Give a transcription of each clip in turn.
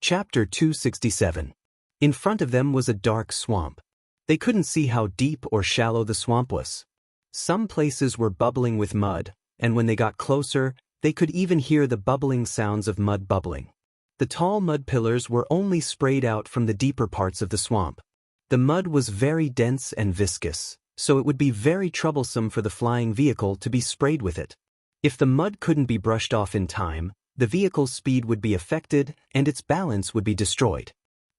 Chapter 267. In front of them was a dark swamp. They couldn't see how deep or shallow the swamp was. Some places were bubbling with mud, and when they got closer, they could even hear the bubbling sounds of mud bubbling. The tall mud pillars were only sprayed out from the deeper parts of the swamp. The mud was very dense and viscous, so it would be very troublesome for the flying vehicle to be sprayed with it. If the mud couldn't be brushed off in time, the vehicle's speed would be affected and its balance would be destroyed.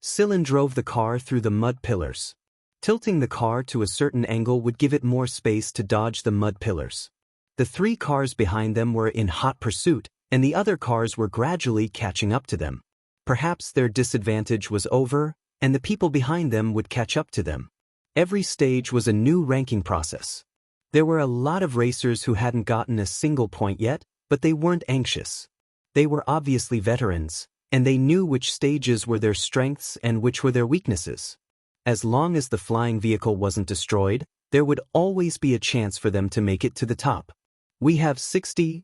Sillin drove the car through the mud pillars. Tilting the car to a certain angle would give it more space to dodge the mud pillars. The 3 cars behind them were in hot pursuit, and the other cars were gradually catching up to them. Perhaps their disadvantage was over, and the people behind them would catch up to them. Every stage was a new ranking process. There were a lot of racers who hadn't gotten a single point yet, but they weren't anxious. They were obviously veterans, and they knew which stages were their strengths and which were their weaknesses. As long as the flying vehicle wasn't destroyed, there would always be a chance for them to make it to the top. We have 65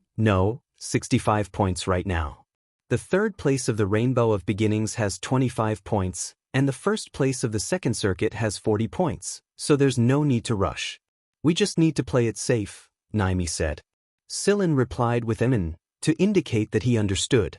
points right now. The 3rd place of the Rainbow of Beginnings has 25 points, and the 1st place of the 2nd circuit has 40 points, so there's no need to rush. We just need to play it safe, Naimi said. Sillin replied with to indicate that he understood.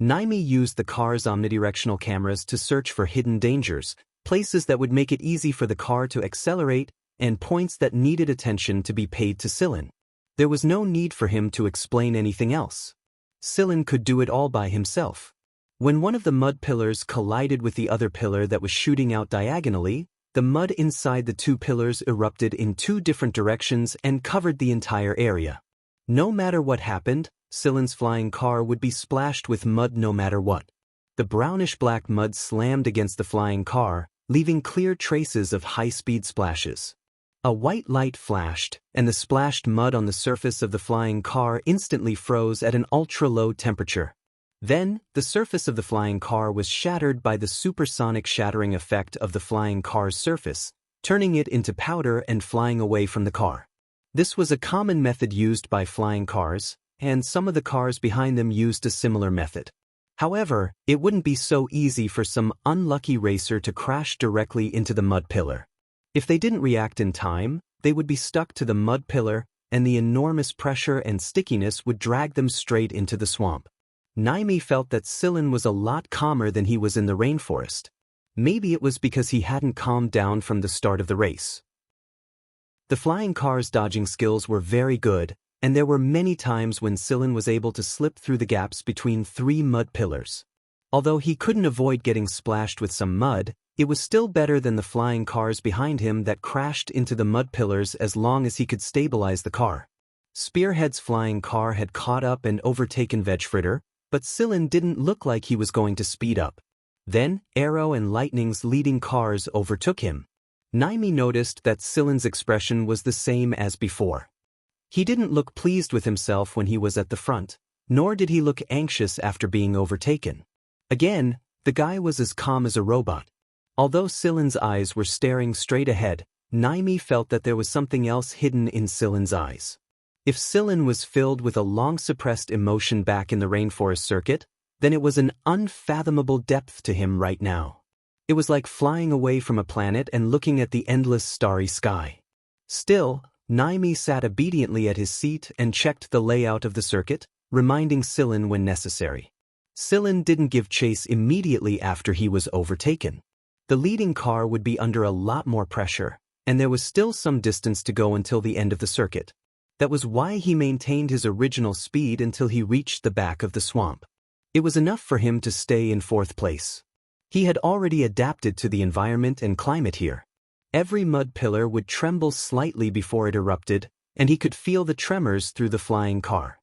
Naimi used the car's omnidirectional cameras to search for hidden dangers, places that would make it easy for the car to accelerate, and points that needed attention to be paid to Sillin. There was no need for him to explain anything else. Sillin could do it all by himself. When one of the mud pillars collided with the other pillar that was shooting out diagonally, the mud inside the 2 pillars erupted in 2 different directions and covered the entire area. No matter what happened, Sillin's flying car would be splashed with mud no matter what. The brownish-black mud slammed against the flying car, leaving clear traces of high-speed splashes. A white light flashed, and the splashed mud on the surface of the flying car instantly froze at an ultra-low temperature. Then, the surface of the flying car was shattered by the supersonic shattering effect of the flying car's surface, turning it into powder and flying away from the car. This was a common method used by flying cars, and some of the cars behind them used a similar method. However, it wouldn't be so easy for some unlucky racer to crash directly into the mud pillar. If they didn't react in time, they would be stuck to the mud pillar, and the enormous pressure and stickiness would drag them straight into the swamp. Naimi felt that Sillin was a lot calmer than he was in the rainforest. Maybe it was because he hadn't calmed down from the start of the race. The flying car's dodging skills were very good, and there were many times when Sillin was able to slip through the gaps between 3 mud pillars. Although he couldn't avoid getting splashed with some mud, it was still better than the flying cars behind him that crashed into the mud pillars as long as he could stabilize the car. Spearhead's flying car had caught up and overtaken Vegfritter, but Sillin didn't look like he was going to speed up. Then, Arrow and Lightning's leading cars overtook him. Naimi noticed that Sillin's expression was the same as before. He didn't look pleased with himself when he was at the front, nor did he look anxious after being overtaken. Again, the guy was as calm as a robot. Although Sillin's eyes were staring straight ahead, Naimi felt that there was something else hidden in Sillin's eyes. If Sillin was filled with a long-suppressed emotion back in the rainforest circuit, then it was an unfathomable depth to him right now. It was like flying away from a planet and looking at the endless starry sky. Still, Naimi sat obediently at his seat and checked the layout of the circuit, reminding Sillin when necessary. Sillin didn't give chase immediately after he was overtaken. The leading car would be under a lot more pressure, and there was still some distance to go until the end of the circuit. That was why he maintained his original speed until he reached the back of the swamp. It was enough for him to stay in 4th place. He had already adapted to the environment and climate here. Every mud pillar would tremble slightly before it erupted, and he could feel the tremors through the flying car.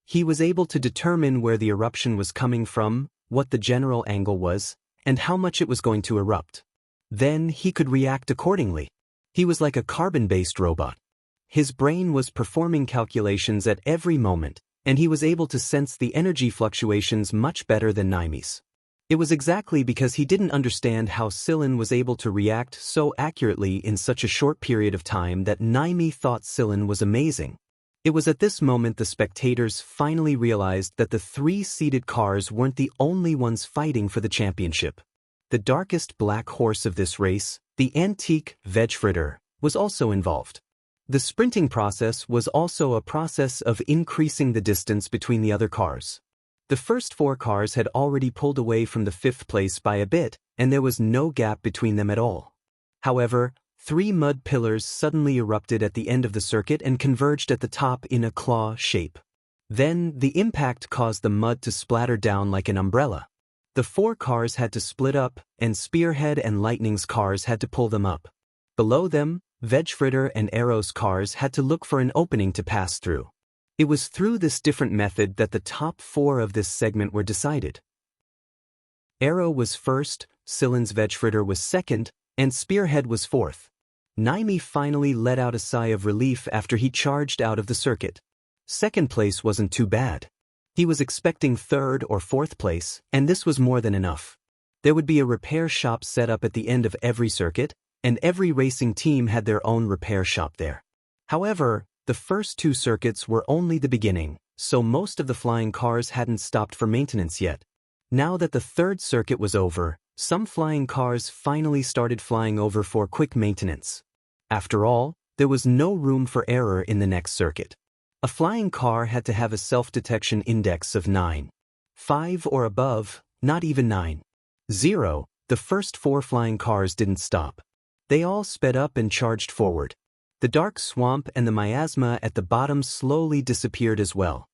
He was able to determine where the eruption was coming from, what the general angle was, and how much it was going to erupt. Then he could react accordingly. He was like a carbon-based robot. His brain was performing calculations at every moment, and he was able to sense the energy fluctuations much better than Naimi's. It was exactly because he didn't understand how Sillin was able to react so accurately in such a short period of time that Naimi thought Sillin was amazing. It was at this moment the spectators finally realized that the three-seated cars weren't the only ones fighting for the championship. The darkest black horse of this race, the antique Vegfritter, was also involved. The sprinting process was also a process of increasing the distance between the other cars. The first four cars had already pulled away from the fifth place by a bit, and there was no gap between them at all. However, three mud pillars suddenly erupted at the end of the circuit and converged at the top in a claw shape. Then, the impact caused the mud to splatter down like an umbrella. The four cars had to split up, and Spearhead and Lightning's cars had to pull them up. Below them, Vegfritter and Arrow's cars had to look for an opening to pass through. It was through this different method that the top four of this segment were decided. Arrow was first, Sillen's Vegfritter was second, and Spearhead was fourth. Naimi finally let out a sigh of relief after he charged out of the circuit. Second place wasn't too bad. He was expecting third or fourth place, and this was more than enough. There would be a repair shop set up at the end of every circuit, and every racing team had their own repair shop there. However, the first two circuits were only the beginning, so most of the flying cars hadn't stopped for maintenance yet. Now that the third circuit was over, some flying cars finally started flying over for quick maintenance. After all, there was no room for error in the next circuit. A flying car had to have a self-detection index of 9. 5 or above, not even 9. 0, the first four flying cars didn't stop. They all sped up and charged forward. The dark swamp and the miasma at the bottom slowly disappeared as well.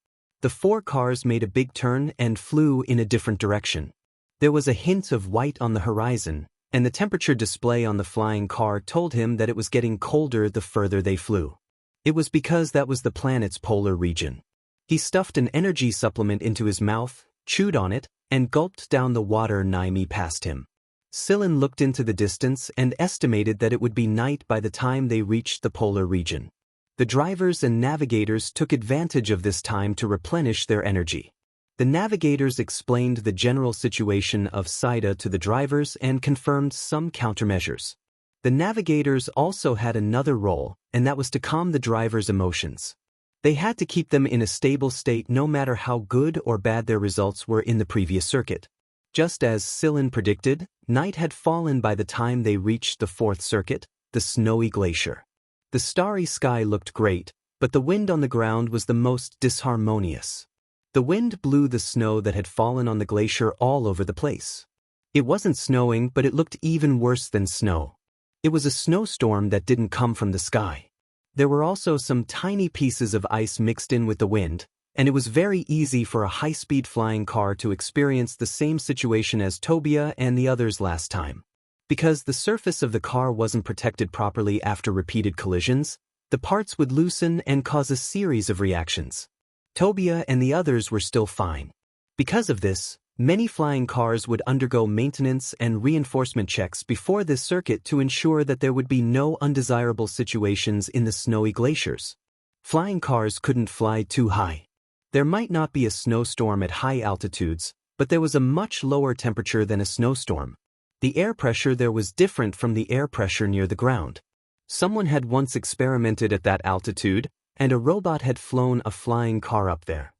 The four cars made a big turn and flew in a different direction. There was a hint of white on the horizon, and the temperature display on the flying car told him that it was getting colder the further they flew. It was because that was the planet's polar region. He stuffed an energy supplement into his mouth, chewed on it, and gulped down the water Naimi passed him. Sillen looked into the distance and estimated that it would be night by the time they reached the polar region. The drivers and navigators took advantage of this time to replenish their energy. The navigators explained the general situation of Saida to the drivers and confirmed some countermeasures. The navigators also had another role, and that was to calm the drivers' emotions. They had to keep them in a stable state no matter how good or bad their results were in the previous circuit. Just as Sillen predicted, night had fallen by the time they reached the fourth circuit, the snowy glacier. The starry sky looked great, but the wind on the ground was the most disharmonious. The wind blew the snow that had fallen on the glacier all over the place. It wasn't snowing, but it looked even worse than snow. It was a snowstorm that didn't come from the sky. There were also some tiny pieces of ice mixed in with the wind, and it was very easy for a high-speed flying car to experience the same situation as Tobia and the others last time. Because the surface of the car wasn't protected properly after repeated collisions, the parts would loosen and cause a series of reactions. Tobia and the others were still fine. Because of this, many flying cars would undergo maintenance and reinforcement checks before this circuit to ensure that there would be no undesirable situations in the snowy glaciers. Flying cars couldn't fly too high. There might not be a snowstorm at high altitudes, but there was a much lower temperature than a snowstorm. The air pressure there was different from the air pressure near the ground. Someone had once experimented at that altitude, and a robot had flown a flying car up there.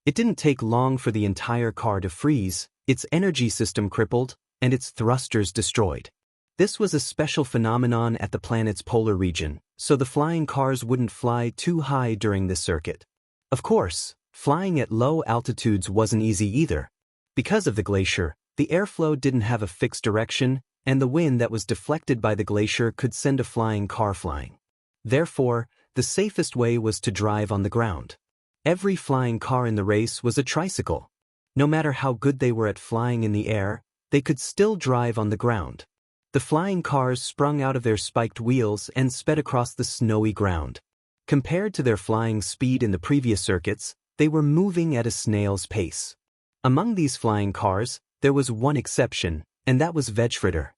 It didn't take long for the entire car to freeze, its energy system crippled, and its thrusters destroyed. This was a special phenomenon at the planet's polar region, so the flying cars wouldn't fly too high during this circuit. Of course, flying at low altitudes wasn't easy either. Because of the glacier, the airflow didn't have a fixed direction, and the wind that was deflected by the glacier could send a flying car flying. Therefore, the safest way was to drive on the ground. Every flying car in the race was a tricycle. No matter how good they were at flying in the air, they could still drive on the ground. The flying cars sprung out of their spiked wheels and sped across the snowy ground. Compared to their flying speed in the previous circuits, they were moving at a snail's pace. Among these flying cars, there was one exception, and that was Vegfritter.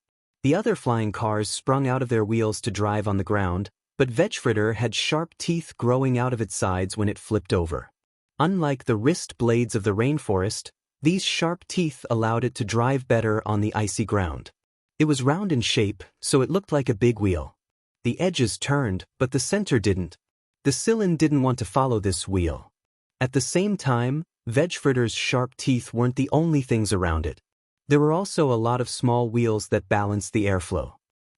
The other flying cars sprung out of their wheels to drive on the ground, but Vegfritter had sharp teeth growing out of its sides when it flipped over. Unlike the wrist blades of the rainforest, these sharp teeth allowed it to drive better on the icy ground. It was round in shape, so it looked like a big wheel. The edges turned, but the center didn't. The Sillin didn't want to follow this wheel. At the same time, Vegfritter's sharp teeth weren't the only things around it. There were also a lot of small wheels that balanced the airflow.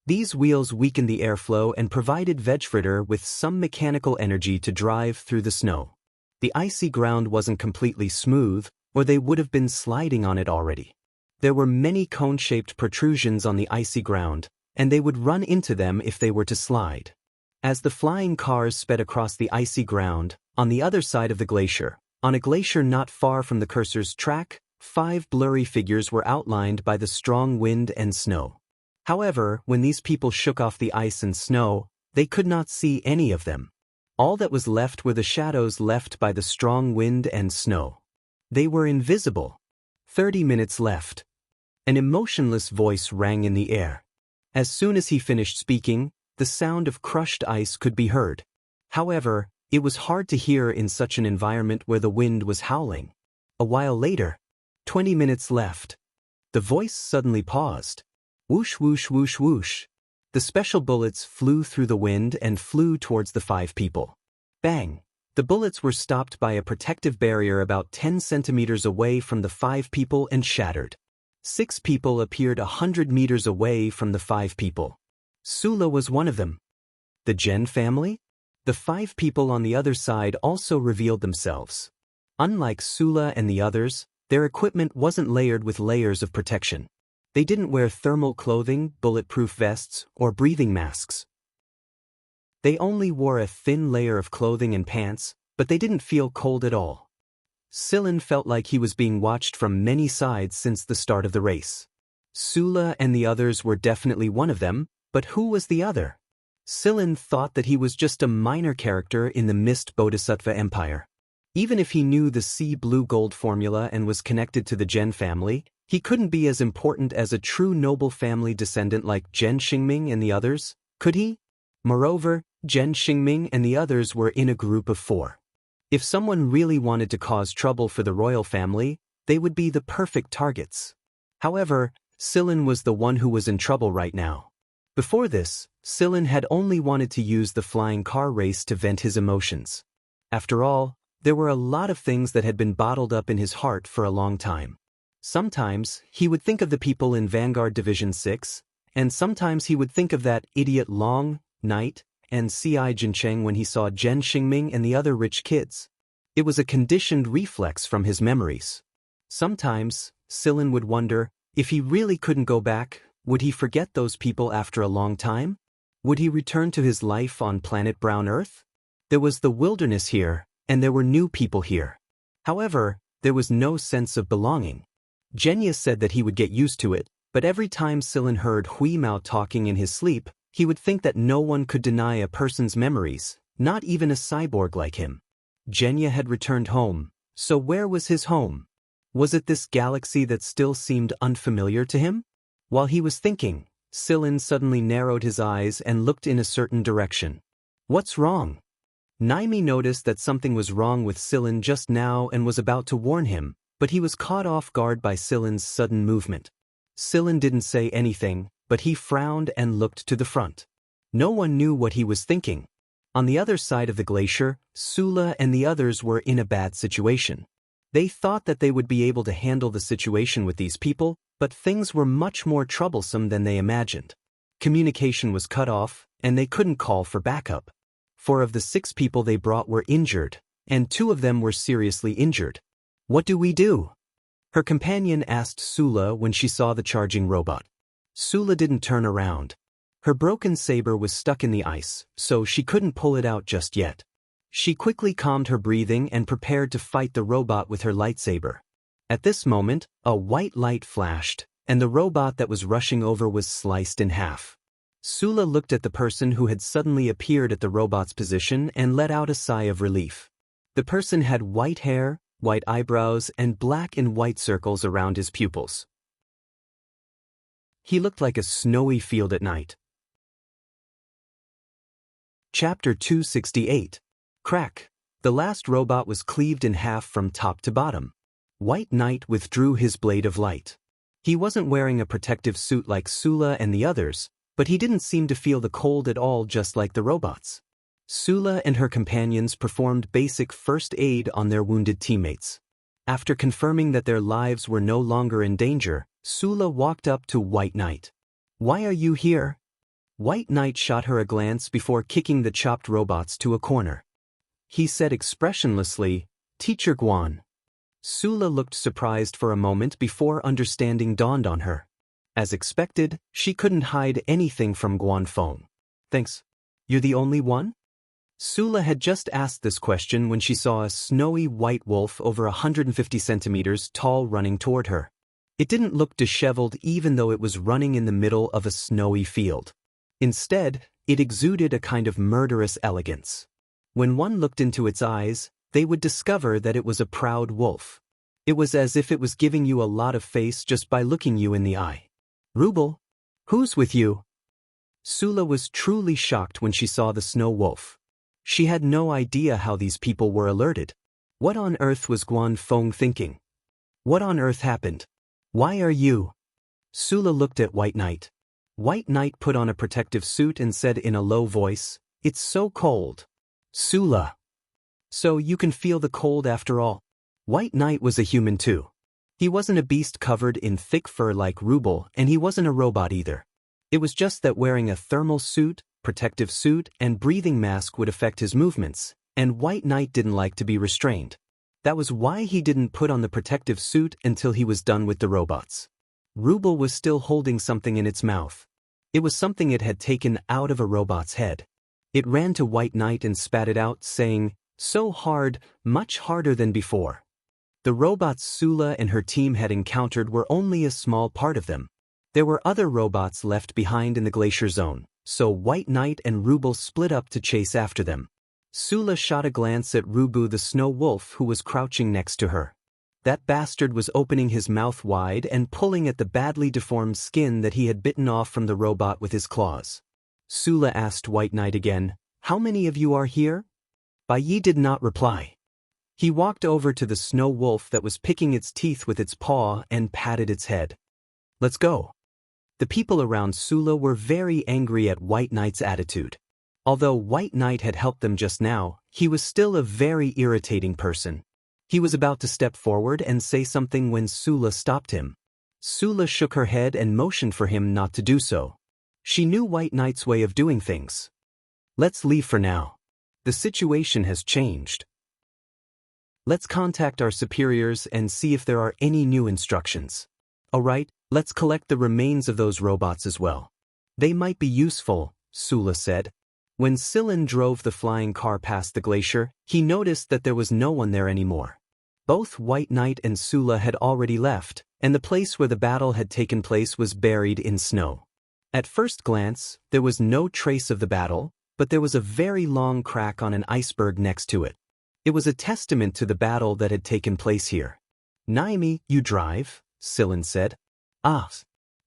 These wheels weakened the airflow and provided Vegfritter with some mechanical energy to drive through the snow. The icy ground wasn't completely smooth, or they would have been sliding on it already. There were many cone-shaped protrusions on the icy ground, and they would run into them if they were to slide. As the flying cars sped across the icy ground, on the other side of the glacier, on a glacier not far from the cursor's track, 5 blurry figures were outlined by the strong wind and snow. However, when these people shook off the ice and snow, they could not see any of them. All that was left were the shadows left by the strong wind and snow. They were invisible. 30 minutes left. An emotionless voice rang in the air. As soon as he finished speaking, the sound of crushed ice could be heard. However, it was hard to hear in such an environment where the wind was howling. A while later, 20 minutes left. The voice suddenly paused. Whoosh, whoosh, whoosh, whoosh. The special bullets flew through the wind and flew towards the 5 people. Bang! The bullets were stopped by a protective barrier about 10 centimeters away from the 5 people and shattered. 6 people appeared 100 meters away from the 5 people. Sula was one of them. The Gen family? The 5 people on the other side also revealed themselves. Unlike Sula and the others, their equipment wasn't layered with layers of protection. They didn't wear thermal clothing, bulletproof vests, or breathing masks. They only wore a thin layer of clothing and pants, but they didn't feel cold at all. Sillin felt like he was being watched from many sides since the start of the race. Sula and the others were definitely one of them, but who was the other? Sillin thought that he was just a minor character in the Mist Bodhisattva Empire. Even if he knew the sea blue gold formula and was connected to the Gen family, he couldn't be as important as a true noble family descendant like Gen Xingming and the others, could he? Moreover, Gen Xingming and the others were in a group of 4. If someone really wanted to cause trouble for the royal family, they would be the perfect targets. However, Sillin was the one who was in trouble right now. Before this, Sillin had only wanted to use the flying car race to vent his emotions. After all, there were a lot of things that had been bottled up in his heart for a long time. Sometimes, he would think of the people in Vanguard Division 6, and sometimes he would think of that idiot Long, Knight, and C.I. Jincheng when he saw Gen Xingming and the other rich kids. It was a conditioned reflex from his memories. Sometimes, Sillin would wonder, if he really couldn't go back, would he forget those people after a long time? Would he return to his life on planet Brown Earth? There was the wilderness here, and there were new people here. However, there was no sense of belonging. Genya said that he would get used to it, but every time Sillin heard Hui Mao talking in his sleep, he would think that no one could deny a person's memories, not even a cyborg like him. Genya had returned home, so where was his home? Was it this galaxy that still seemed unfamiliar to him? While he was thinking, Sillin suddenly narrowed his eyes and looked in a certain direction. What's wrong? Naimi noticed that something was wrong with Sillin just now and was about to warn him, but he was caught off guard by Sillin's sudden movement. Sillin didn't say anything, but he frowned and looked to the front. No one knew what he was thinking. On the other side of the glacier, Sula and the others were in a bad situation. They thought that they would be able to handle the situation with these people, but things were much more troublesome than they imagined. Communication was cut off, and they couldn't call for backup. 4 of the 6 people they brought were injured, and 2 of them were seriously injured. What do we do? Her companion asked Sula when she saw the charging robot. Sula didn't turn around. Her broken saber was stuck in the ice, so she couldn't pull it out just yet. She quickly calmed her breathing and prepared to fight the robot with her lightsaber. At this moment, a white light flashed, and the robot that was rushing over was sliced in half. Sula looked at the person who had suddenly appeared at the robot's position and let out a sigh of relief. The person had white hair, white eyebrows, and black and white circles around his pupils. He looked like a snowy field at night. Chapter 268. Crack. The last robot was cleaved in half from top to bottom. White Knight withdrew his blade of light. He wasn't wearing a protective suit like Sula and the others, but he didn't seem to feel the cold at all, just like the robots. Sula and her companions performed basic first aid on their wounded teammates. After confirming that their lives were no longer in danger, Sula walked up to White Knight. "Why are you here?" White Knight shot her a glance before kicking the chopped robots to a corner. He said expressionlessly, "Teacher Guan." Sula looked surprised for a moment before understanding dawned on her. As expected, she couldn't hide anything from Guan Feng. "Thanks. You're the only one?" Sula had just asked this question when she saw a snowy white wolf over 150 centimeters tall running toward her. It didn't look disheveled even though it was running in the middle of a snowy field. Instead, it exuded a kind of murderous elegance. When one looked into its eyes, they would discover that it was a proud wolf. It was as if it was giving you a lot of face just by looking you in the eye. "Ruble, who's with you?" Sula was truly shocked when she saw the snow wolf. She had no idea how these people were alerted. What on earth was Guan Feng thinking? What on earth happened? "Why are you?" Sula looked at White Knight. White Knight put on a protective suit and said in a low voice, "It's so cold." "Sula. So you can feel the cold after all." White Knight was a human too. He wasn't a beast covered in thick fur like Ruble, and he wasn't a robot either. It was just that wearing a thermal suit, protective suit, and breathing mask would affect his movements, and White Knight didn't like to be restrained. That was why he didn't put on the protective suit until he was done with the robots. Ruble was still holding something in its mouth. It was something it had taken out of a robot's head. It ran to White Knight and spat it out, saying, "So hard, much harder than before." The robots Sula and her team had encountered were only a small part of them. There were other robots left behind in the glacier zone, so White Knight and Ruble split up to chase after them. Sula shot a glance at Rubu the snow wolf who was crouching next to her. That bastard was opening his mouth wide and pulling at the badly deformed skin that he had bitten off from the robot with his claws. Sula asked White Knight again, "How many of you are here?" Bai Yi did not reply. He walked over to the snow wolf that was picking its teeth with its paw and patted its head. "Let's go." The people around Sula were very angry at White Knight's attitude. Although White Knight had helped them just now, he was still a very irritating person. He was about to step forward and say something when Sula stopped him. Sula shook her head and motioned for him not to do so. She knew White Knight's way of doing things. "Let's leave for now. The situation has changed. Let's contact our superiors and see if there are any new instructions. Alright, let's collect the remains of those robots as well. They might be useful," Sula said. When Silin drove the flying car past the glacier, he noticed that there was no one there anymore. Both White Knight and Sula had already left, and the place where the battle had taken place was buried in snow. At first glance, there was no trace of the battle, but there was a very long crack on an iceberg next to it. It was a testament to the battle that had taken place here. "Naimi, you drive," Silin said. "Ah."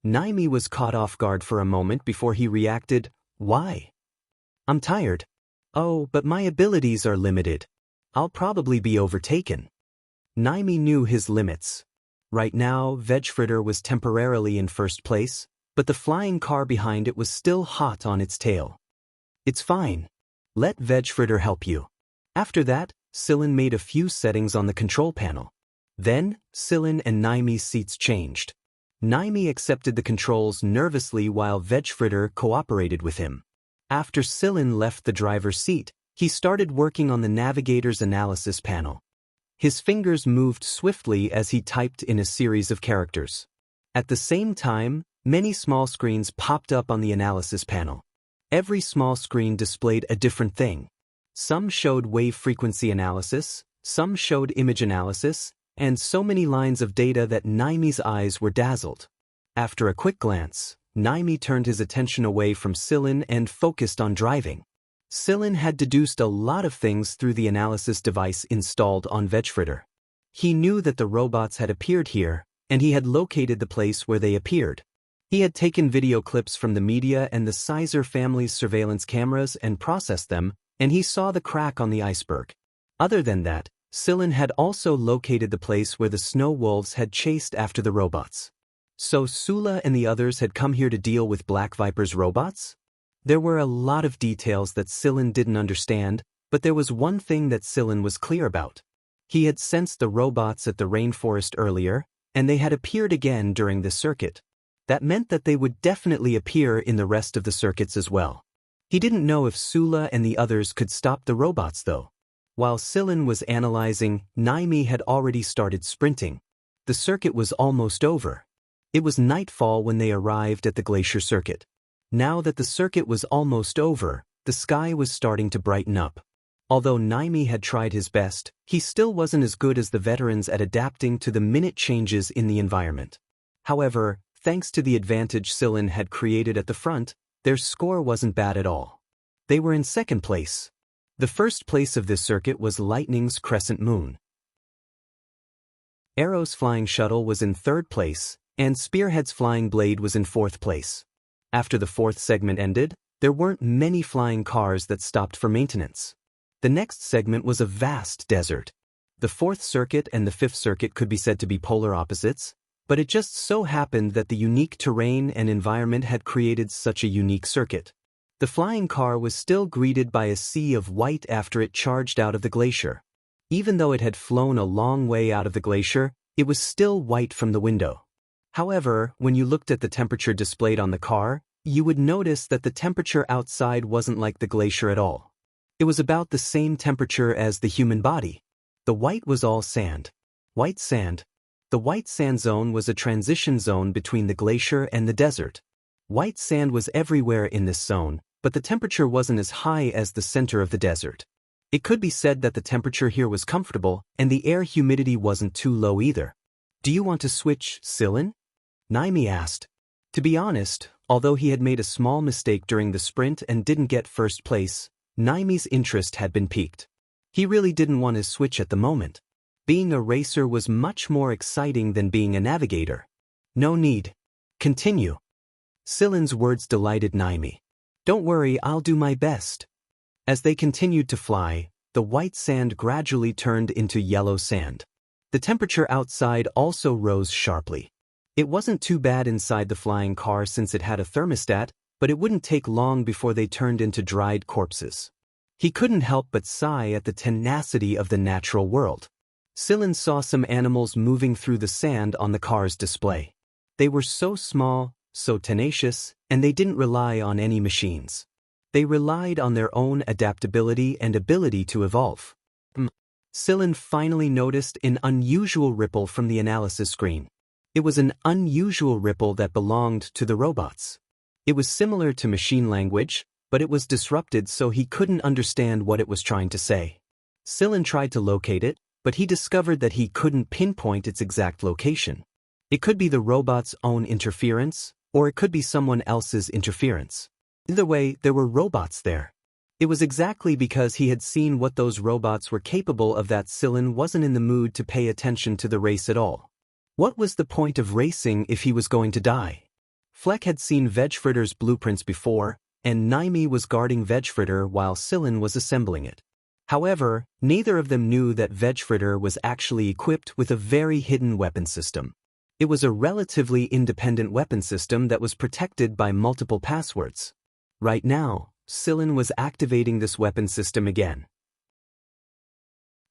Naimi was caught off guard for a moment before he reacted, "Why?" "I'm tired." "Oh, but my abilities are limited. I'll probably be overtaken." Naimi knew his limits. Right now, Vegfritter was temporarily in first place, but the flying car behind it was still hot on its tail. "It's fine. Let Vegfritter help you." After that, Silin made a few settings on the control panel. Then, Silin and Naimi's seats changed. Naimi accepted the controls nervously while Vegfritter cooperated with him. After Silin left the driver's seat, he started working on the navigator's analysis panel. His fingers moved swiftly as he typed in a series of characters. At the same time, many small screens popped up on the analysis panel. Every small screen displayed a different thing. Some showed wave frequency analysis, some showed image analysis, and so many lines of data that Naimi's eyes were dazzled. After a quick glance, Naimi turned his attention away from Silin and focused on driving. Silin had deduced a lot of things through the analysis device installed on Vegfritter. He knew that the robots had appeared here, and he had located the place where they appeared. He had taken video clips from the media and the Sizer family's surveillance cameras and processed them, and he saw the crack on the iceberg. Other than that, Silin had also located the place where the snow wolves had chased after the robots. So Sula and the others had come here to deal with Black Viper's robots? There were a lot of details that Sillin didn't understand, but there was one thing that Sillin was clear about. He had sensed the robots at the rainforest earlier, and they had appeared again during this circuit. That meant that they would definitely appear in the rest of the circuits as well. He didn't know if Sula and the others could stop the robots though. While Sillin was analyzing, Naimi had already started sprinting. The circuit was almost over. It was nightfall when they arrived at the glacier circuit. Now that the circuit was almost over, the sky was starting to brighten up. Although Naimi had tried his best, he still wasn't as good as the veterans at adapting to the minute changes in the environment. However, thanks to the advantage Sillin had created at the front, their score wasn't bad at all. They were in second place. The first place of this circuit was Lightning's crescent moon. Arrow's flying shuttle was in third place, and Spearhead's flying blade was in fourth place. After the fourth segment ended, there weren't many flying cars that stopped for maintenance. The next segment was a vast desert. The fourth circuit and the fifth circuit could be said to be polar opposites, but it just so happened that the unique terrain and environment had created such a unique circuit. The flying car was still greeted by a sea of white after it charged out of the glacier. Even though it had flown a long way out of the glacier, it was still white from the window. However, when you looked at the temperature displayed on the car, you would notice that the temperature outside wasn't like the glacier at all. It was about the same temperature as the human body. The white was all sand. White sand. The white sand zone was a transition zone between the glacier and the desert. White sand was everywhere in this zone, but the temperature wasn't as high as the center of the desert. It could be said that the temperature here was comfortable, and the air humidity wasn't too low either. "Do you want to switch, Sillin?" Naimi asked. To be honest, although he had made a small mistake during the sprint and didn't get first place, Naimi's interest had been piqued. He really didn't want to switch at the moment. Being a racer was much more exciting than being a navigator. "No need. Continue." Sillin's words delighted Naimi. "Don't worry, I'll do my best." As they continued to fly, the white sand gradually turned into yellow sand. The temperature outside also rose sharply. It wasn't too bad inside the flying car since it had a thermostat, but it wouldn't take long before they turned into dried corpses. He couldn't help but sigh at the tenacity of the natural world. Sillin saw some animals moving through the sand on the car's display. They were so small, so tenacious, and they didn't rely on any machines. They relied on their own adaptability and ability to evolve. Sillin finally noticed an unusual ripple from the analysis screen. It was an unusual ripple that belonged to the robots. It was similar to machine language, but it was disrupted so he couldn't understand what it was trying to say. Sillin tried to locate it, but he discovered that he couldn't pinpoint its exact location. It could be the robot's own interference, or it could be someone else's interference. Either way, there were robots there. It was exactly because he had seen what those robots were capable of that Sillin wasn't in the mood to pay attention to the race at all. What was the point of racing if he was going to die? Fleck had seen Vegfritter's blueprints before, and Naimi was guarding Vegfritter while Sillin was assembling it. However, neither of them knew that Vegfritter was actually equipped with a very hidden weapon system. It was a relatively independent weapon system that was protected by multiple passwords. Right now, Sillin was activating this weapon system again.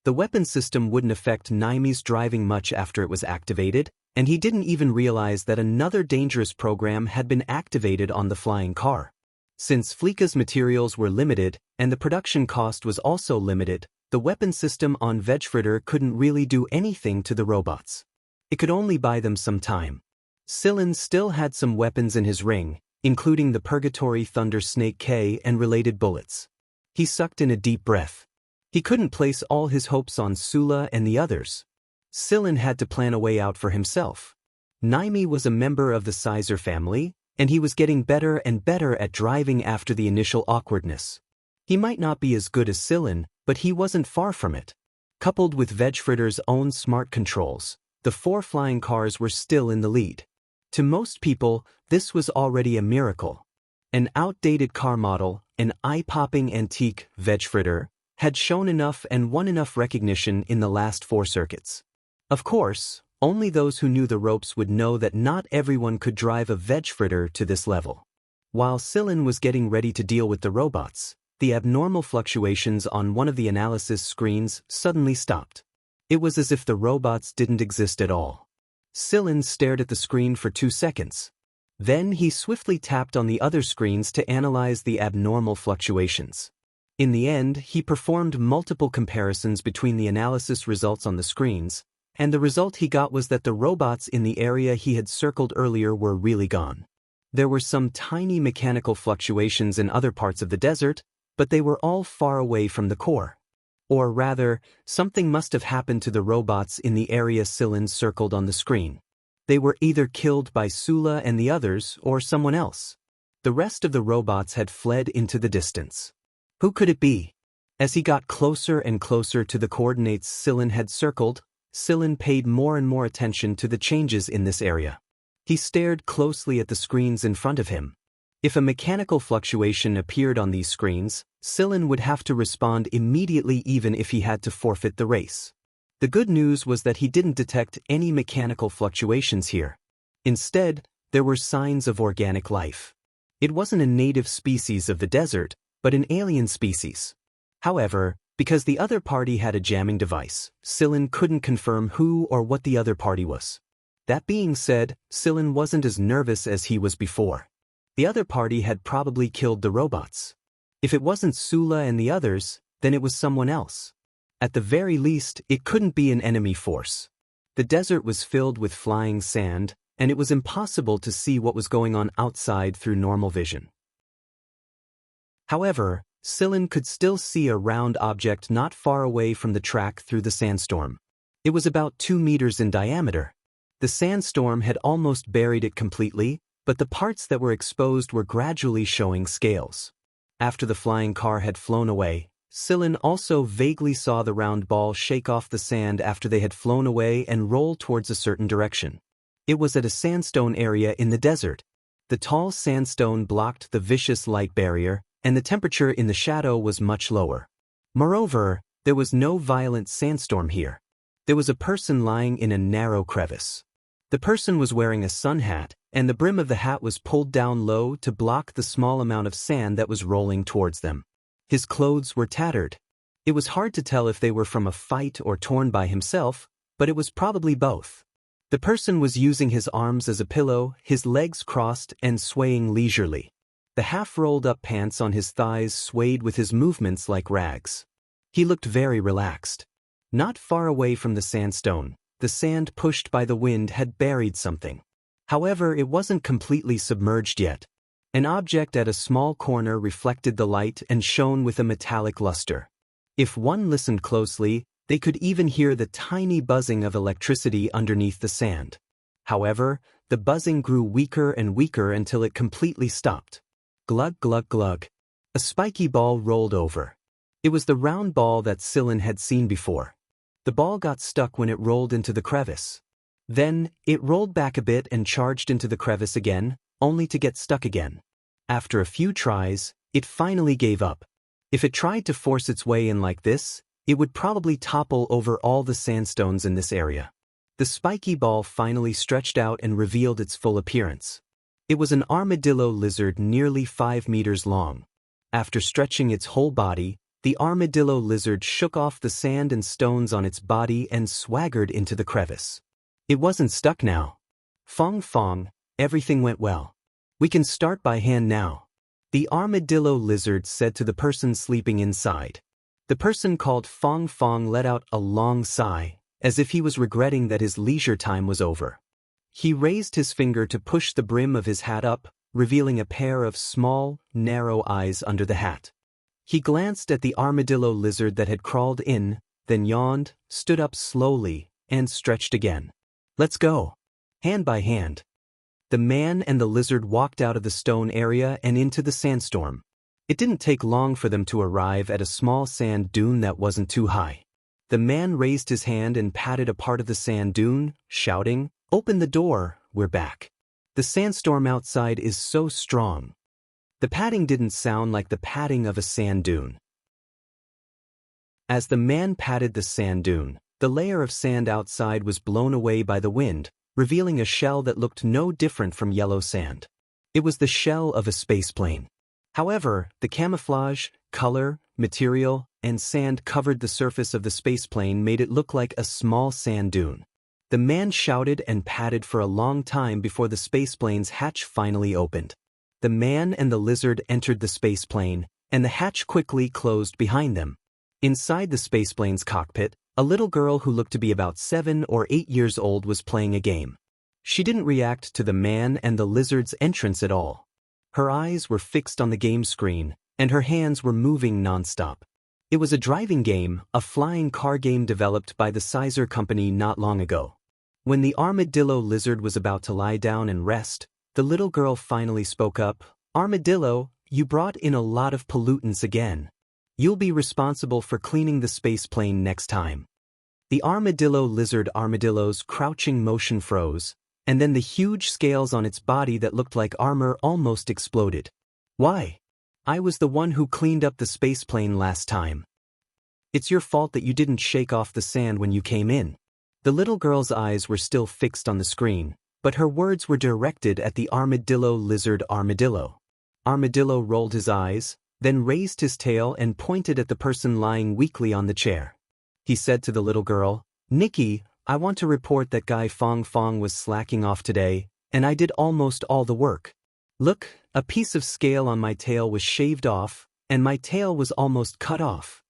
The weapon system wouldn't affect Naimi's driving much after it was activated, and he didn't even realize that another dangerous program had been activated on the flying car. Since Fleeka's materials were limited, and the production cost was also limited, the weapon system on Vegfritter couldn't really do anything to the robots. It could only buy them some time. Sillin still had some weapons in his ring, including the Purgatory Thunder Snake K and related bullets. He sucked in a deep breath. He couldn't place all his hopes on Sula and the others. Sillin had to plan a way out for himself. Naimi was a member of the Sizer family, and he was getting better and better at driving after the initial awkwardness. He might not be as good as Sillin, but he wasn't far from it. Coupled with Vegfritter's own smart controls, the 4 flying cars were still in the lead. To most people, this was already a miracle. An outdated car model, an eye-popping antique Vegfritter, had shown enough and won enough recognition in the last 4 circuits. Of course, only those who knew the ropes would know that not everyone could drive a Vegfritter to this level. While Sillin was getting ready to deal with the robots, the abnormal fluctuations on one of the analysis screens suddenly stopped. It was as if the robots didn't exist at all. Sillin stared at the screen for 2 seconds. Then he swiftly tapped on the other screens to analyze the abnormal fluctuations. In the end, he performed multiple comparisons between the analysis results on the screens, and the result he got was that the robots in the area he had circled earlier were really gone. There were some tiny mechanical fluctuations in other parts of the desert, but they were all far away from the core. Or rather, something must have happened to the robots in the area Sillin circled on the screen. They were either killed by Sula and the others or someone else. The rest of the robots had fled into the distance. Who could it be? As he got closer and closer to the coordinates Sillin had circled, Sillin paid more and more attention to the changes in this area. He stared closely at the screens in front of him. If a mechanical fluctuation appeared on these screens, Sillin would have to respond immediately even if he had to forfeit the race. The good news was that he didn't detect any mechanical fluctuations here. Instead, there were signs of organic life. It wasn't a native species of the desert, but an alien species. However, because the other party had a jamming device, Sillin couldn't confirm who or what the other party was. That being said, Sillin wasn't as nervous as he was before. The other party had probably killed the robots. If it wasn't Sula and the others, then it was someone else. At the very least, it couldn't be an enemy force. The desert was filled with flying sand, and it was impossible to see what was going on outside through normal vision. However, Sillin could still see a round object not far away from the track through the sandstorm. It was about 2 meters in diameter. The sandstorm had almost buried it completely, but the parts that were exposed were gradually showing scales. After the flying car had flown away, Sillin also vaguely saw the round ball shake off the sand after they had flown away and roll towards a certain direction. It was at a sandstone area in the desert. The tall sandstone blocked the vicious light barrier, and the temperature in the shadow was much lower. Moreover, there was no violent sandstorm here. There was a person lying in a narrow crevice. The person was wearing a sun hat, and the brim of the hat was pulled down low to block the small amount of sand that was rolling towards them. His clothes were tattered. It was hard to tell if they were from a fight or torn by himself, but it was probably both. The person was using his arms as a pillow, his legs crossed and swaying leisurely. The half-rolled-up pants on his thighs swayed with his movements like rags. He looked very relaxed. Not far away from the sandstone, the sand pushed by the wind had buried something. However, it wasn't completely submerged yet. An object at a small corner reflected the light and shone with a metallic luster. If one listened closely, they could even hear the tiny buzzing of electricity underneath the sand. However, the buzzing grew weaker and weaker until it completely stopped. Glug glug glug. A spiky ball rolled over. It was the round ball that Sillin had seen before. The ball got stuck when it rolled into the crevice. Then, it rolled back a bit and charged into the crevice again, only to get stuck again. After a few tries, it finally gave up. If it tried to force its way in like this, it would probably topple over all the sandstones in this area. The spiky ball finally stretched out and revealed its full appearance. It was an armadillo lizard nearly 5 meters long. After stretching its whole body, the armadillo lizard shook off the sand and stones on its body and swaggered into the crevice. It wasn't stuck now. Fong Fong, everything went well. We can start by hand now. The armadillo lizard said to the person sleeping inside. The person called Fong Fong let out a long sigh, as if he was regretting that his leisure time was over. He raised his finger to push the brim of his hat up, revealing a pair of small, narrow eyes under the hat. He glanced at the armadillo lizard that had crawled in, then yawned, stood up slowly, and stretched again. Let's go. Hand by hand. The man and the lizard walked out of the stone area and into the sandstorm. It didn't take long for them to arrive at a small sand dune that wasn't too high. The man raised his hand and patted a part of the sand dune, shouting, "Open the door, we're back." The sandstorm outside is so strong. The patting didn't sound like the patting of a sand dune. As the man patted the sand dune, the layer of sand outside was blown away by the wind, revealing a shell that looked no different from yellow sand. It was the shell of a spaceplane. However, the camouflage, color, material, and sand covered the surface of the spaceplane made it look like a small sand dune. The man shouted and patted for a long time before the spaceplane's hatch finally opened. The man and the lizard entered the spaceplane, and the hatch quickly closed behind them. Inside the spaceplane's cockpit, a little girl who looked to be about 7 or 8 years old was playing a game. She didn't react to the man and the lizard's entrance at all. Her eyes were fixed on the game screen, and her hands were moving nonstop. It was a driving game, a flying car game developed by the Sizer company not long ago. When the armadillo lizard was about to lie down and rest, the little girl finally spoke up. "Armadillo, you brought in a lot of pollutants again. You'll be responsible for cleaning the spaceplane next time." The armadillo lizard armadillo's crouching motion froze, and then the huge scales on its body that looked like armor almost exploded. "Why? I was the one who cleaned up the spaceplane last time. It's your fault that you didn't shake off the sand when you came in." The little girl's eyes were still fixed on the screen, but her words were directed at the armadillo lizard armadillo. Armadillo rolled his eyes, then raised his tail and pointed at the person lying weakly on the chair. He said to the little girl, "Nikki, I want to report that guy Fong Fong was slacking off today, and I did almost all the work. Look, a piece of scale on my tail was shaved off, and my tail was almost cut off."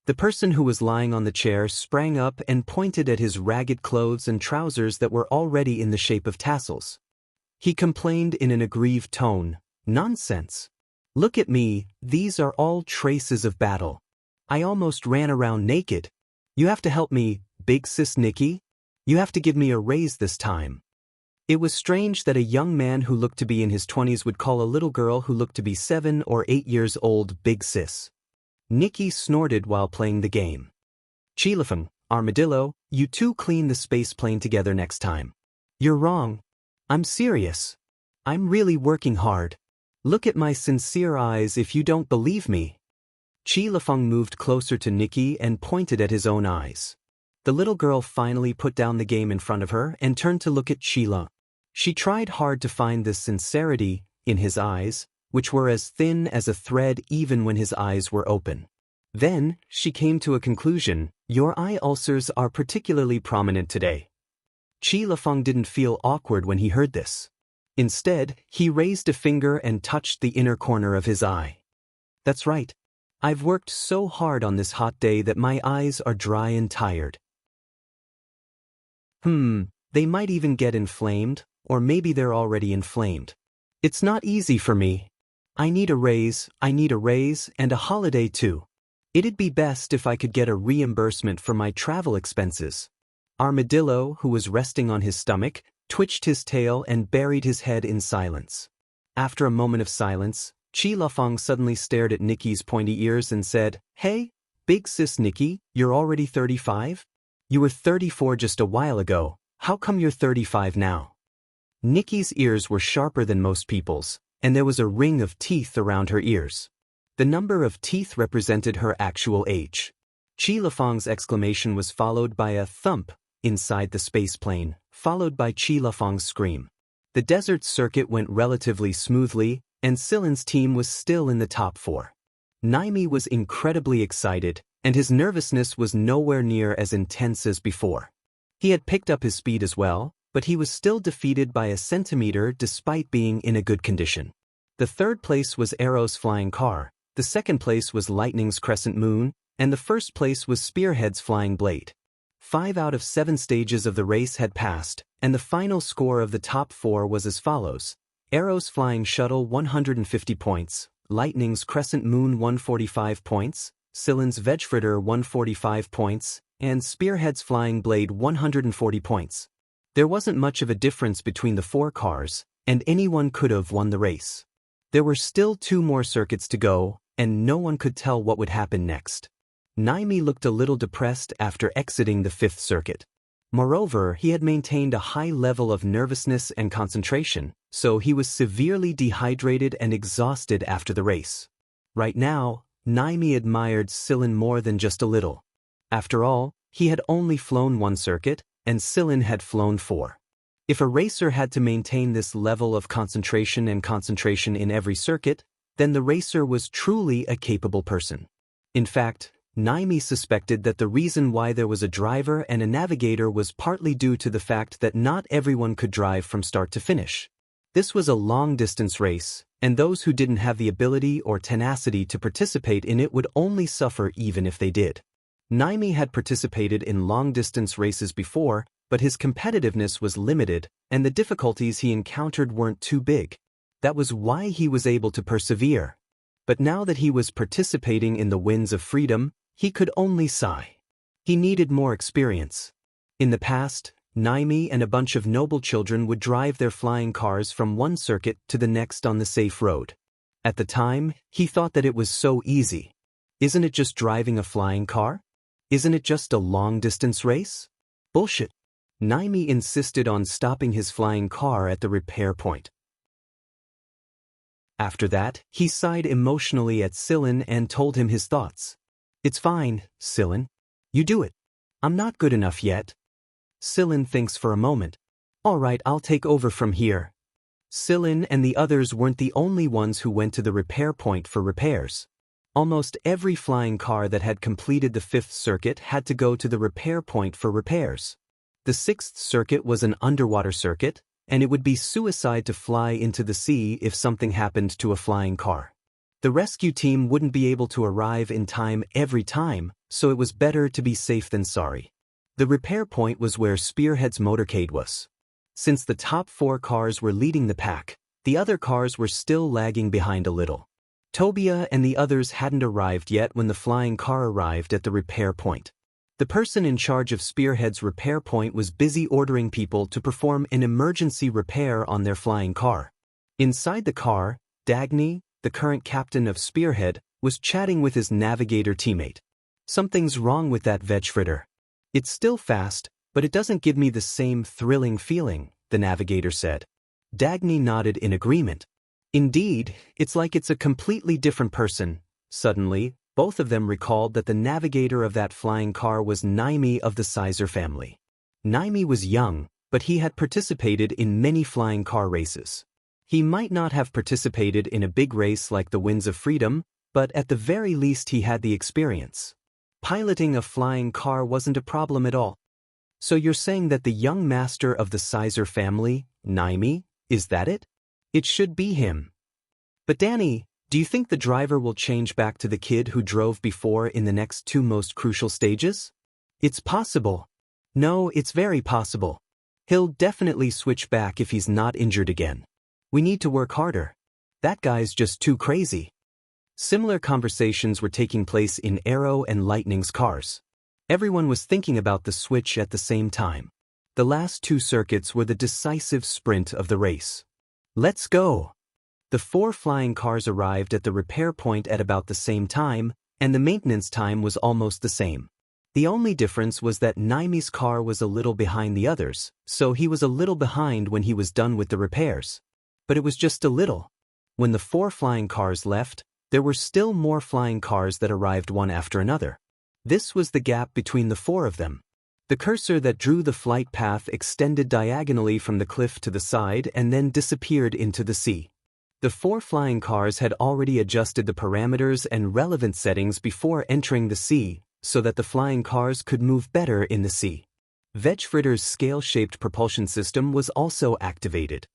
The person who was lying on the chair sprang up and pointed at his ragged clothes and trousers that were already in the shape of tassels. He complained in an aggrieved tone, "Nonsense. Look at me, these are all traces of battle. I almost ran around naked. You have to help me, big sis Nikki. You have to give me a raise this time." It was strange that a young man who looked to be in his 20s would call a little girl who looked to be 7 or 8 years old big sis. Nikki snorted while playing the game. "Chilafeng, Armadillo, you two clean the spaceplane together next time." "You're wrong. I'm serious. I'm really working hard. Look at my sincere eyes if you don't believe me." Chilafeng moved closer to Nikki and pointed at his own eyes. The little girl finally put down the game in front of her and turned to look at Chila. She tried hard to find the sincerity in his eyes, which were as thin as a thread even when his eyes were open. Then, she came to a conclusion. "Your eye ulcers are particularly prominent today." Chilafeng didn't feel awkward when he heard this. Instead, he raised a finger and touched the inner corner of his eye. "That's right. I've worked so hard on this hot day that my eyes are dry and tired." They might even get inflamed, or maybe they're already inflamed. "It's not easy for me. I need a raise, and a holiday too. It'd be best if I could get a reimbursement for my travel expenses." Armadillo, who was resting on his stomach, twitched his tail and buried his head in silence. After a moment of silence, Chilafeng suddenly stared at Nikki's pointy ears and said, "Hey, big sis Nikki, you're already 35? You were 34 just a while ago. How come you're 35 now?" Nikki's ears were sharper than most people's, and there was a ring of teeth around her ears. The number of teeth represented her actual age. Chilafeng's exclamation was followed by a thump inside the spaceplane, followed by Chilafeng's scream. The desert circuit went relatively smoothly, and Silin's team was still in the top 4. Naimi was incredibly excited, and his nervousness was nowhere near as intense as before. He had picked up his speed as well, but he was still defeated by a centimeter despite being in a good condition. The third place was Arrow's flying car, the second place was Lightning's crescent moon, and the first place was Spearhead's flying blade. 5 out of 7 stages of the race had passed, and the final score of the top 4 was as follows: Arrow's flying shuttle 150 points, Lightning's crescent moon 145 points, Silin's vegfritter 145 points, and Spearhead's flying blade 140 points. There wasn't much of a difference between the 4 cars, and anyone could have won the race. There were still 2 more circuits to go, and no one could tell what would happen next. Naimi looked a little depressed after exiting the 5th circuit. Moreover, he had maintained a high level of nervousness and concentration, so he was severely dehydrated and exhausted after the race. Right now, Naimi admired Silin more than just a little. After all, he had only flown 1 circuit, and Silin had flown 4. If a racer had to maintain this level of concentration in every circuit, then the racer was truly a capable person. In fact, Naimi suspected that the reason why there was a driver and a navigator was partly due to the fact that not everyone could drive from start to finish. This was a long-distance race, and those who didn't have the ability or tenacity to participate in it would only suffer even if they did. Naimi had participated in long-distance races before, but his competitiveness was limited, and the difficulties he encountered weren't too big. That was why he was able to persevere. But now that he was participating in the winds of freedom, he could only sigh. He needed more experience. In the past, Naimi and a bunch of noble children would drive their flying cars from one circuit to the next on the safe road. At the time, he thought that it was so easy. Isn't it just driving a flying car? Isn't it just a long-distance race? Bullshit. Naimi insisted on stopping his flying car at the repair point. After that, he sighed emotionally at Sillin and told him his thoughts. It's fine, Sillin. You do it. I'm not good enough yet. Sillin thinks for a moment. All right, I'll take over from here. Sillin and the others weren't the only ones who went to the repair point for repairs. Almost every flying car that had completed the 5th circuit had to go to the repair point for repairs. The 6th circuit was an underwater circuit, and it would be suicide to fly into the sea if something happened to a flying car. The rescue team wouldn't be able to arrive in time every time, so it was better to be safe than sorry. The repair point was where Spearhead's motorcade was. Since the top 4 cars were leading the pack, the other cars were still lagging behind a little. Tobia and the others hadn't arrived yet when the flying car arrived at the repair point. The person in charge of Spearhead's repair point was busy ordering people to perform an emergency repair on their flying car. Inside the car, Dagny, the current captain of Spearhead, was chatting with his navigator teammate. Something's wrong with that veg fritter. It's still fast, but it doesn't give me the same thrilling feeling, the navigator said. Dagny nodded in agreement. Indeed, it's like it's a completely different person. Suddenly, both of them recalled that the navigator of that flying car was Naimi of the Sizer family. Naimi was young, but he had participated in many flying car races. He might not have participated in a big race like the Winds of Freedom, but at the very least he had the experience. Piloting a flying car wasn't a problem at all. So you're saying that the young master of the Sizer family, Naimi, is that it? It should be him. But Danny, do you think the driver will change back to the kid who drove before in the next 2 most crucial stages? It's possible. No, it's very possible. He'll definitely switch back if he's not injured again. We need to work harder. That guy's just too crazy. Similar conversations were taking place in Arrow and Lightning's cars. Everyone was thinking about the switch at the same time. The last 2 circuits were the decisive sprint of the race. Let's go! The 4 flying cars arrived at the repair point at about the same time, and the maintenance time was almost the same. The only difference was that Naimi's car was a little behind the others, so he was a little behind when he was done with the repairs. But it was just a little. When the 4 flying cars left, there were still more flying cars that arrived one after another. This was the gap between the 4 of them. The cursor that drew the flight path extended diagonally from the cliff to the side and then disappeared into the sea. The 4 flying cars had already adjusted the parameters and relevant settings before entering the sea, so that the flying cars could move better in the sea. Veg Fritter's scale-shaped propulsion system was also activated.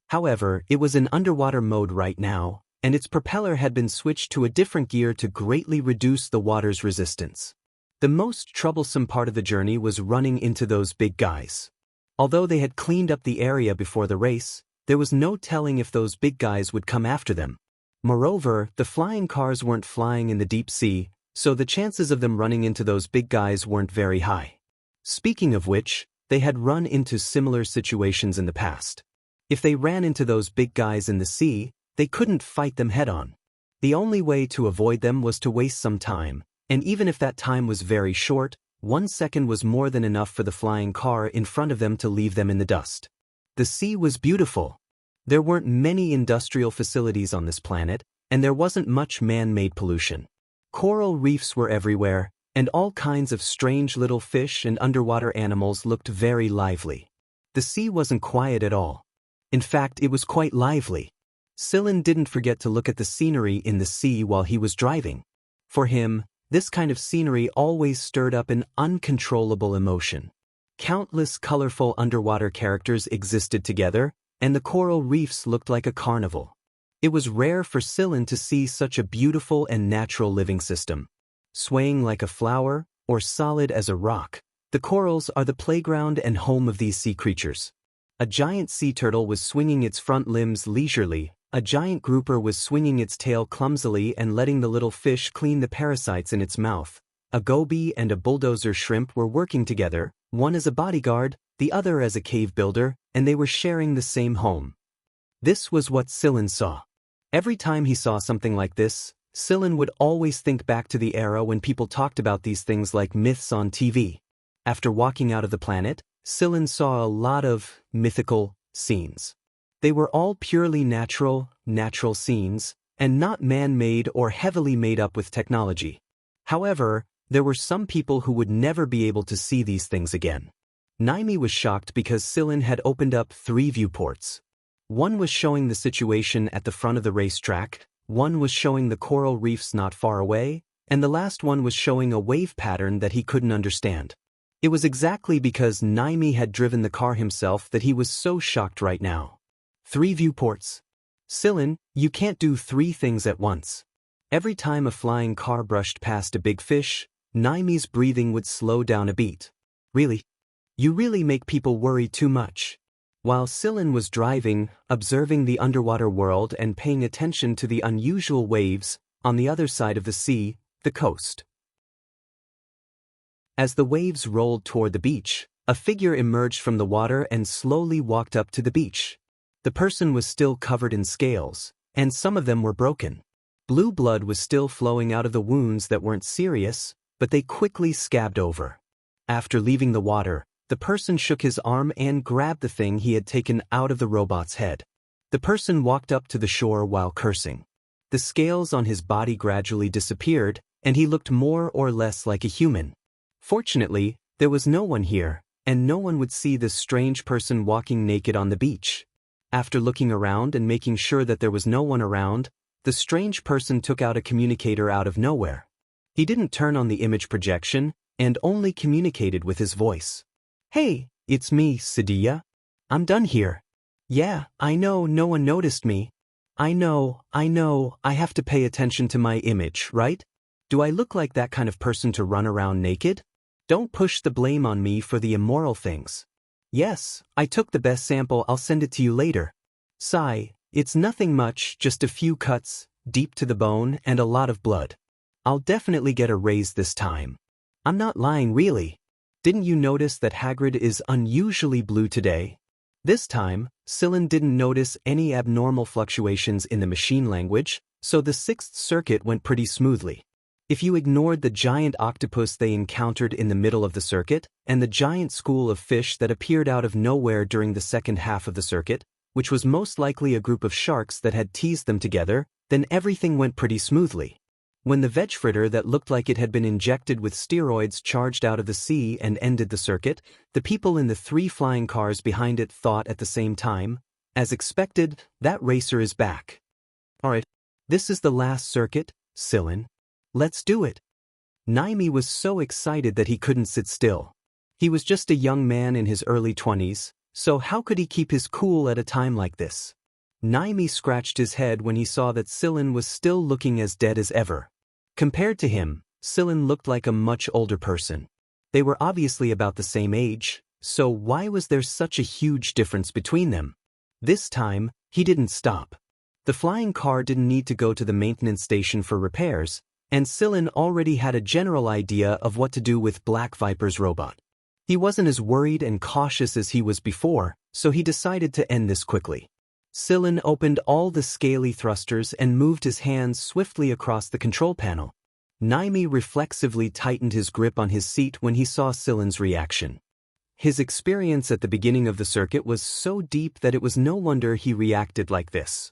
However, it was in underwater mode right now, and its propeller had been switched to a different gear to greatly reduce the water's resistance. The most troublesome part of the journey was running into those big guys. Although they had cleaned up the area before the race, there was no telling if those big guys would come after them. Moreover, the flying cars weren't flying in the deep sea, so the chances of them running into those big guys weren't very high. Speaking of which, they had run into similar situations in the past. If they ran into those big guys in the sea, they couldn't fight them head-on. The only way to avoid them was to waste some time, and even if that time was very short, 1 second was more than enough for the flying car in front of them to leave them in the dust. The sea was beautiful. There weren't many industrial facilities on this planet, and there wasn't much man-made pollution. Coral reefs were everywhere, And all kinds of strange little fish and underwater animals looked very lively. The sea wasn't quiet at all. In fact, it was quite lively. Sillin didn't forget to look at the scenery in the sea while he was driving. For him, this kind of scenery always stirred up an uncontrollable emotion. Countless colorful underwater characters existed together, and the coral reefs looked like a carnival. It was rare for Sillin to see such a beautiful and natural living system. Swaying like a flower, or solid as a rock, the corals are the playground and home of these sea creatures. A giant sea turtle was swinging its front limbs leisurely, a giant grouper was swinging its tail clumsily and letting the little fish clean the parasites in its mouth. A goby and a bulldozer shrimp were working together, one as a bodyguard, the other as a cave builder, and they were sharing the same home. This was what Sillin saw. Every time he saw something like this, Sillin would always think back to the era when people talked about these things like myths on TV. After walking out of the planet, Sillin saw a lot of mythical scenes. They were all purely natural scenes, and not man-made or heavily made up with technology. However, there were some people who would never be able to see these things again. Naimi was shocked because Sillin had opened up 3 viewports. One was showing the situation at the front of the racetrack, one was showing the coral reefs not far away, and the last one was showing a wave pattern that he couldn't understand. It was exactly because Naimi had driven the car himself that he was so shocked right now. 3 viewports. Sillin, you can't do 3 things at once. Every time a flying car brushed past a big fish, Naimi's breathing would slow down a beat. Really? You really make people worry too much. While Sillin was driving, observing the underwater world and paying attention to the unusual waves, on the other side of the sea, the coast. As the waves rolled toward the beach, a figure emerged from the water and slowly walked up to the beach. The person was still covered in scales, and some of them were broken. Blue blood was still flowing out of the wounds that weren't serious, but they quickly scabbed over. After leaving the water, the person shook his arm and grabbed the thing he had taken out of the robot's head. The person walked up to the shore while cursing. The scales on his body gradually disappeared, and he looked more or less like a human. Fortunately, there was no one here, and no one would see this strange person walking naked on the beach. After looking around and making sure that there was no one around, the strange person took out a communicator out of nowhere. He didn't turn on the image projection, and only communicated with his voice. Hey, it's me, Sadiya. I'm done here. Yeah, I know no one noticed me. I know, I have to pay attention to my image, right? Do I look like that kind of person to run around naked? Don't push the blame on me for the immoral things. Yes, I took the best sample, I'll send it to you later. Sigh, it's nothing much, just a few cuts, deep to the bone, and a lot of blood. I'll definitely get a raise this time. I'm not lying really. Didn't you notice that Hagrid is unusually blue today? This time, Sillin didn't notice any abnormal fluctuations in the machine language, so the 6th circuit went pretty smoothly. If you ignored the giant octopus they encountered in the middle of the circuit, and the giant school of fish that appeared out of nowhere during the second half of the circuit, which was most likely a group of sharks that had teased them together, then everything went pretty smoothly. When the veg fritter that looked like it had been injected with steroids charged out of the sea and ended the circuit, the people in the 3 flying cars behind it thought at the same time, as expected, that racer is back. Alright, this is the last circuit, Sillin. Let's do it. Naimi was so excited that he couldn't sit still. He was just a young man in his early 20s, so how could he keep his cool at a time like this? Naimi scratched his head when he saw that Sillin was still looking as dead as ever. Compared to him, Sillin looked like a much older person. They were obviously about the same age, so why was there such a huge difference between them? This time, he didn't stop. The flying car didn't need to go to the maintenance station for repairs, and Sillin already had a general idea of what to do with Black Viper's robot. He wasn't as worried and cautious as he was before, so he decided to end this quickly. Sillin opened all the scaly thrusters and moved his hands swiftly across the control panel. Naimi reflexively tightened his grip on his seat when he saw Sillin's reaction. His experience at the beginning of the circuit was so deep that it was no wonder he reacted like this.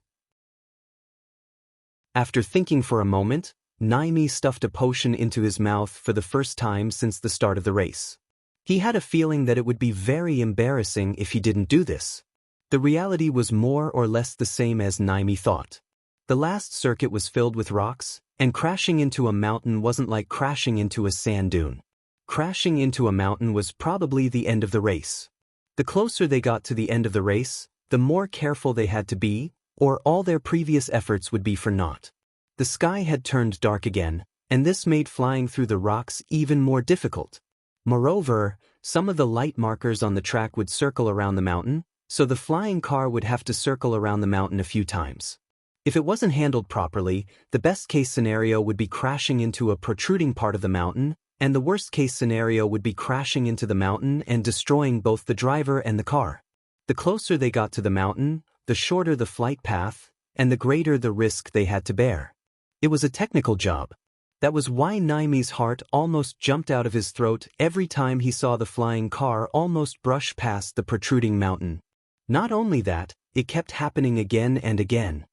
After thinking for a moment, Naimi stuffed a potion into his mouth for the first time since the start of the race. He had a feeling that it would be very embarrassing if he didn't do this. The reality was more or less the same as Naimi thought. The last circuit was filled with rocks, and crashing into a mountain wasn't like crashing into a sand dune. Crashing into a mountain was probably the end of the race. The closer they got to the end of the race, the more careful they had to be, or all their previous efforts would be for naught. The sky had turned dark again, and this made flying through the rocks even more difficult. Moreover, some of the light markers on the track would circle around the mountain, so the flying car would have to circle around the mountain a few times. If it wasn't handled properly, the best-case scenario would be crashing into a protruding part of the mountain, and the worst-case scenario would be crashing into the mountain and destroying both the driver and the car. The closer they got to the mountain, the shorter the flight path, and the greater the risk they had to bear. It was a technical job. That was why Naimi's heart almost jumped out of his throat every time he saw the flying car almost brush past the protruding mountain. Not only that, it kept happening again and again.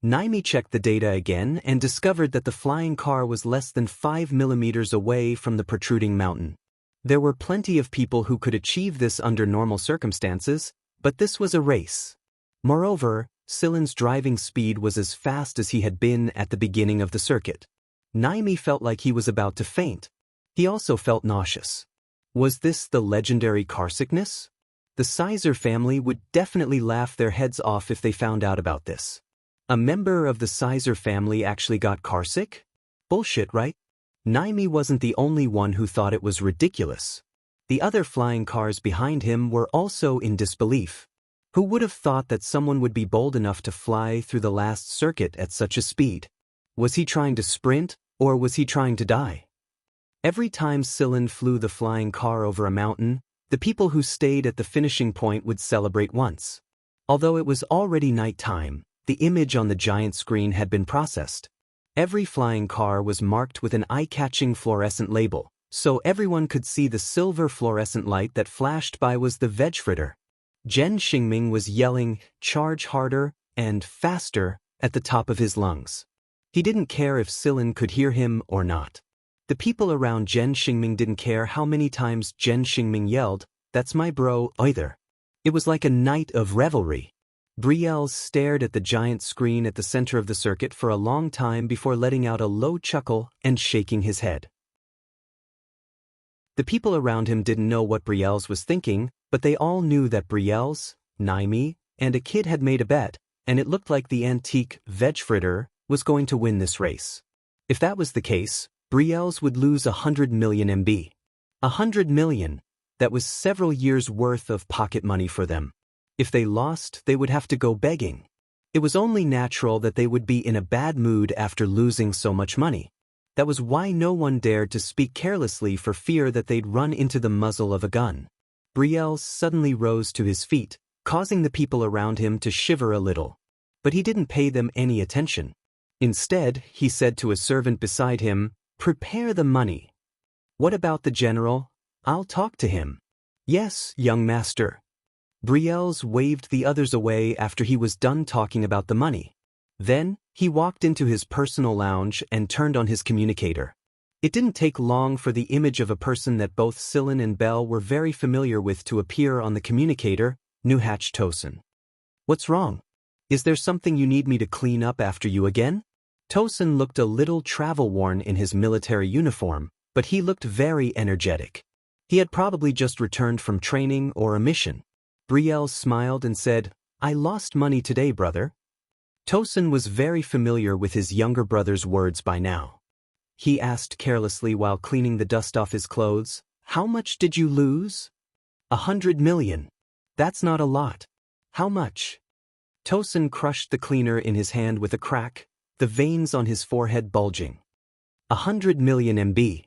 Naimi checked the data again and discovered that the flying car was less than 5 millimeters away from the protruding mountain. There were plenty of people who could achieve this under normal circumstances, but this was a race. Moreover, Silin's driving speed was as fast as he had been at the beginning of the circuit. Naimi felt like he was about to faint. He also felt nauseous. Was this the legendary car sickness? The Sizer family would definitely laugh their heads off if they found out about this. A member of the Sizer family actually got carsick? Bullshit, right? Naimi wasn't the only one who thought it was ridiculous. The other flying cars behind him were also in disbelief. Who would have thought that someone would be bold enough to fly through the last circuit at such a speed? Was he trying to sprint, or was he trying to die? Every time Silin flew the flying car over a mountain, the people who stayed at the finishing point would celebrate once. Although it was already nighttime, the image on the giant screen had been processed. Every flying car was marked with an eye-catching fluorescent label, so everyone could see the silver fluorescent light that flashed by was the veg fritter. Zhen Xingming was yelling, "Charge harder," and "faster," at the top of his lungs. He didn't care if Silin could hear him or not. The people around Zhen Xingming didn't care how many times Zhen Xingming yelled, "That's my bro," either. It was like a night of revelry. Brielle stared at the giant screen at the center of the circuit for a long time before letting out a low chuckle and shaking his head. The people around him didn't know what Brielle was thinking, but they all knew that Brielle, Naimi, and a kid had made a bet, and it looked like the antique veg fritter was going to win this race. If that was the case, Brielle would lose 100 million MB. 100 million, that was several years' worth of pocket money for them. If they lost, they would have to go begging. It was only natural that they would be in a bad mood after losing so much money. That was why no one dared to speak carelessly for fear that they'd run into the muzzle of a gun. Brielle suddenly rose to his feet, causing the people around him to shiver a little. But he didn't pay them any attention. Instead, he said to a servant beside him, "Prepare the money." "What about the general? I'll talk to him." "Yes, young master." Brielle waved the others away after he was done talking about the money. Then, he walked into his personal lounge and turned on his communicator. It didn't take long for the image of a person that both Silin and Bell were very familiar with to appear on the communicator, Nuhach Tosin. "What's wrong? Is there something you need me to clean up after you again?" Tosin looked a little travel-worn in his military uniform, but he looked very energetic. He had probably just returned from training or a mission. Brielle smiled and said, "I lost money today, brother." Tosin was very familiar with his younger brother's words by now. He asked carelessly while cleaning the dust off his clothes, "How much did you lose?" 100 million. That's not a lot. How much? Tosin crushed the cleaner in his hand with a crack, the veins on his forehead bulging. 100 million MB.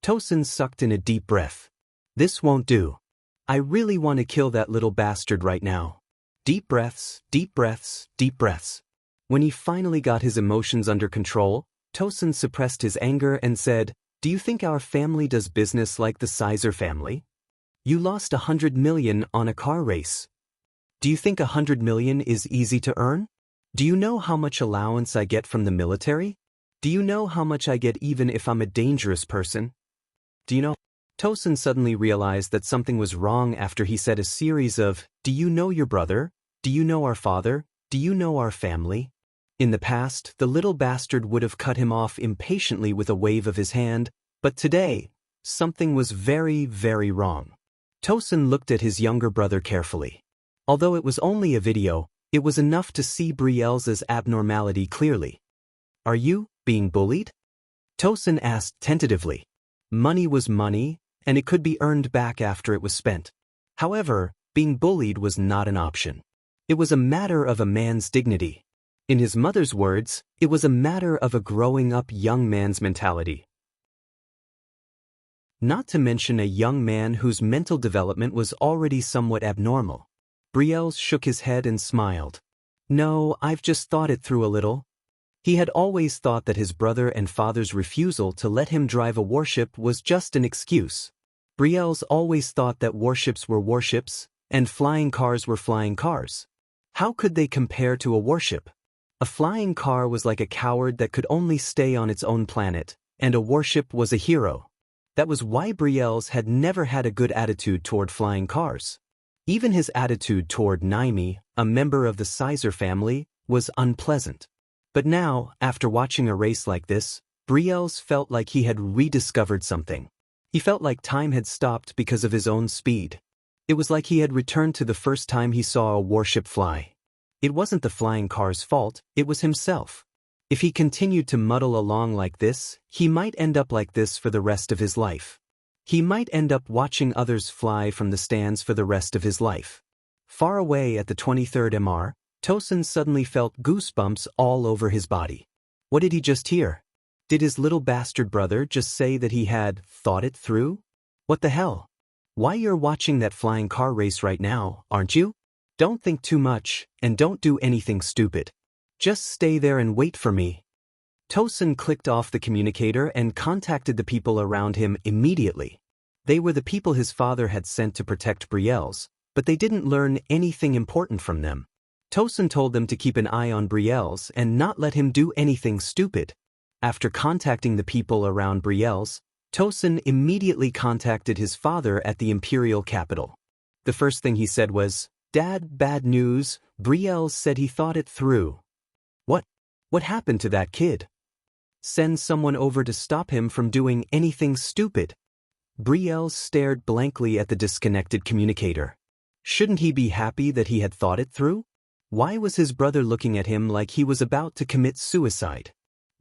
Tosin sucked in a deep breath. This won't do. I really want to kill that little bastard right now. Deep breaths, deep breaths, deep breaths. When he finally got his emotions under control, Tosin suppressed his anger and said, "Do you think our family does business like the Sizer family? You lost 100 million on a car race. Do you think 100 million is easy to earn? Do you know how much allowance I get from the military? Do you know how much I get even if I'm a dangerous person? Do you know? Tosin suddenly realized that something was wrong after he said a series of, "Do you know your brother? Do you know our father? Do you know our family?" In the past, the little bastard would have cut him off impatiently with a wave of his hand, but today, something was very, very wrong. Tosin looked at his younger brother carefully. Although it was only a video, it was enough to see Brielle's abnormality clearly. "Are you being bullied?" Tosin asked tentatively. Money was money, and it could be earned back after it was spent. However, being bullied was not an option. It was a matter of a man's dignity. In his mother's words, it was a matter of a growing-up young man's mentality. Not to mention a young man whose mental development was already somewhat abnormal. Brielle shook his head and smiled. "No, I've just thought it through a little." He had always thought that his brother and father's refusal to let him drive a warship was just an excuse. Brielle's always thought that warships were warships, and flying cars were flying cars. How could they compare to a warship? A flying car was like a coward that could only stay on its own planet, and a warship was a hero. That was why Brielle's had never had a good attitude toward flying cars. Even his attitude toward Naimi, a member of the Sizer family, was unpleasant. But now, after watching a race like this, Brielle's felt like he had rediscovered something. He felt like time had stopped because of his own speed. It was like he had returned to the first time he saw a warship fly. It wasn't the flying car's fault, it was himself. If he continued to muddle along like this, he might end up like this for the rest of his life. He might end up watching others fly from the stands for the rest of his life. Far away at the 23rd MR, Tosin suddenly felt goosebumps all over his body. What did he just hear? Did his little bastard brother just say that he had thought it through? What the hell? Why, you're watching that flying car race right now, aren't you? Don't think too much, and don't do anything stupid. Just stay there and wait for me. Tosin clicked off the communicator and contacted the people around him immediately. They were the people his father had sent to protect Brielle's, but they didn't learn anything important from them. Tosin told them to keep an eye on Brielle's and not let him do anything stupid. After contacting the people around Brielle's, Tosin immediately contacted his father at the imperial capital. The first thing he said was, "Dad, bad news, Brielle said he thought it through." What happened to that kid? Send someone over to stop him from doing anything stupid. Brielle stared blankly at the disconnected communicator. Shouldn't he be happy that he had thought it through? Why was his brother looking at him like he was about to commit suicide?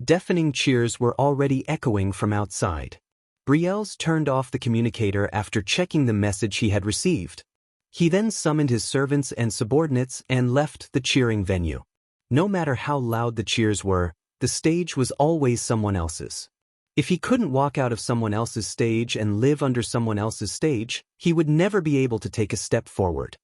Deafening cheers were already echoing from outside. Brielle's turned off the communicator after checking the message he had received. He then summoned his servants and subordinates and left the cheering venue. No matter how loud the cheers were, the stage was always someone else's. If he couldn't walk out of someone else's stage and live under someone else's stage, he would never be able to take a step forward.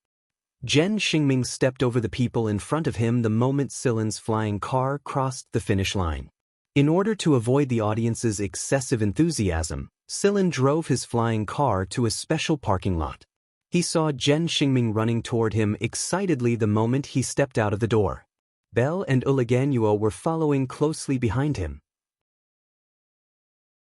Zhen Xingming stepped over the people in front of him the moment Silin's flying car crossed the finish line. In order to avoid the audience's excessive enthusiasm, Silin drove his flying car to a special parking lot. He saw Zhen Xingming running toward him excitedly the moment he stepped out of the door. Belle and Uliganuo were following closely behind him.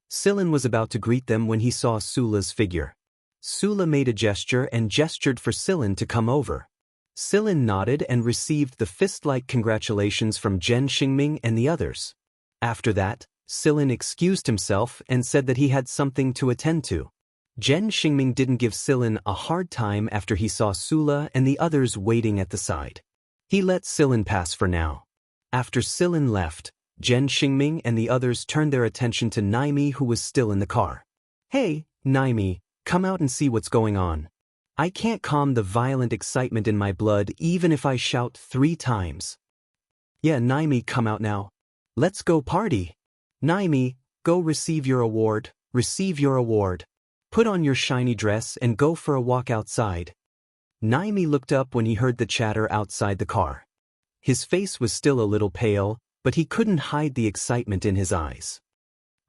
Silin was about to greet them when he saw Sula's figure. Sula made a gesture and gestured for Silin to come over. Silin nodded and received the fist-like congratulations from Zhen Xingming and the others. After that, Silin excused himself and said that he had something to attend to. Zhen Xingming didn't give Silin a hard time after he saw Sula and the others waiting at the side. He let Silin pass for now. After Silin left, Zhen Xingming and the others turned their attention to Naimi, who was still in the car. "Hey, Naimi, come out and see what's going on. I can't calm the violent excitement in my blood even if I shout 3 times. Yeah, Naimi, come out now. Let's go party. Naimi, go receive your award, receive your award. Put on your shiny dress and go for a walk outside." Naimi looked up when he heard the chatter outside the car. His face was still a little pale, but he couldn't hide the excitement in his eyes.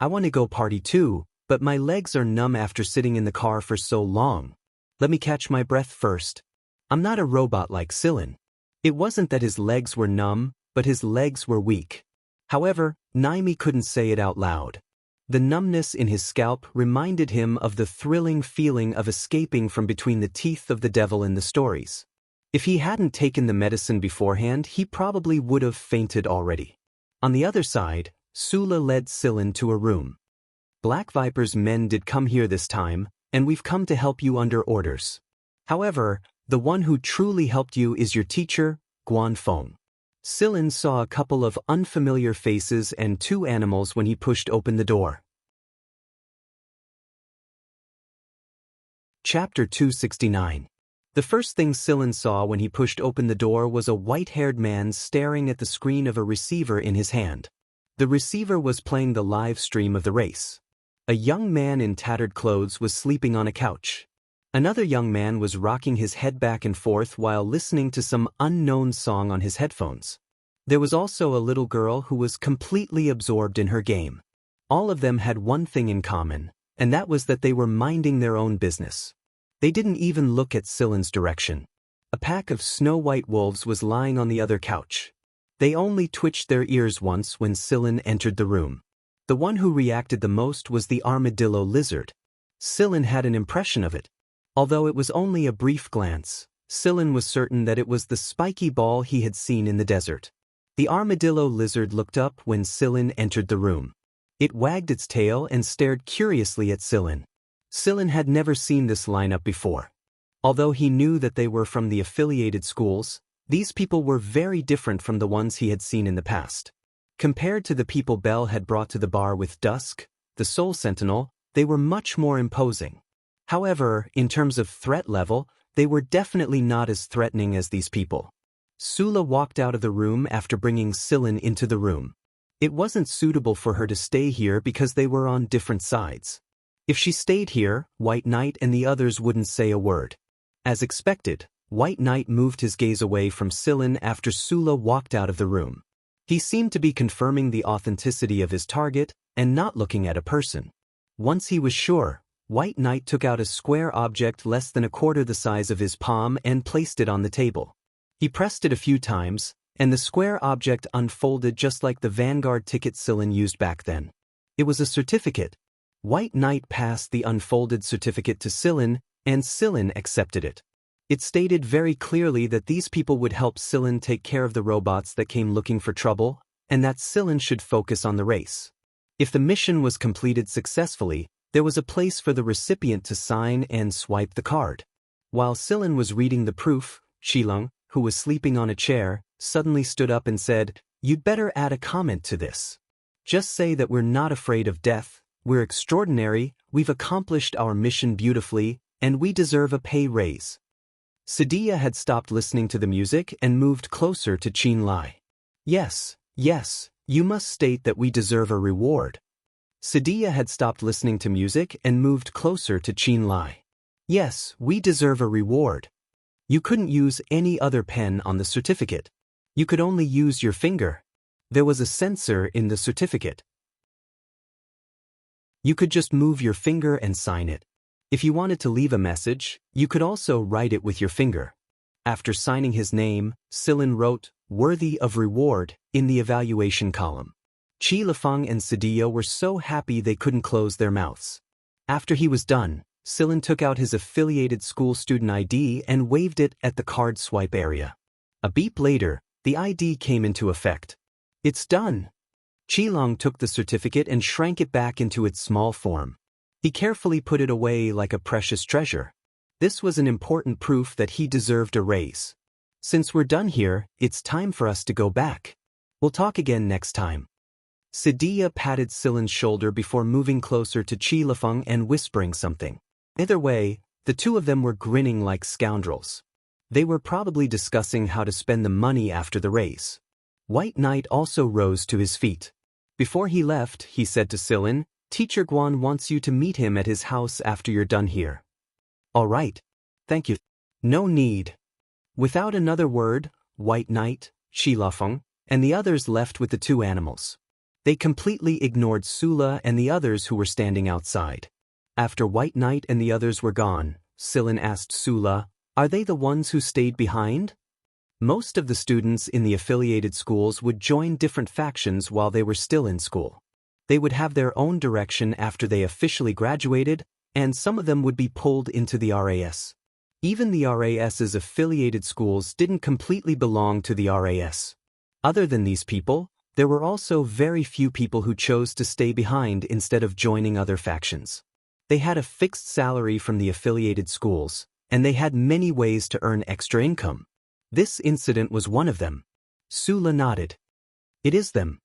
"I want to go party too, but my legs are numb after sitting in the car for so long. Let me catch my breath first. I'm not a robot like Silin." It wasn't that his legs were numb, but his legs were weak. However, Naimi couldn't say it out loud. The numbness in his scalp reminded him of the thrilling feeling of escaping from between the teeth of the devil in the stories. If he hadn't taken the medicine beforehand, he probably would have fainted already. On the other side, Sula led Silin to a room. Black Viper's men did come here this time, and we've come to help you under orders. However, the one who truly helped you is your teacher, Guan Feng. Silin saw a couple of unfamiliar faces and two animals when he pushed open the door. Chapter 269. The first thing Silin saw when he pushed open the door was a white-haired man staring at the screen of a receiver in his hand. The receiver was playing the live stream of the race. A young man in tattered clothes was sleeping on a couch. Another young man was rocking his head back and forth while listening to some unknown song on his headphones. There was also a little girl who was completely absorbed in her game. All of them had one thing in common, and that was that they were minding their own business. They didn't even look at Silin's direction. A pack of snow-white wolves was lying on the other couch. They only twitched their ears once when Silin entered the room. The one who reacted the most was the armadillo lizard. Silin had an impression of it. Although it was only a brief glance, Silin was certain that it was the spiky ball he had seen in the desert. The armadillo lizard looked up when Silin entered the room. It wagged its tail and stared curiously at Silin. Silin had never seen this lineup before. Although he knew that they were from the affiliated schools, these people were very different from the ones he had seen in the past. Compared to the people Bell had brought to the bar with Dusk, the Soul Sentinel, they were much more imposing. However, in terms of threat level, they were definitely not as threatening as these people. Sula walked out of the room after bringing Silin into the room. It wasn't suitable for her to stay here because they were on different sides. If she stayed here, White Knight and the others wouldn't say a word. As expected, White Knight moved his gaze away from Silin after Sula walked out of the room. He seemed to be confirming the authenticity of his target and not looking at a person. Once he was sure, White Knight took out a square object less than a quarter the size of his palm and placed it on the table. He pressed it a few times, and the square object unfolded just like the Vanguard ticket Silin used back then. It was a certificate. White Knight passed the unfolded certificate to Silin, and Silin accepted it. It stated very clearly that these people would help Silin take care of the robots that came looking for trouble, and that Silin should focus on the race. If the mission was completed successfully, there was a place for the recipient to sign and swipe the card. While Silin was reading the proof, Shilong, who was sleeping on a chair, suddenly stood up and said, "You'd better add a comment to this. Just say that we're not afraid of death, we're extraordinary, we've accomplished our mission beautifully, and we deserve a pay raise." Sadia had stopped listening to the music and moved closer to Qin Lai. Yes, you must state that we deserve a reward." Sadia had stopped listening to music and moved closer to Qin Lai. "Yes, we deserve a reward. You couldn't use any other pen on the certificate. You could only use your finger. There was a sensor in the certificate. You could just move your finger and sign it. If you wanted to leave a message, you could also write it with your finger." After signing his name, Silin wrote, "Worthy of reward," in the evaluation column. Qi Lifeng and Sadia were so happy they couldn't close their mouths. After he was done, Silin took out his affiliated school student ID and waved it at the card swipe area. A beep later, the ID came into effect. "It's done." Qilong took the certificate and shrank it back into its small form. He carefully put it away like a precious treasure. This was an important proof that he deserved a raise. "Since we're done here, it's time for us to go back. We'll talk again next time." Sadia patted Silin's shoulder before moving closer to Qi Lifeng and whispering something. Either way, the two of them were grinning like scoundrels. They were probably discussing how to spend the money after the race. White Knight also rose to his feet. Before he left, he said to Silin, "Teacher Guan wants you to meet him at his house after you're done here." "All right. Thank you." "No need." Without another word, White Knight, Qi Lifeng, and the others left with the two animals. They completely ignored Sula and the others who were standing outside. After White Knight and the others were gone, Silin asked Sula, "Are they the ones who stayed behind?" Most of the students in the affiliated schools would join different factions while they were still in school. They would have their own direction after they officially graduated, and some of them would be pulled into the RAS. Even the RAS's affiliated schools didn't completely belong to the RAS. Other than these people, there were also very few people who chose to stay behind instead of joining other factions. They had a fixed salary from the affiliated schools, and they had many ways to earn extra income. This incident was one of them. Sula nodded. It is them.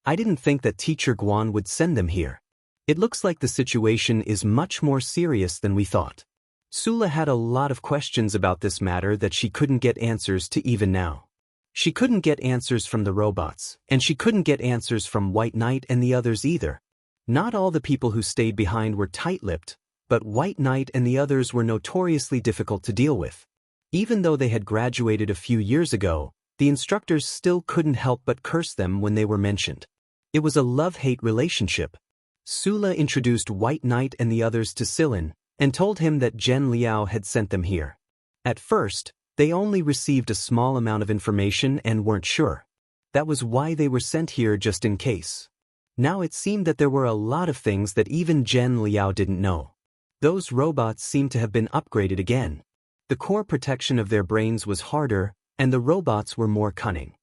I didn't think that Teacher Guan would send them here. It looks like the situation is much more serious than we thought. Sula had a lot of questions about this matter that she couldn't get answers to even now. She couldn't get answers from the robots, and she couldn't get answers from White Knight and the others either. Not all the people who stayed behind were tight-lipped, but White Knight and the others were notoriously difficult to deal with. Even though they had graduated a few years ago, the instructors still couldn't help but curse them when they were mentioned. It was a love-hate relationship. Sula introduced White Knight and the others to Silin, and told him that Zhen Liao had sent them here. At first, they only received a small amount of information and weren't sure. That was why they were sent here just in case. Now it seemed that there were a lot of things that even Zhen Liao didn't know. Those robots seemed to have been upgraded again. The core protection of their brains was harder, and the robots were more cunning.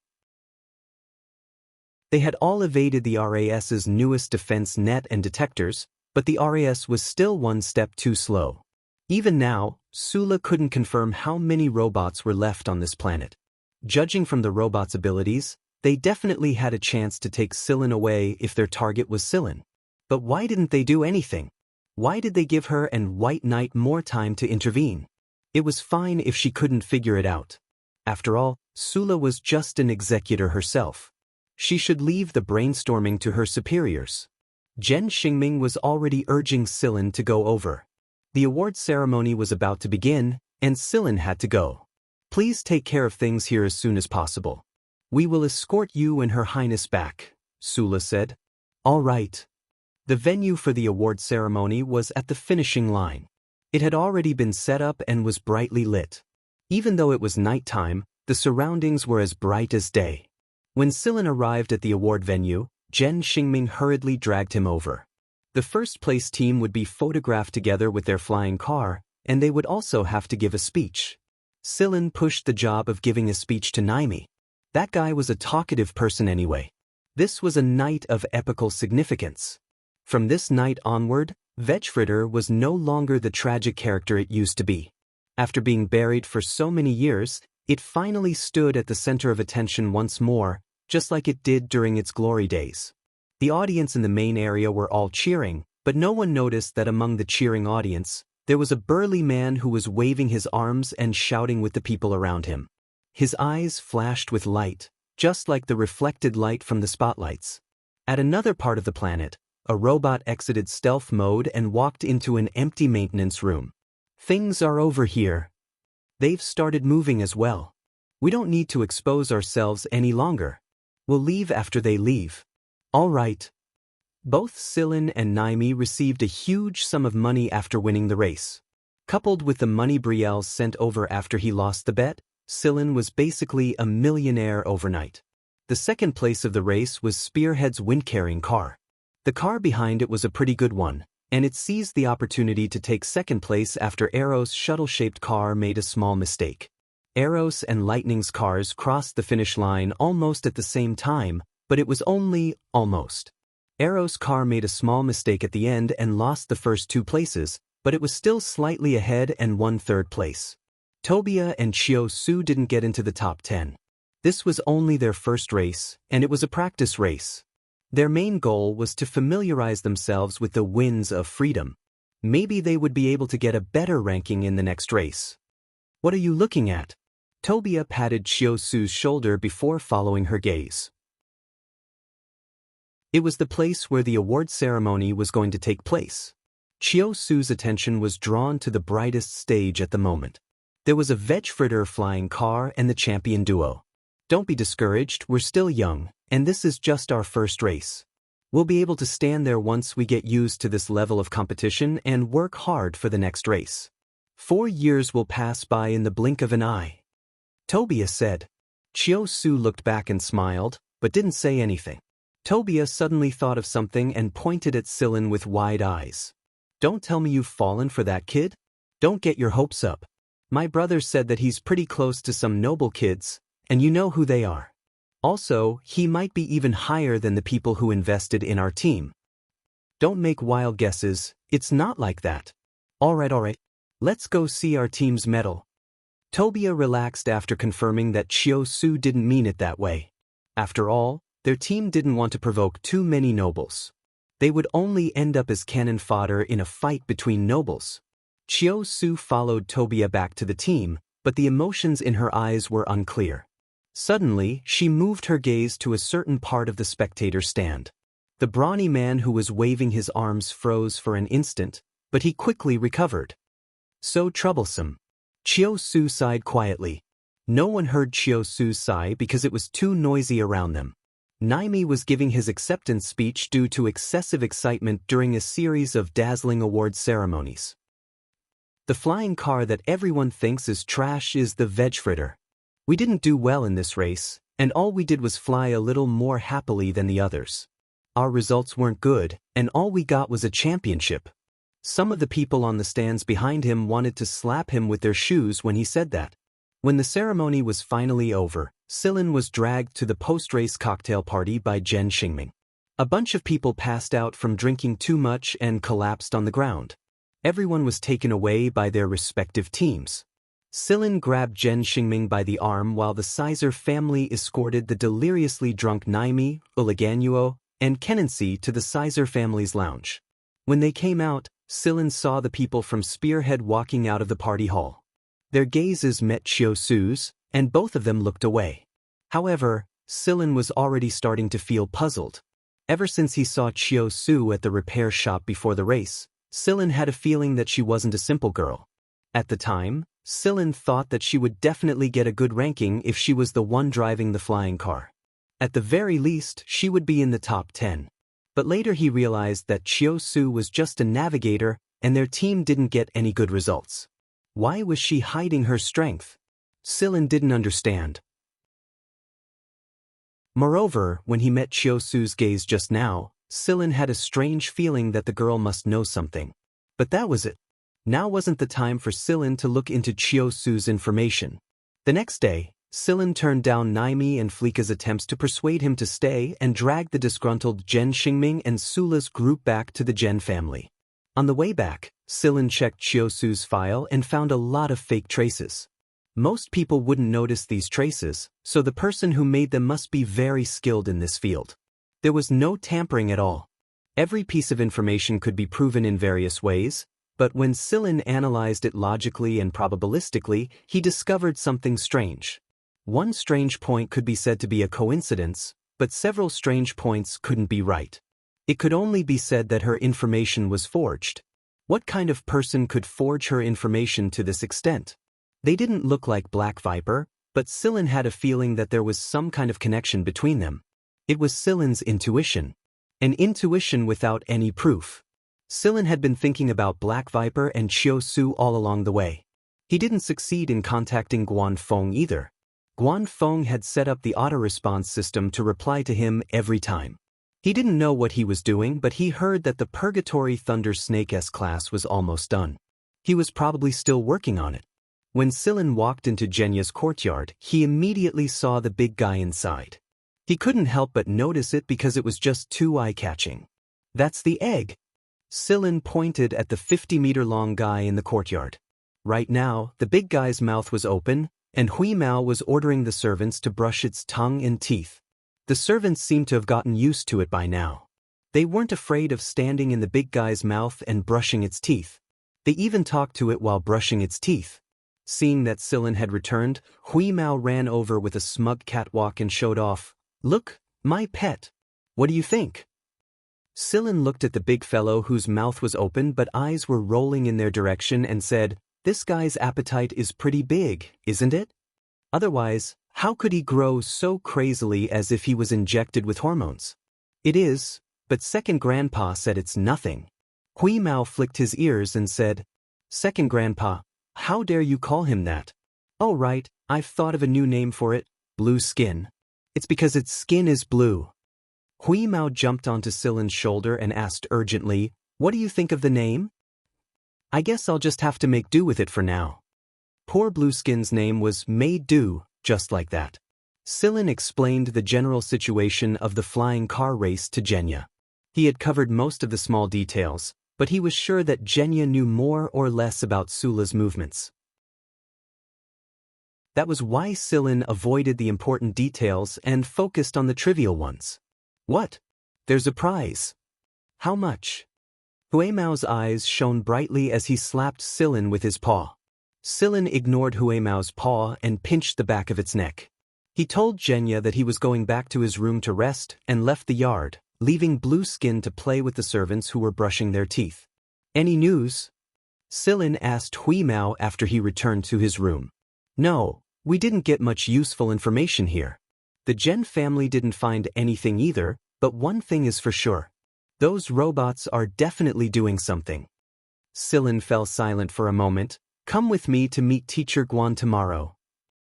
They had all evaded the RAS's newest defense net and detectors, but the RAS was still one step too slow. Even now, Sula couldn't confirm how many robots were left on this planet. Judging from the robots' abilities, they definitely had a chance to take Silin away if their target was Silin. But why didn't they do anything? Why did they give her and White Knight more time to intervene? It was fine if she couldn't figure it out. After all, Sula was just an executor herself. She should leave the brainstorming to her superiors. Zhen Xingming was already urging Silin to go over. The award ceremony was about to begin, and Silin had to go. Please take care of things here as soon as possible. We will escort you and Her Highness back, Sula said. All right. The venue for the award ceremony was at the finishing line. It had already been set up and was brightly lit. Even though it was nighttime, the surroundings were as bright as day. When Silin arrived at the award venue, Zhen Xingming hurriedly dragged him over. The first-place team would be photographed together with their flying car, and they would also have to give a speech. Silin pushed the job of giving a speech to Naimi. That guy was a talkative person anyway. This was a night of epical significance. From this night onward, Vegfritter was no longer the tragic character it used to be. After being buried for so many years, it finally stood at the center of attention once more, just like it did during its glory days. The audience in the main area were all cheering, but no one noticed that among the cheering audience, there was a burly man who was waving his arms and shouting with the people around him. His eyes flashed with light, just like the reflected light from the spotlights. At another part of the planet, a robot exited stealth mode and walked into an empty maintenance room. Things are over here. They've started moving as well. We don't need to expose ourselves any longer. We'll leave after they leave. All right. Both Silin and Naimi received a huge sum of money after winning the race. Coupled with the money Brielle sent over after he lost the bet, Silin was basically a millionaire overnight. The second place of the race was Spearhead's wind-carrying car. The car behind it was a pretty good one, and it seized the opportunity to take second place after Arrow's shuttle-shaped car made a small mistake. Arrow's and Lightning's cars crossed the finish line almost at the same time, but it was only almost. Arrow's car made a small mistake at the end and lost the first 2 places, but it was still slightly ahead and won third place. Tobia and Chiu Su didn't get into the top 10. This was only their first race, and it was a practice race. Their main goal was to familiarize themselves with the winds of freedom. Maybe they would be able to get a better ranking in the next race. What are you looking at? Tobia patted Chiu Su's shoulder before following her gaze. It was the place where the award ceremony was going to take place. Chiu Su's attention was drawn to the brightest stage at the moment. There was a Vegfritter flying car and the champion duo. Don't be discouraged, we're still young, and this is just our first race. We'll be able to stand there once we get used to this level of competition and work hard for the next race. 4 years will pass by in the blink of an eye. Tobia said. Chiyo Su looked back and smiled, but didn't say anything. Tobia suddenly thought of something and pointed at Sillin with wide eyes. Don't tell me you've fallen for that kid? Don't get your hopes up. My brother said that he's pretty close to some noble kids, and you know who they are. Also, he might be even higher than the people who invested in our team. Don't make wild guesses, it's not like that. Alright. Let's go see our team's medal. Tobia relaxed after confirming that Chiyo Su didn't mean it that way. After all, their team didn't want to provoke too many nobles. They would only end up as cannon fodder in a fight between nobles. Chiyo Su followed Tobia back to the team, but the emotions in her eyes were unclear. Suddenly, she moved her gaze to a certain part of the spectator stand. The brawny man who was waving his arms froze for an instant, but he quickly recovered. So troublesome. Chiyo Su sighed quietly. No one heard Chiyo Su's sigh because it was too noisy around them. Naimi was giving his acceptance speech due to excessive excitement during a series of dazzling award ceremonies. The flying car that everyone thinks is trash is the veg fritter. We didn't do well in this race, and all we did was fly a little more happily than the others. Our results weren't good, and all we got was a championship. Some of the people on the stands behind him wanted to slap him with their shoes when he said that. When the ceremony was finally over, Sillin was dragged to the post-race cocktail party by Jen Xingming. A bunch of people passed out from drinking too much and collapsed on the ground. Everyone was taken away by their respective teams. Sillin grabbed Jen Xingming by the arm while the Sizer family escorted the deliriously drunk Naimi, Uliganuo, and Kenensi to the Sizer family's lounge. When they came out, Sillin saw the people from Spearhead walking out of the party hall. Their gazes met Chiyo Su's, and both of them looked away. However, Sillin was already starting to feel puzzled. Ever since he saw Chiyo Su at the repair shop before the race, Sillin had a feeling that she wasn't a simple girl. At the time, Sillin thought that she would definitely get a good ranking if she was the one driving the flying car. At the very least, she would be in the top 10. But later he realized that Chiyo Su was just a navigator and their team didn't get any good results. Why was she hiding her strength? Sillin didn't understand. Moreover, when he met Chiyo Su's gaze just now, Sillin had a strange feeling that the girl must know something. But that was it. Now wasn't the time for Sillin to look into Chiyo Su's information. The next day, Sillin turned down Naimi and Fleeka's attempts to persuade him to stay and dragged the disgruntled Jen Xingming and Sula's group back to the Jen family. On the way back, Sillin checked Chiyo Su's file and found a lot of fake traces. Most people wouldn't notice these traces, so the person who made them must be very skilled in this field. There was no tampering at all. Every piece of information could be proven in various ways, but when Sillin analyzed it logically and probabilistically, he discovered something strange. One strange point could be said to be a coincidence, but several strange points couldn't be right. It could only be said that her information was forged. What kind of person could forge her information to this extent? They didn't look like Black Viper, but Sillin had a feeling that there was some kind of connection between them. It was Sillin's intuition. An intuition without any proof. Sillin had been thinking about Black Viper and Chiyo Su all along the way. He didn't succeed in contacting Guan Feng either. Guan Feng had set up the auto-response system to reply to him every time. He didn't know what he was doing, but he heard that the Purgatory Thunder Snake S-Class was almost done. He was probably still working on it. When Sillin walked into Jenya's courtyard, he immediately saw the big guy inside. He couldn't help but notice it because it was just too eye-catching. That's the egg. Sillin pointed at the 50-meter-long guy in the courtyard. Right now, the big guy's mouth was open, and Hui Mao was ordering the servants to brush its tongue and teeth. The servants seemed to have gotten used to it by now. They weren't afraid of standing in the big guy's mouth and brushing its teeth. They even talked to it while brushing its teeth. Seeing that Sillin had returned, Hui Mao ran over with a smug catwalk and showed off. "Look, my pet. What do you think?" Sillin looked at the big fellow whose mouth was open but eyes were rolling in their direction and said, "This guy's appetite is pretty big, isn't it? Otherwise, how could he grow so crazily as if he was injected with hormones?" "It is, but second grandpa said it's nothing." Hui Mao flicked his ears and said, "Second grandpa, how dare you call him that?" "Oh right, I've thought of a new name for it, Blue skin. It's because its skin is blue. Hui Mao jumped onto Silin's shoulder and asked urgently, "What do you think of the name?" "I guess I'll just have to make do with it for now." Poor Blueskin's name was made do, just like that. Silin explained the general situation of the flying car race to Genya. He had covered most of the small details, but he was sure that Genya knew more or less about Sula's movements. That was why Silin avoided the important details and focused on the trivial ones. "What? There's a prize. How much?" Hui Mao's eyes shone brightly as he slapped Silin with his paw. Silin ignored Hui Mao's paw and pinched the back of its neck. He told Genya that he was going back to his room to rest and left the yard, leaving Blueskin to play with the servants who were brushing their teeth. "Any news?" Silin asked Hui Mao after he returned to his room. "No, we didn't get much useful information here. The Gen family didn't find anything either, but one thing is for sure. Those robots are definitely doing something." Silin fell silent for a moment. "Come with me to meet Teacher Guan tomorrow."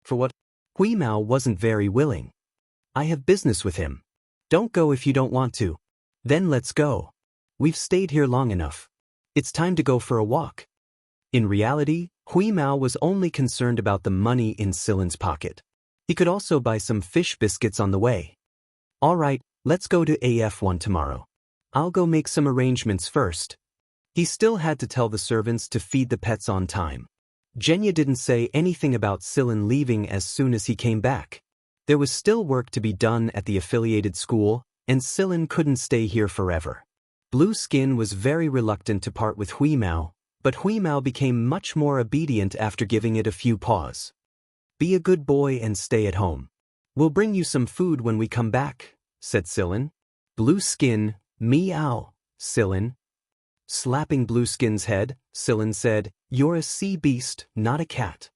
"For what?" Hui Mao wasn't very willing. "I have business with him." "Don't go if you don't want to." "Then let's go. We've stayed here long enough. It's time to go for a walk." In reality, Hui Mao was only concerned about the money in Silin's pocket. He could also buy some fish biscuits on the way. "All right, let's go to AF1 tomorrow. I'll go make some arrangements first." He still had to tell the servants to feed the pets on time. Genya didn't say anything about Silin leaving as soon as he came back. There was still work to be done at the affiliated school, and Silin couldn't stay here forever. Blueskin was very reluctant to part with Hui Mao, but Hui Mao became much more obedient after giving it a few paws. "Be a good boy and stay at home. We'll bring you some food when we come back," said Silin. "Blueskin, meow, Silin." Slapping Blueskin's head, Silin said, "You're a sea beast, not a cat."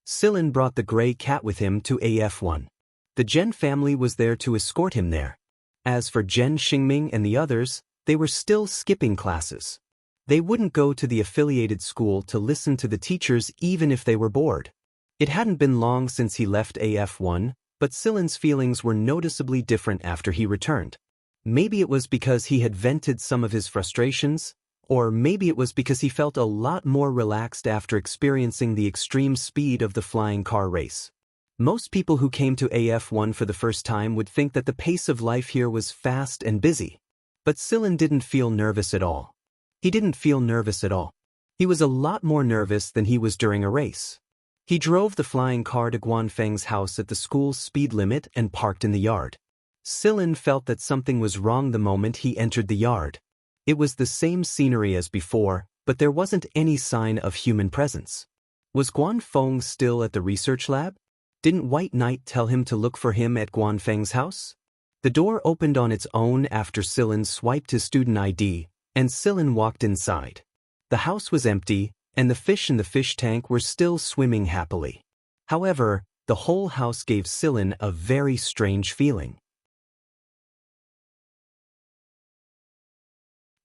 Silin brought the gray cat with him to AF1. The Gen family was there to escort him there. As for Gen Xingming and the others, they were still skipping classes. They wouldn't go to the affiliated school to listen to the teachers even if they were bored. It hadn't been long since he left AF1, but Silin's feelings were noticeably different after he returned. Maybe it was because he had vented some of his frustrations, or maybe it was because he felt a lot more relaxed after experiencing the extreme speed of the flying car race. Most people who came to AF1 for the first time would think that the pace of life here was fast and busy. But Silin didn't feel nervous at all. He didn't feel nervous at all. He was a lot more nervous than he was during a race. He drove the flying car to Guanfeng's house at the school's speed limit and parked in the yard. Silin felt that something was wrong the moment he entered the yard. It was the same scenery as before, but there wasn't any sign of human presence. Was Guanfeng still at the research lab? Didn't White Knight tell him to look for him at Guanfeng's house? The door opened on its own after Silin swiped his student ID, and Silin walked inside. The house was empty, and the fish in the fish tank were still swimming happily. However, the whole house gave Silin a very strange feeling.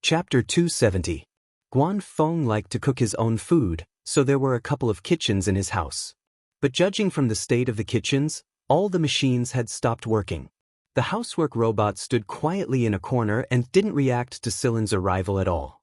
Chapter 270. Guanfeng liked to cook his own food, so there were a couple of kitchens in his house. But judging from the state of the kitchens, all the machines had stopped working. The housework robot stood quietly in a corner and didn't react to Silin's arrival at all.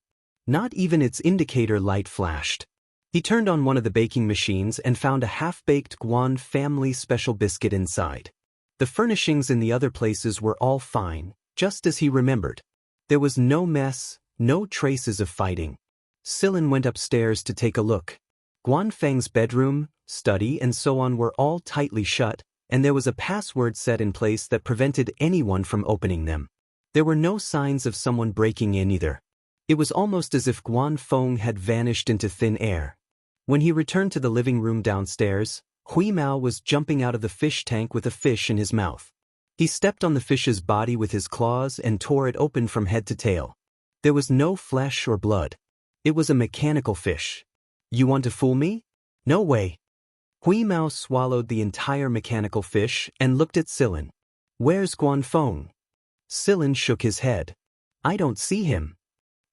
Not even its indicator light flashed. He turned on one of the baking machines and found a half-baked Guan family special biscuit inside. The furnishings in the other places were all fine, just as he remembered. There was no mess, no traces of fighting. Silin went upstairs to take a look. Guanfeng's bedroom, study and so on were all tightly shut, and there was a password set in place that prevented anyone from opening them. There were no signs of someone breaking in either. It was almost as if Guanfeng had vanished into thin air. When he returned to the living room downstairs, Hui Mao was jumping out of the fish tank with a fish in his mouth. He stepped on the fish's body with his claws and tore it open from head to tail. There was no flesh or blood. It was a mechanical fish. "You want to fool me? No way." Hui Mao swallowed the entire mechanical fish and looked at Silin. "Where's Guanfeng?" Silin shook his head. "I don't see him."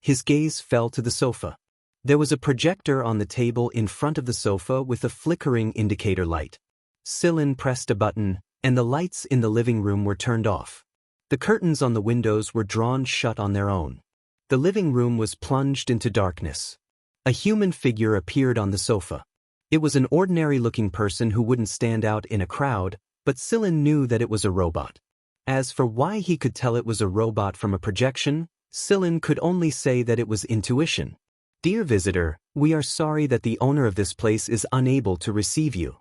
His gaze fell to the sofa. There was a projector on the table in front of the sofa with a flickering indicator light. Silin pressed a button, and the lights in the living room were turned off. The curtains on the windows were drawn shut on their own. The living room was plunged into darkness. A human figure appeared on the sofa. It was an ordinary-looking person who wouldn't stand out in a crowd, but Sillin knew that it was a robot. As for why he could tell it was a robot from a projection, Sillin could only say that it was intuition. "Dear visitor, we are sorry that the owner of this place is unable to receive you.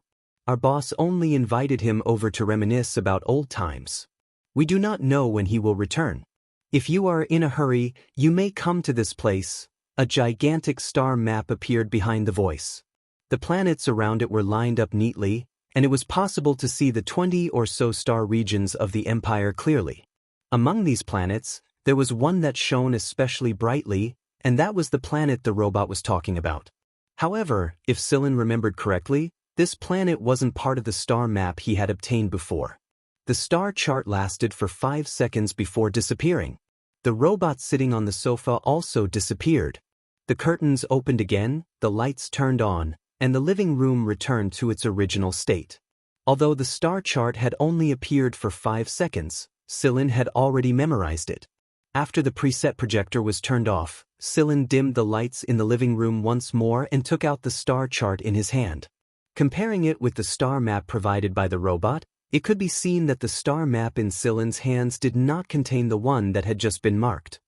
Our boss only invited him over to reminisce about old times. We do not know when he will return. If you are in a hurry, you may come to this place." A gigantic star map appeared behind the voice. The planets around it were lined up neatly, and it was possible to see the 20 or so star regions of the Empire clearly. Among these planets, there was one that shone especially brightly, and that was the planet the robot was talking about. However, if Sillin remembered correctly, this planet wasn't part of the star map he had obtained before. The star chart lasted for 5 seconds before disappearing. The robot sitting on the sofa also disappeared. The curtains opened again, the lights turned on, and the living room returned to its original state. Although the star chart had only appeared for 5 seconds, Sillin had already memorized it. After the preset projector was turned off, Sillin dimmed the lights in the living room once more and took out the star chart in his hand. Comparing it with the star map provided by the robot, it could be seen that the star map in Sillin's hands did not contain the one that had just been marked.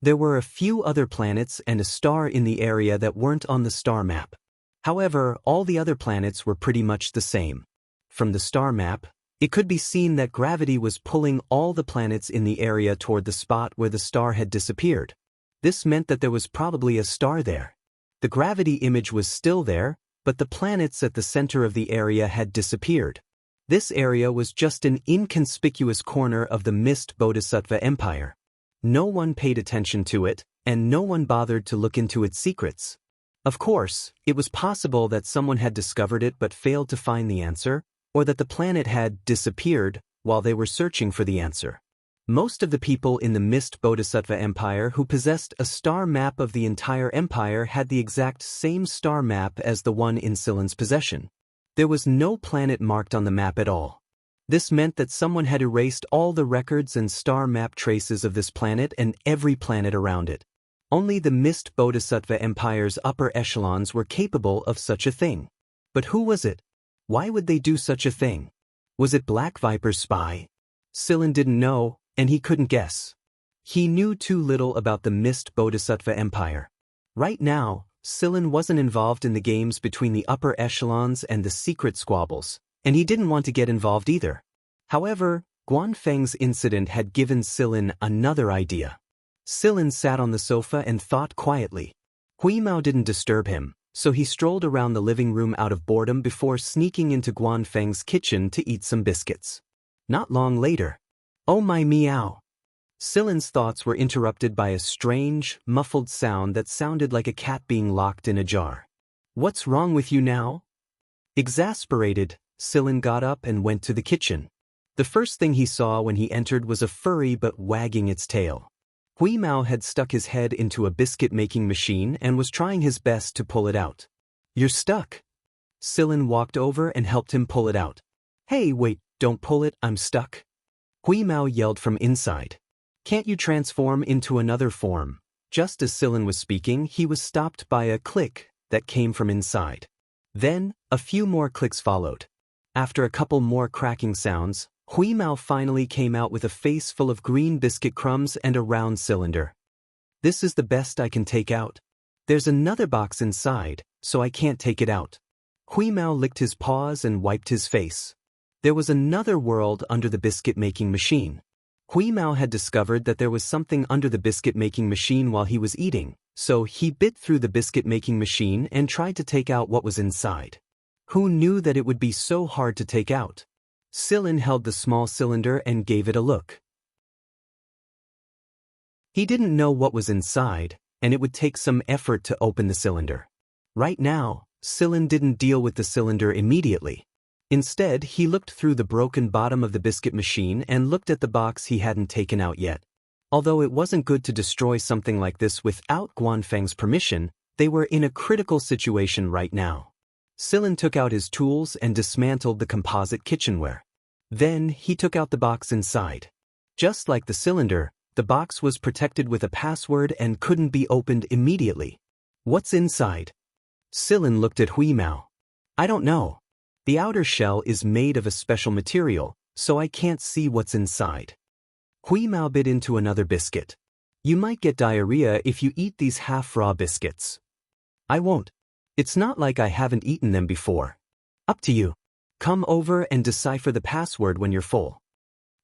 There were a few other planets and a star in the area that weren't on the star map. However, all the other planets were pretty much the same. From the star map, it could be seen that gravity was pulling all the planets in the area toward the spot where the star had disappeared. This meant that there was probably a star there. The gravity image was still there, but the planets at the center of the area had disappeared. This area was just an inconspicuous corner of the mist Bodhisattva Empire. No one paid attention to it, and no one bothered to look into its secrets. Of course, it was possible that someone had discovered it but failed to find the answer, or that the planet had disappeared while they were searching for the answer. Most of the people in the Mist Bodhisattva Empire who possessed a star map of the entire empire had the exact same star map as the one in Sillin's possession. There was no planet marked on the map at all. This meant that someone had erased all the records and star map traces of this planet and every planet around it. Only the Mist Bodhisattva Empire's upper echelons were capable of such a thing. But who was it? Why would they do such a thing? Was it Black Viper's spy? Sillin didn't know, and he couldn't guess. He knew too little about the Mist Bodhisattva Empire. Right now, Sillin wasn't involved in the games between the upper echelons and the secret squabbles, and he didn't want to get involved either. However, Guanfeng's incident had given Sillin another idea. Sillin sat on the sofa and thought quietly. Huimao didn't disturb him, so he strolled around the living room out of boredom before sneaking into Guanfeng's kitchen to eat some biscuits. Not long later, "Oh my meow!" Sillin's thoughts were interrupted by a strange, muffled sound that sounded like a cat being locked in a jar. "What's wrong with you now?" Exasperated, Sillin got up and went to the kitchen. The first thing he saw when he entered was a furry but wagging its tail. Huimao had stuck his head into a biscuit-making machine and was trying his best to pull it out. "You're stuck." Sillin walked over and helped him pull it out. "Hey, wait, don't pull it, I'm stuck." Huimao yelled from inside. "Can't you transform into another form?" Just as Sillin was speaking, he was stopped by a click that came from inside. Then, a few more clicks followed. After a couple more cracking sounds, Huimao finally came out with a face full of green biscuit crumbs and a round cylinder. "This is the best I can take out. There's another box inside, so I can't take it out." Huimao licked his paws and wiped his face. There was another world under the biscuit-making machine. Huimao had discovered that there was something under the biscuit-making machine while he was eating, so he bit through the biscuit-making machine and tried to take out what was inside. Who knew that it would be so hard to take out? Sillin held the small cylinder and gave it a look. He didn't know what was inside, and it would take some effort to open the cylinder. Right now, Sillin didn't deal with the cylinder immediately. Instead, he looked through the broken bottom of the biscuit machine and looked at the box he hadn't taken out yet. Although it wasn't good to destroy something like this without Guanfeng's permission, they were in a critical situation right now. Silin took out his tools and dismantled the composite kitchenware. Then, he took out the box inside. Just like the cylinder, the box was protected with a password and couldn't be opened immediately. What's inside? Silin looked at Hui Mao. I don't know. The outer shell is made of a special material, so I can't see what's inside. Hui Mao bit into another biscuit. You might get diarrhea if you eat these half-raw biscuits. I won't. It's not like I haven't eaten them before. Up to you. Come over and decipher the password when you're full.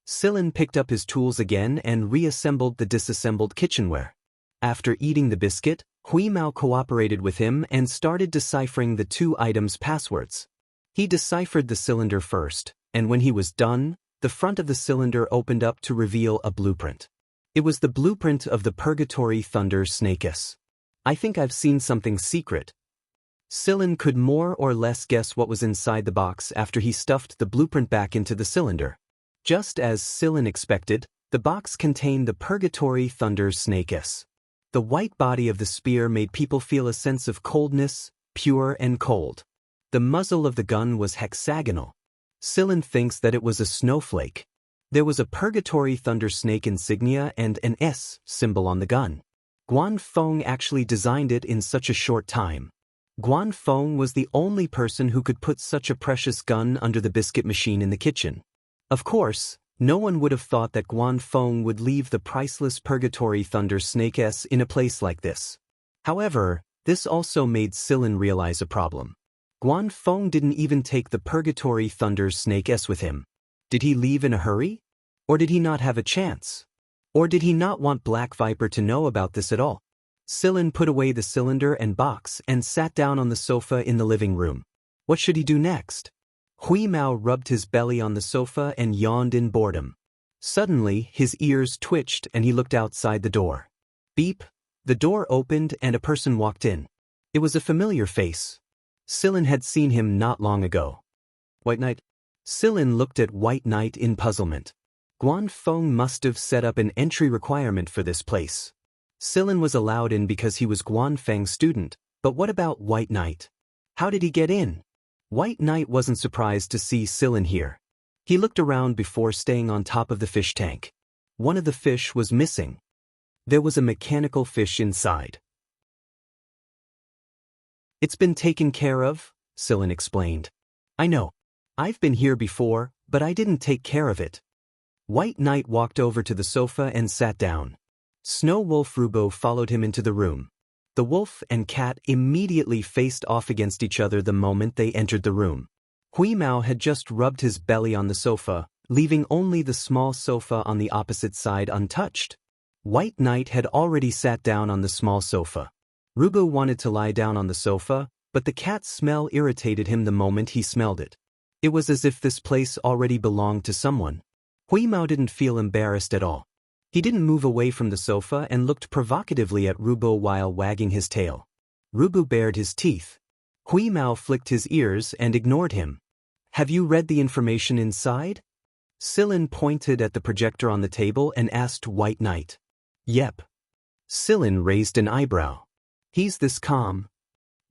Silin picked up his tools again and reassembled the disassembled kitchenware. After eating the biscuit, Hui Mao cooperated with him and started deciphering the two items' passwords. He deciphered the cylinder first, and when he was done, the front of the cylinder opened up to reveal a blueprint. It was the blueprint of the Purgatory Thunder Snakeus. I think I've seen something secret. Silin could more or less guess what was inside the box after he stuffed the blueprint back into the cylinder. Just as Silin expected, the box contained the Purgatory Thunder Snakeus. The white body of the spear made people feel a sense of coldness, pure and cold. The muzzle of the gun was hexagonal. Silin thinks that it was a snowflake. There was a Purgatory Thunder Snake insignia and an S symbol on the gun. Guan Feng actually designed it in such a short time. Guan Feng was the only person who could put such a precious gun under the biscuit machine in the kitchen. Of course, no one would have thought that Guan Feng would leave the priceless Purgatory Thunder Snake S in a place like this. However, this also made Silin realize a problem. Guan Feng didn't even take the Purgatory Thunder Snake S with him. Did he leave in a hurry? Or did he not have a chance? Or did he not want Black Viper to know about this at all? Silin put away the cylinder and box and sat down on the sofa in the living room. What should he do next? Hui Mao rubbed his belly on the sofa and yawned in boredom. Suddenly, his ears twitched and he looked outside the door. Beep! The door opened and a person walked in. It was a familiar face. Silin had seen him not long ago. White Knight? Silin looked at White Knight in puzzlement. Guan Feng must have set up an entry requirement for this place. Silin was allowed in because he was Guan Feng's student, but what about White Knight? How did he get in? White Knight wasn't surprised to see Silin here. He looked around before staying on top of the fish tank. One of the fish was missing. There was a mechanical fish inside. It's been taken care of, Silin explained. I know. I've been here before, but I didn't take care of it. White Knight walked over to the sofa and sat down. Snow Wolf Rubo followed him into the room. The wolf and cat immediately faced off against each other the moment they entered the room. Hui Mao had just rubbed his belly on the sofa, leaving only the small sofa on the opposite side untouched. White Knight had already sat down on the small sofa. Rubo wanted to lie down on the sofa, but the cat's smell irritated him the moment he smelled it. It was as if this place already belonged to someone. Hui Mao didn't feel embarrassed at all. He didn't move away from the sofa and looked provocatively at Rubo while wagging his tail. Rubo bared his teeth. Hui Mao flicked his ears and ignored him. Have you read the information inside? Silin pointed at the projector on the table and asked White Knight. Yep. Silin raised an eyebrow. He's this calm.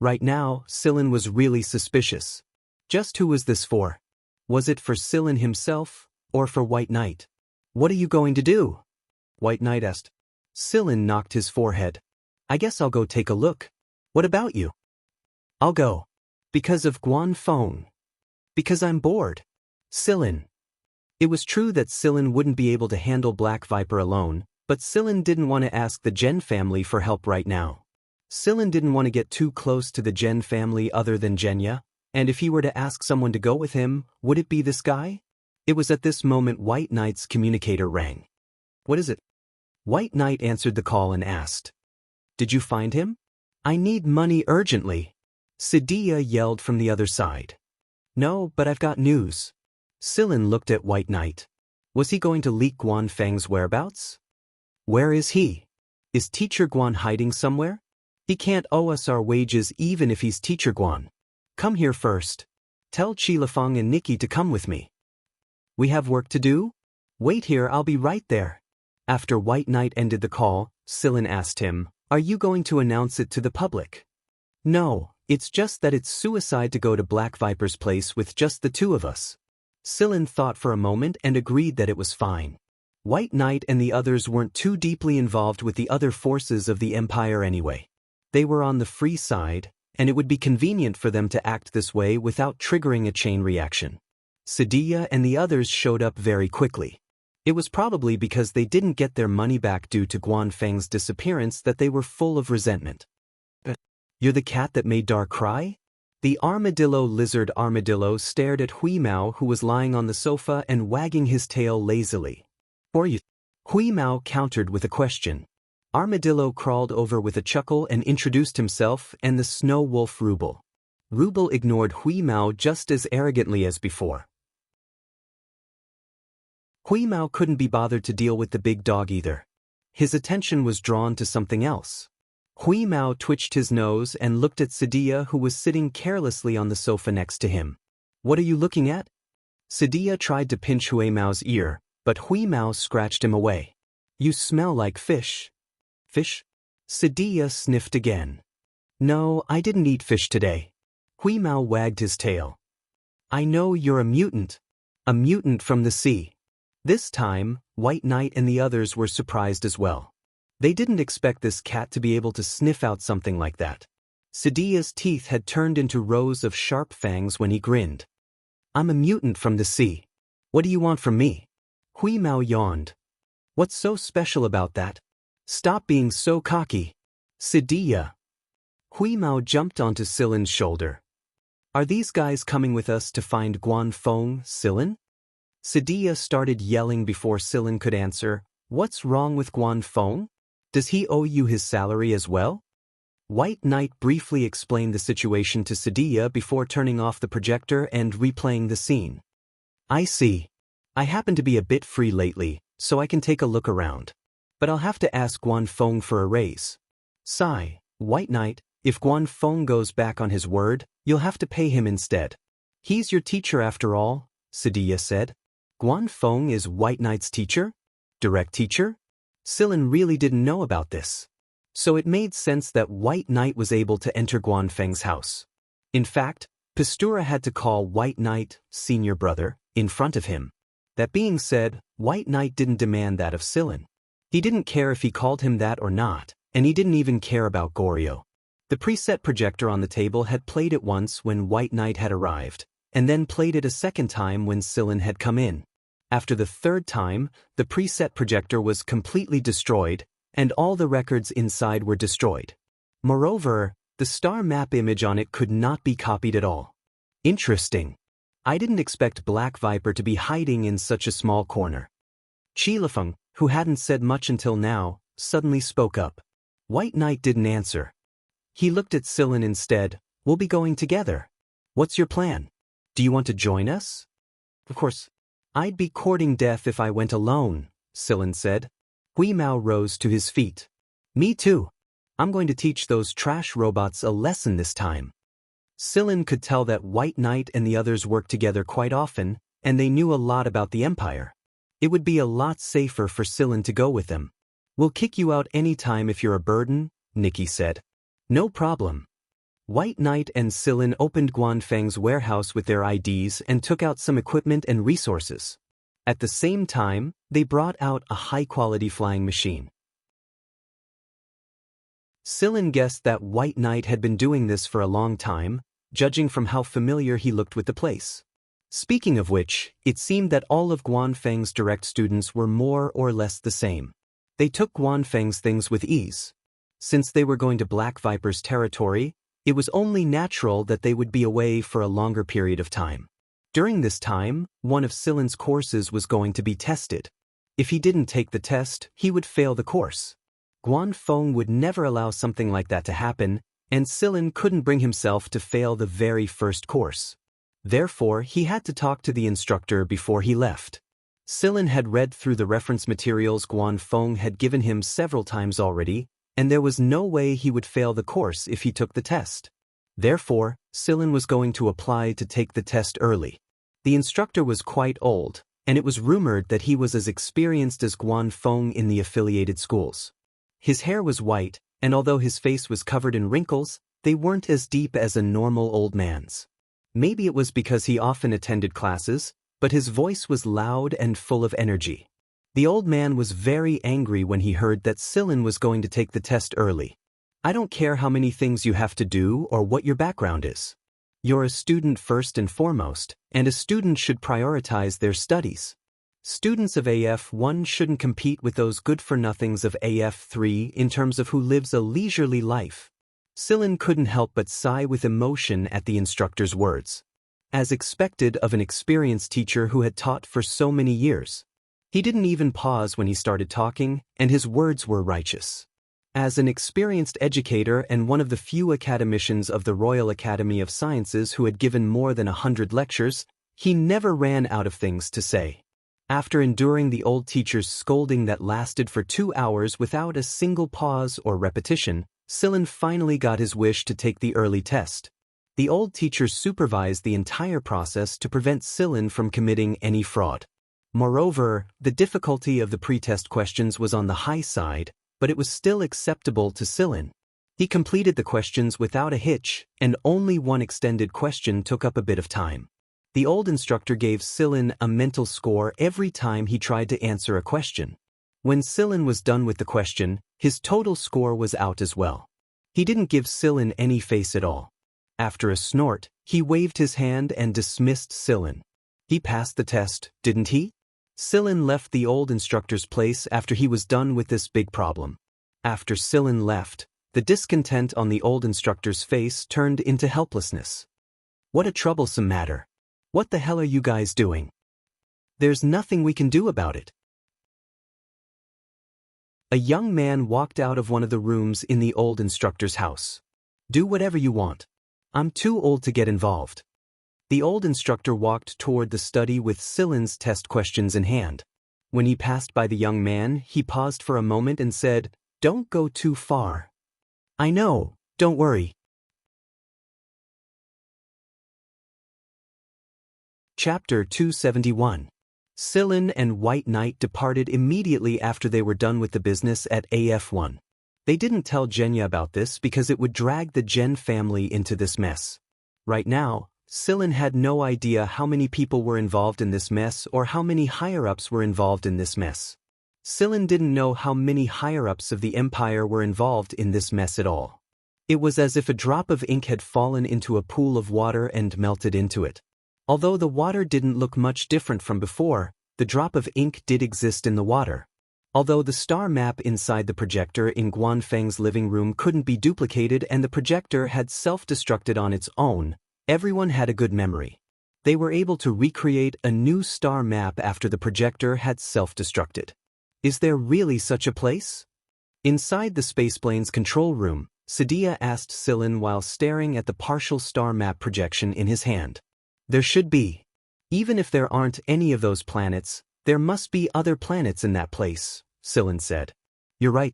Right now, Silin was really suspicious. Just who was this for? Was it for Silin himself, or for White Knight? What are you going to do? White Knight asked. Silin knocked his forehead. I guess I'll go take a look. What about you? I'll go. Because of Guan Feng. Because I'm bored. Silin. It was true that Silin wouldn't be able to handle Black Viper alone, but Silin didn't want to ask the Gen family for help right now. Silin didn't want to get too close to the Gen family other than Genya, and if he were to ask someone to go with him, would it be this guy? It was at this moment White Knight's communicator rang. What is it? White Knight answered the call and asked. Did you find him? I need money urgently. Sidia yelled from the other side. No, but I've got news. Silin looked at White Knight. Was he going to leak Guan Feng's whereabouts? Where is he? Is Teacher Guan hiding somewhere? He can't owe us our wages even if he's Teacher Guan. Come here first. Tell Qilifeng and Nikki to come with me. We have work to do? Wait here, I'll be right there. After White Knight ended the call, Silin asked him, Are you going to announce it to the public? No, It's just that it's suicide to go to Black Viper's place with just the two of us. Sillin thought for a moment and agreed that it was fine. White Knight and the others weren't too deeply involved with the other forces of the Empire anyway. They were on the free side, and it would be convenient for them to act this way without triggering a chain reaction. Sadia and the others showed up very quickly. It was probably because they didn't get their money back due to Guanfeng's disappearance that they were full of resentment. You're the cat that made Dar cry? The lizard armadillo stared at Hui Mao, who was lying on the sofa and wagging his tail lazily. Or you? Hui Mao countered with a question. Armadillo crawled over with a chuckle and introduced himself and the snow wolf Ruble. Ruble ignored Hui Mao just as arrogantly as before. Hui Mao couldn't be bothered to deal with the big dog either. His attention was drawn to something else. Hui Mao twitched his nose and looked at Sadia, who was sitting carelessly on the sofa next to him. What are you looking at? Sadia tried to pinch Hui Mao's ear, but Hui Mao scratched him away. You smell like fish. Fish? Sadia sniffed again. No, I didn't eat fish today. Hui Mao wagged his tail. I know you're a mutant. A mutant from the sea. This time, White Knight and the others were surprised as well. They didn't expect this cat to be able to sniff out something like that. Sadia's teeth had turned into rows of sharp fangs when he grinned. I'm a mutant from the sea. What do you want from me? Hui Mao yawned. What's so special about that? Stop being so cocky. Sadia. Hui Mao jumped onto Sillin's shoulder. Are these guys coming with us to find Guanfeng, Sillin? Sadia started yelling before Sillin could answer. What's wrong with Guanfeng? Does he owe you his salary as well? White Knight briefly explained the situation to Sadia before turning off the projector and replaying the scene. I see. I happen to be a bit free lately, so I can take a look around. But I'll have to ask Guanfeng for a raise. Sigh, White Knight, if Guanfeng goes back on his word, you'll have to pay him instead. He's your teacher after all, Sadia said. Guanfeng is White Knight's teacher? Direct teacher? Sillin really didn't know about this. So it made sense that White Knight was able to enter Guanfeng's house. In fact, Pastura had to call White Knight, senior brother, in front of him. That being said, White Knight didn't demand that of Sillin. He didn't care if he called him that or not, and he didn't even care about Goryo. The preset projector on the table had played it once when White Knight had arrived, and then played it a second time when Sillin had come in. After the third time, the preset projector was completely destroyed, and all the records inside were destroyed. Moreover, the star map image on it could not be copied at all. Interesting. I didn't expect Black Viper to be hiding in such a small corner. Qilifeng, who hadn't said much until now, suddenly spoke up. White Knight didn't answer. He looked at Sillin instead. We'll be going together. What's your plan? Do you want to join us? Of course. I'd be courting death if I went alone, Sillin said. Hui Mao rose to his feet. Me too. I'm going to teach those trash robots a lesson this time. Sillin could tell that White Knight and the others worked together quite often, and they knew a lot about the Empire. It would be a lot safer for Sillin to go with them. We'll kick you out any time if you're a burden, Nikki said. No problem. White Knight and Sillin opened Guanfeng's warehouse with their IDs and took out some equipment and resources. At the same time, they brought out a high-quality flying machine. Sillin guessed that White Knight had been doing this for a long time, judging from how familiar he looked with the place. Speaking of which, it seemed that all of Guanfeng's direct students were more or less the same. They took Guanfeng's things with ease. Since they were going to Black Viper's territory, it was only natural that they would be away for a longer period of time. During this time, one of Sillin's courses was going to be tested. If he didn't take the test, he would fail the course. Guanfeng would never allow something like that to happen, and Sillin couldn't bring himself to fail the very first course. Therefore, he had to talk to the instructor before he left. Sillin had read through the reference materials Guanfeng had given him several times already, and there was no way he would fail the course if he took the test. Therefore, Sillin was going to apply to take the test early. The instructor was quite old, and it was rumored that he was as experienced as Guanfeng in the affiliated schools. His hair was white, and although his face was covered in wrinkles, they weren't as deep as a normal old man's. Maybe it was because he often attended classes, but his voice was loud and full of energy. The old man was very angry when he heard that Sillin was going to take the test early. I don't care how many things you have to do or what your background is. You're a student first and foremost, and a student should prioritize their studies. Students of AF1 shouldn't compete with those good-for-nothings of AF3 in terms of who lives a leisurely life. Sillin couldn't help but sigh with emotion at the instructor's words. As expected of an experienced teacher who had taught for so many years. He didn't even pause when he started talking, and his words were righteous. As an experienced educator and one of the few academicians of the Royal Academy of Sciences who had given more than 100 lectures, he never ran out of things to say. After enduring the old teacher's scolding that lasted for 2 hours without a single pause or repetition, Sillin finally got his wish to take the early test. The old teacher supervised the entire process to prevent Sillin from committing any fraud. Moreover, the difficulty of the pretest questions was on the high side, but it was still acceptable to Sillin. He completed the questions without a hitch, and only one extended question took up a bit of time. The old instructor gave Sillin a mental score every time he tried to answer a question. When Sillin was done with the question, his total score was out as well. He didn't give Sillin any face at all. After a snort, he waved his hand and dismissed Sillin. He passed the test, didn't he? Sillin left the old instructor's place after he was done with this big problem. After Sillin left, the discontent on the old instructor's face turned into helplessness. What a troublesome matter. What the hell are you guys doing? There's nothing we can do about it. A young man walked out of one of the rooms in the old instructor's house. Do whatever you want. I'm too old to get involved. The old instructor walked toward the study with Sillin's test questions in hand. When he passed by the young man, he paused for a moment and said, "Don't go too far." "I know, don't worry." Chapter 271. Sillin and White Knight departed immediately after they were done with the business at AF1. They didn't tell Genya about this because it would drag the Gen family into this mess. Right now, Sillin had no idea how many people were involved in this mess or how many higher-ups were involved in this mess. Sillin didn't know how many higher-ups of the Empire were involved in this mess at all. It was as if a drop of ink had fallen into a pool of water and melted into it. Although the water didn't look much different from before, the drop of ink did exist in the water. Although the star map inside the projector in Guanfeng's living room couldn't be duplicated and the projector had self-destructed on its own, everyone had a good memory. They were able to recreate a new star map after the projector had self-destructed. Is there really such a place? Inside the spaceplane's control room, Sadia asked Sillin while staring at the partial star map projection in his hand. There should be. Even if there aren't any of those planets, there must be other planets in that place, Sillin said. You're right.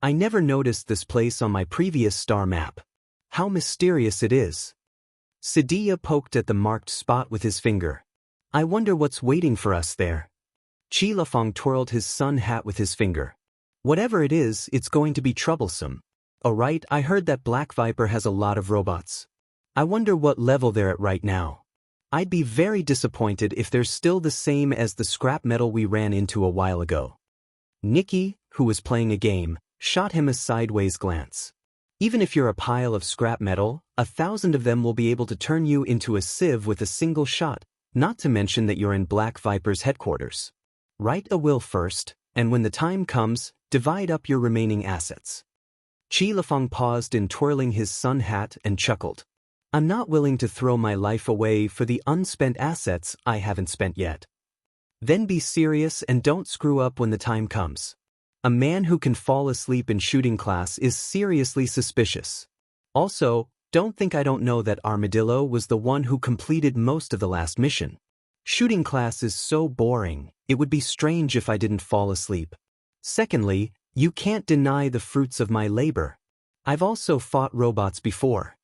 I never noticed this place on my previous star map. How mysterious it is. Sadia poked at the marked spot with his finger. I wonder what's waiting for us there. Chi Lafong twirled his sun hat with his finger. Whatever it is, it's going to be troublesome. Oh right, I heard that Black Viper has a lot of robots. I wonder what level they're at right now. I'd be very disappointed if they're still the same as the scrap metal we ran into a while ago. Nikki, who was playing a game, shot him a sideways glance. Even if you're a pile of scrap metal, 1,000 of them will be able to turn you into a sieve with a single shot, not to mention that you're in Black Viper's headquarters. Write a will first, and when the time comes, divide up your remaining assets. Chi Lafong paused in twirling his sun hat and chuckled. I'm not willing to throw my life away for the unspent assets I haven't spent yet. Then be serious and don't screw up when the time comes. A man who can fall asleep in shooting class is seriously suspicious. Also, don't think I don't know that Armadillo was the one who completed most of the last mission. Shooting class is so boring, it would be strange if I didn't fall asleep. Secondly, you can't deny the fruits of my labor. I've also fought robots before.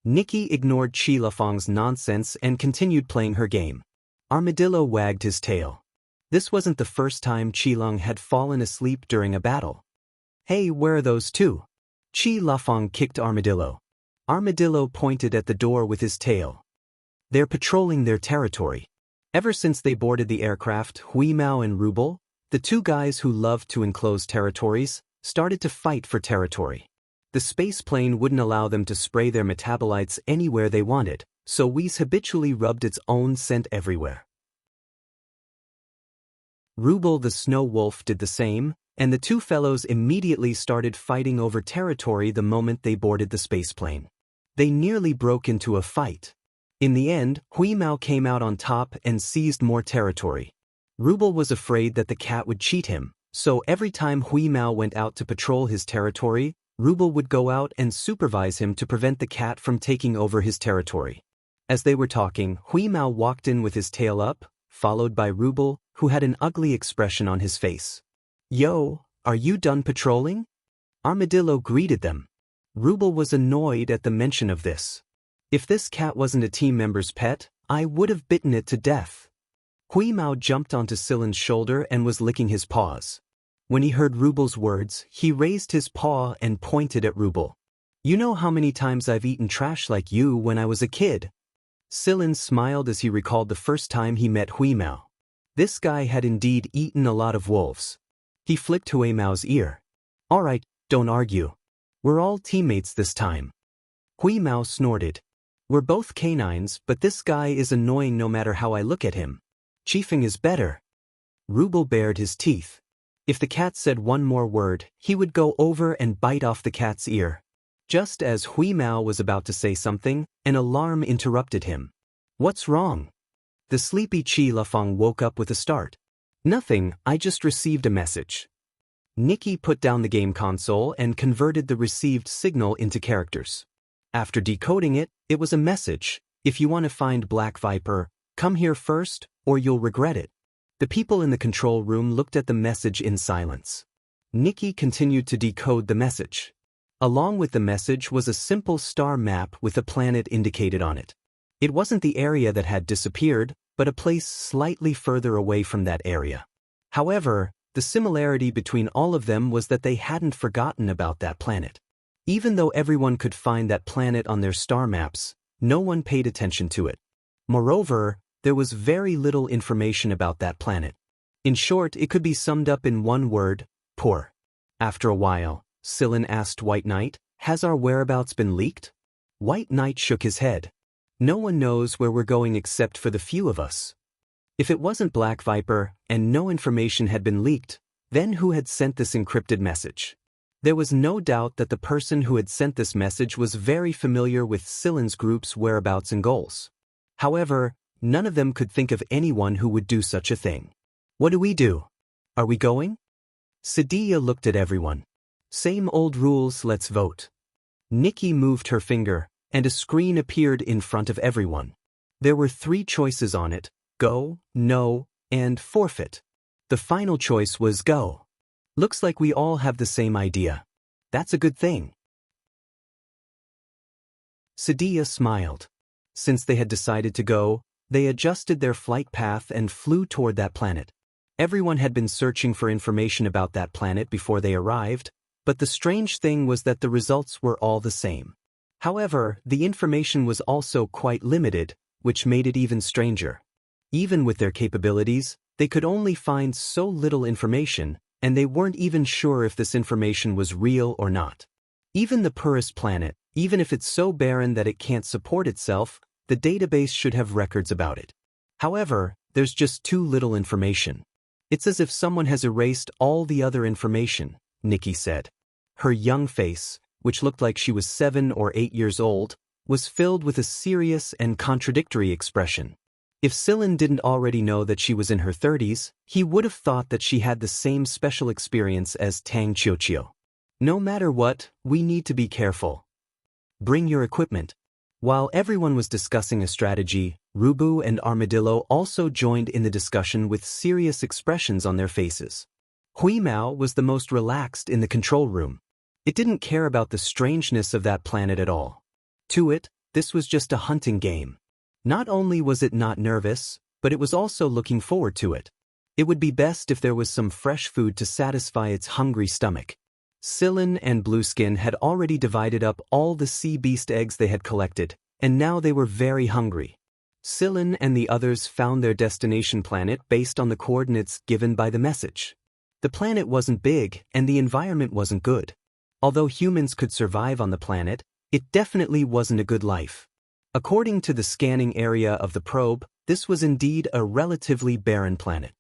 Nikki ignored Chi Lafong's nonsense and continued playing her game. Armadillo wagged his tail. This wasn't the first time Qilong had fallen asleep during a battle. Hey, where are those two? Chi Lafong kicked Armadillo. Armadillo pointed at the door with his tail. They're patrolling their territory. Ever since they boarded the aircraft, Huimao and Ruble, the two guys who loved to enclose territories, started to fight for territory. The space plane wouldn't allow them to spray their metabolites anywhere they wanted, so Whis habitually rubbed its own scent everywhere. Ruble the snow wolf did the same, and the two fellows immediately started fighting over territory the moment they boarded the spaceplane. They nearly broke into a fight. In the end, Huimao came out on top and seized more territory. Ruble was afraid that the cat would cheat him, so every time Huimao went out to patrol his territory, Ruble would go out and supervise him to prevent the cat from taking over his territory. As they were talking, Huimao walked in with his tail up, followed by Ruble, who had an ugly expression on his face. "Yo, are you done patrolling?" Armadillo greeted them. Ruble was annoyed at the mention of this. If this cat wasn't a team member's pet, I would have bitten it to death. Huimao jumped onto Silin's shoulder and was licking his paws. When he heard Ruble's words, he raised his paw and pointed at Ruble. "You know how many times I've eaten trash like you when I was a kid?" Silin smiled as he recalled the first time he met Huimao. This guy had indeed eaten a lot of wolves. He flicked Huimao's ear. "All right, don't argue. We're all teammates this time." Huimao snorted. "We're both canines, but this guy is annoying no matter how I look at him. Chiefing is better." Ruble bared his teeth. If the cat said one more word, he would go over and bite off the cat's ear. Just as Huimao was about to say something, an alarm interrupted him. "What's wrong?" The sleepy Chi Lafang woke up with a start. "Nothing, I just received a message." Nikki put down the game console and converted the received signal into characters. After decoding it, it was a message: "If you want to find Black Viper, come here first, or you'll regret it." The people in the control room looked at the message in silence. Nikki continued to decode the message. Along with the message was a simple star map with a planet indicated on it. It wasn't the area that had disappeared, but a place slightly further away from that area. However, the similarity between all of them was that they hadn't forgotten about that planet. Even though everyone could find that planet on their star maps, no one paid attention to it. Moreover, there was very little information about that planet. In short, it could be summed up in one word: poor. After a while, Silin asked White Knight, "Has our whereabouts been leaked?" White Knight shook his head. "No one knows where we're going except for the few of us." If it wasn't Black Viper, and no information had been leaked, then who had sent this encrypted message? There was no doubt that the person who had sent this message was very familiar with Silin's group's whereabouts and goals. However, none of them could think of anyone who would do such a thing. "What do we do? Are we going?" Sadia looked at everyone. "Same old rules, let's vote." Nikki moved her finger, and a screen appeared in front of everyone. There were 3 choices on it: go, no, and forfeit. The final choice was go. "Looks like we all have the same idea. That's a good thing." Sadia smiled. Since they had decided to go, they adjusted their flight path and flew toward that planet. Everyone had been searching for information about that planet before they arrived, but the strange thing was that the results were all the same. However, the information was also quite limited, which made it even stranger. Even with their capabilities, they could only find so little information, and they weren't even sure if this information was real or not. Even the poorest planet, even if it's so barren that it can't support itself, the database should have records about it. However, there's just too little information. "It's as if someone has erased all the other information," Nikki said. Her young face, which looked like she was 7 or 8 years old, was filled with a serious and contradictory expression. If Silin didn't already know that she was in her 30s, he would have thought that she had the same special experience as Tang Qiuqiu. "No matter what, we need to be careful. Bring your equipment." While everyone was discussing a strategy, Rubu and Armadillo also joined in the discussion with serious expressions on their faces. Huimao was the most relaxed in the control room. It didn't care about the strangeness of that planet at all. To it, this was just a hunting game. Not only was it not nervous, but it was also looking forward to it. It would be best if there was some fresh food to satisfy its hungry stomach. Scylla and Blueskin had already divided up all the sea beast eggs they had collected, and now they were very hungry. Scylla and the others found their destination planet based on the coordinates given by the message. The planet wasn't big, and the environment wasn't good. Although humans could survive on the planet, it definitely wasn't a good life. According to the scanning area of the probe, this was indeed a relatively barren planet.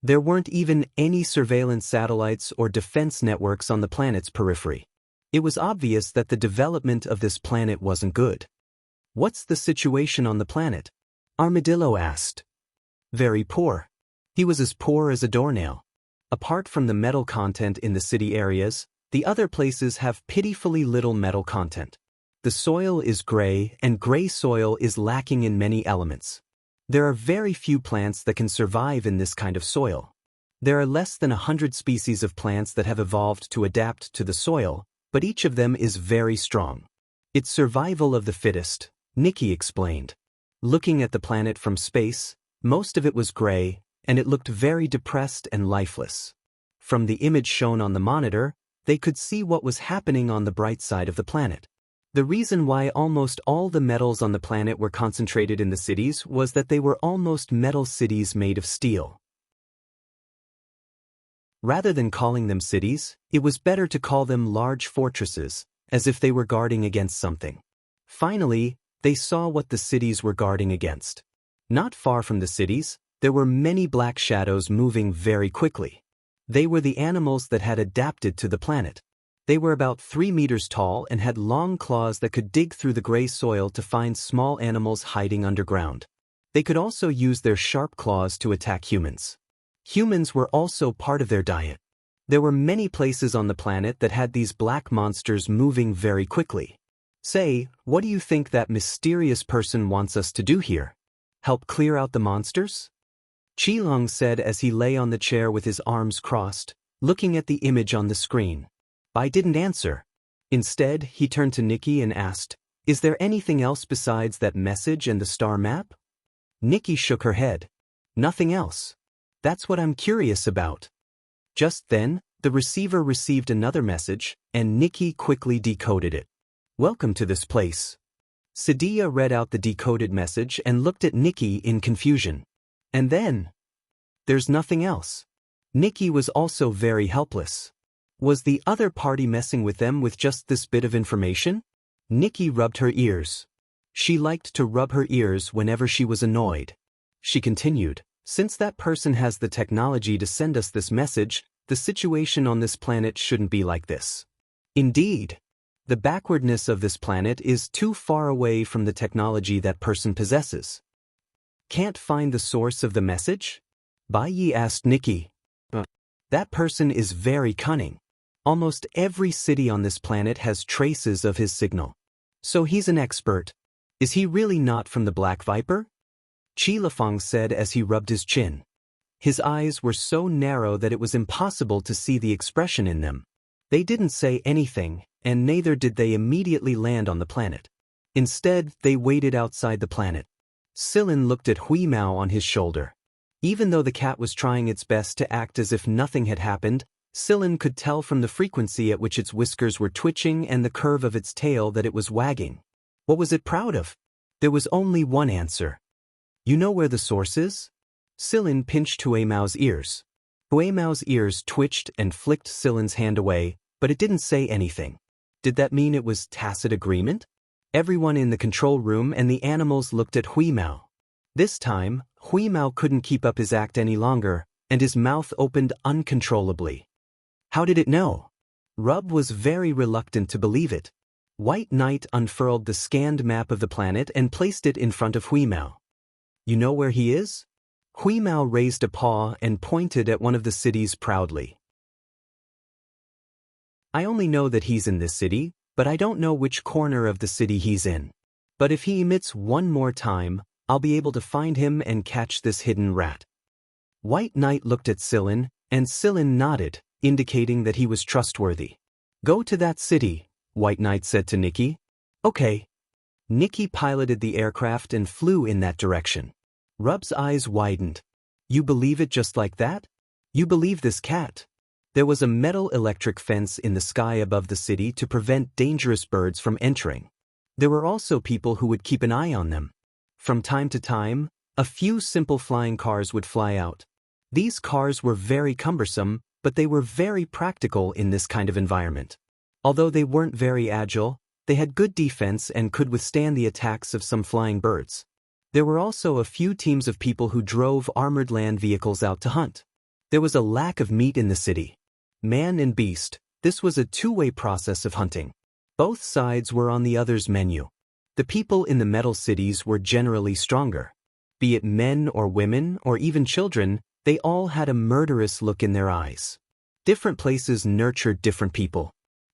There weren't even any surveillance satellites or defense networks on the planet's periphery. It was obvious that the development of this planet wasn't good. "What's the situation on the planet?" Armadillo asked. "Very poor." He was as poor as a doornail. Apart from the metal content in the city areas, the other places have pitifully little metal content. The soil is gray, and gray soil is lacking in many elements. There are very few plants that can survive in this kind of soil. There are less than 100 species of plants that have evolved to adapt to the soil, but each of them is very strong. "It's survival of the fittest," Nikki explained. Looking at the planet from space, most of it was gray, and it looked very depressed and lifeless. From the image shown on the monitor, they could see what was happening on the bright side of the planet. The reason why almost all the metals on the planet were concentrated in the cities was that they were almost metal cities made of steel. Rather than calling them cities, it was better to call them large fortresses, as if they were guarding against something. Finally, they saw what the cities were guarding against. Not far from the cities, there were many black shadows moving very quickly. They were the animals that had adapted to the planet. They were about 3 meters tall and had long claws that could dig through the gray soil to find small animals hiding underground. They could also use their sharp claws to attack humans. Humans were also part of their diet. There were many places on the planet that had these black monsters moving very quickly. "Say, what do you think that mysterious person wants us to do here? Help clear out the monsters?" Qilong said as he lay on the chair with his arms crossed, looking at the image on the screen. I didn't answer. Instead, he turned to Nikki and asked, "Is there anything else besides that message and the star map?" Nikki shook her head. "Nothing else. That's what I'm curious about." Just then, the receiver received another message, and Nikki quickly decoded it. "Welcome to this place." Sadia read out the decoded message and looked at Nikki in confusion. And then, "There's nothing else." Nikki was also very helpless. Was the other party messing with them with just this bit of information? Nikki rubbed her ears. She liked to rub her ears whenever she was annoyed. She continued, "Since that person has the technology to send us this message, the situation on this planet shouldn't be like this. Indeed, the backwardness of this planet is too far away from the technology that person possesses." "Can't find the source of the message?" Bai Yi asked Nikki. "That person is very cunning. Almost every city on this planet has traces of his signal. So he's an expert. Is he really not from the Black Viper?" Qi Lifeng said as he rubbed his chin. His eyes were so narrow that it was impossible to see the expression in them. They didn't say anything, and neither did they immediately land on the planet. Instead, they waited outside the planet. Sillin looked at Hui Mao on his shoulder. Even though the cat was trying its best to act as if nothing had happened, Sillin could tell from the frequency at which its whiskers were twitching and the curve of its tail that it was wagging. What was it proud of? There was only one answer. "You know where the source is?" Sillin pinched Hui Mao's ears. Hui Mao's ears twitched and flicked Sillin's hand away, but it didn't say anything. Did that mean it was tacit agreement? Everyone in the control room and the animals looked at Hui Mao. This time, Hui Mao couldn't keep up his act any longer, and his mouth opened uncontrollably. How did it know? Rub was very reluctant to believe it. White Knight unfurled the scanned map of the planet and placed it in front of Hui Mao. "You know where he is?" Hui Mao raised a paw and pointed at one of the cities proudly. "I only know that he's in this city, but I don't know which corner of the city he's in. But if he emits one more time, I'll be able to find him and catch this hidden rat." White Knight looked at Sillin, and Sillin nodded, indicating that he was trustworthy. "Go to that city," White Knight said to Nikki. "Okay." Nikki piloted the aircraft and flew in that direction. Rub's eyes widened. "You believe it just like that? You believe this cat?" There was a metal electric fence in the sky above the city to prevent dangerous birds from entering. There were also people who would keep an eye on them. From time to time, a few simple flying cars would fly out. These cars were very cumbersome, but they were very practical in this kind of environment. Although they weren't very agile, they had good defense and could withstand the attacks of some flying birds. There were also a few teams of people who drove armored land vehicles out to hunt. There was a lack of meat in the city. Man and beast, this was a two-way process of hunting. Both sides were on the other's menu. The people in the metal cities were generally stronger. Be it men or women or even children, they all had a murderous look in their eyes. Different places nurtured different people.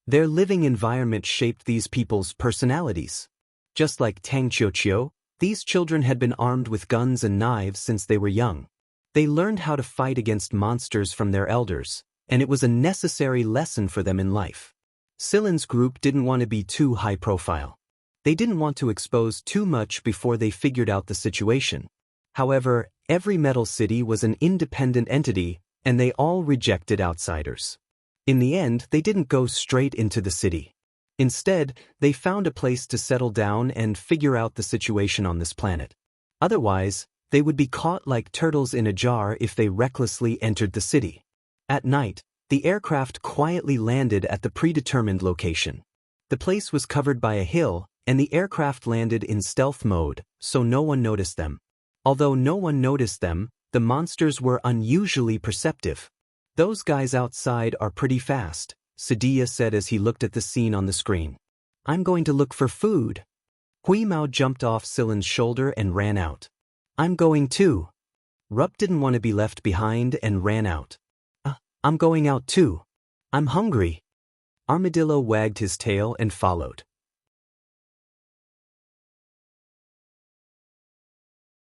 Their living environment shaped these people's personalities. Just like Tang Qiuqiu, these children had been armed with guns and knives since they were young. They learned how to fight against monsters from their elders, and it was a necessary lesson for them in life. Silin's group didn't want to be too high profile. They didn't want to expose too much before they figured out the situation. However, every metal city was an independent entity, and they all rejected outsiders. In the end, they didn't go straight into the city. Instead, they found a place to settle down and figure out the situation on this planet. Otherwise, they would be caught like turtles in a jar if they recklessly entered the city. At night, the aircraft quietly landed at the predetermined location. The place was covered by a hill, and the aircraft landed in stealth mode, so no one noticed them. Although no one noticed them, the monsters were unusually perceptive. "Those guys outside are pretty fast," Sadia said as he looked at the scene on the screen. "I'm going to look for food." Hui Mao jumped off Silin's shoulder and ran out. "I'm going too." Rup didn't want to be left behind and ran out. "I'm going out too. I'm hungry." Armadillo wagged his tail and followed.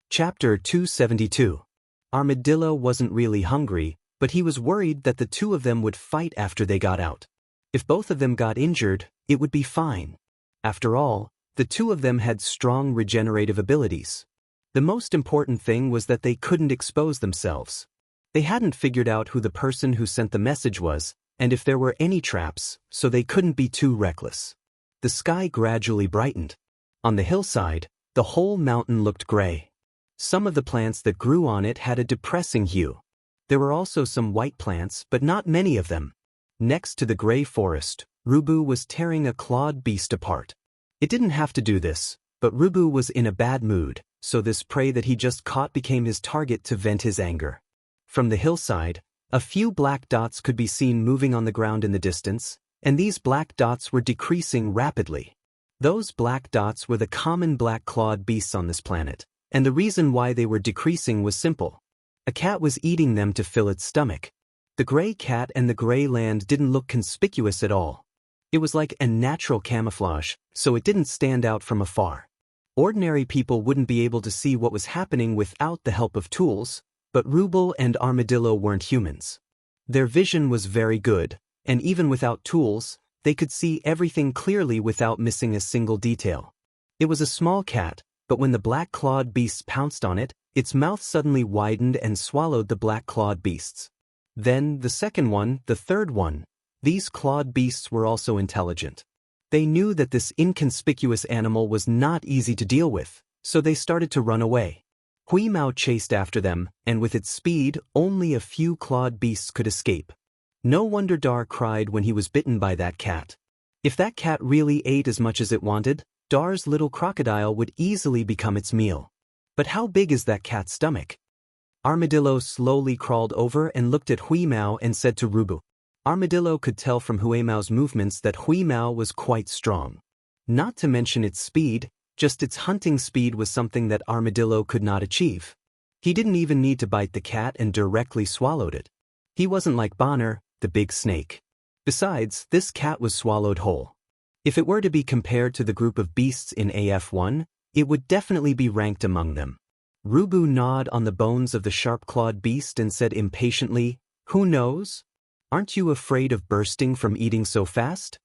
Chapter 272. Armadillo wasn't really hungry, but he was worried that the two of them would fight after they got out. If both of them got injured, it would be fine. After all, the two of them had strong regenerative abilities. The most important thing was that they couldn't expose themselves. They hadn't figured out who the person who sent the message was, and if there were any traps, so they couldn't be too reckless. The sky gradually brightened. On the hillside, the whole mountain looked gray. Some of the plants that grew on it had a depressing hue. There were also some white plants, but not many of them. Next to the gray forest, Rubu was tearing a clawed beast apart. It didn't have to do this, but Rubu was in a bad mood, so this prey that he just caught became his target to vent his anger. From the hillside, a few black dots could be seen moving on the ground in the distance, and these black dots were decreasing rapidly. Those black dots were the common black-clawed beasts on this planet, and the reason why they were decreasing was simple. A cat was eating them to fill its stomach. The gray cat and the gray land didn't look conspicuous at all. It was like a natural camouflage, so it didn't stand out from afar. Ordinary people wouldn't be able to see what was happening without the help of tools, but Rubel and Armadillo weren't humans. Their vision was very good, and even without tools, they could see everything clearly without missing a single detail. It was a small cat, but when the black-clawed beasts pounced on it, its mouth suddenly widened and swallowed the black-clawed beasts. Then, the second one, the third one. These clawed beasts were also intelligent. They knew that this inconspicuous animal was not easy to deal with, so they started to run away. Hui Mao chased after them, and with its speed, only a few clawed beasts could escape. No wonder Dar cried when he was bitten by that cat. If that cat really ate as much as it wanted, Dar's little crocodile would easily become its meal. But how big is that cat's stomach? Armadillo slowly crawled over and looked at Hui Mao and said to Rubu. Armadillo could tell from Hui Mao's movements that Hui Mao was quite strong. Not to mention its speed, just its hunting speed was something that Armadillo could not achieve. He didn't even need to bite the cat and directly swallowed it. He wasn't like Bonner, the big snake. Besides, this cat was swallowed whole. If it were to be compared to the group of beasts in AF1, it would definitely be ranked among them. Rubu gnawed on the bones of the sharp-clawed beast and said impatiently, "Who knows? Aren't you afraid of bursting from eating so fast?"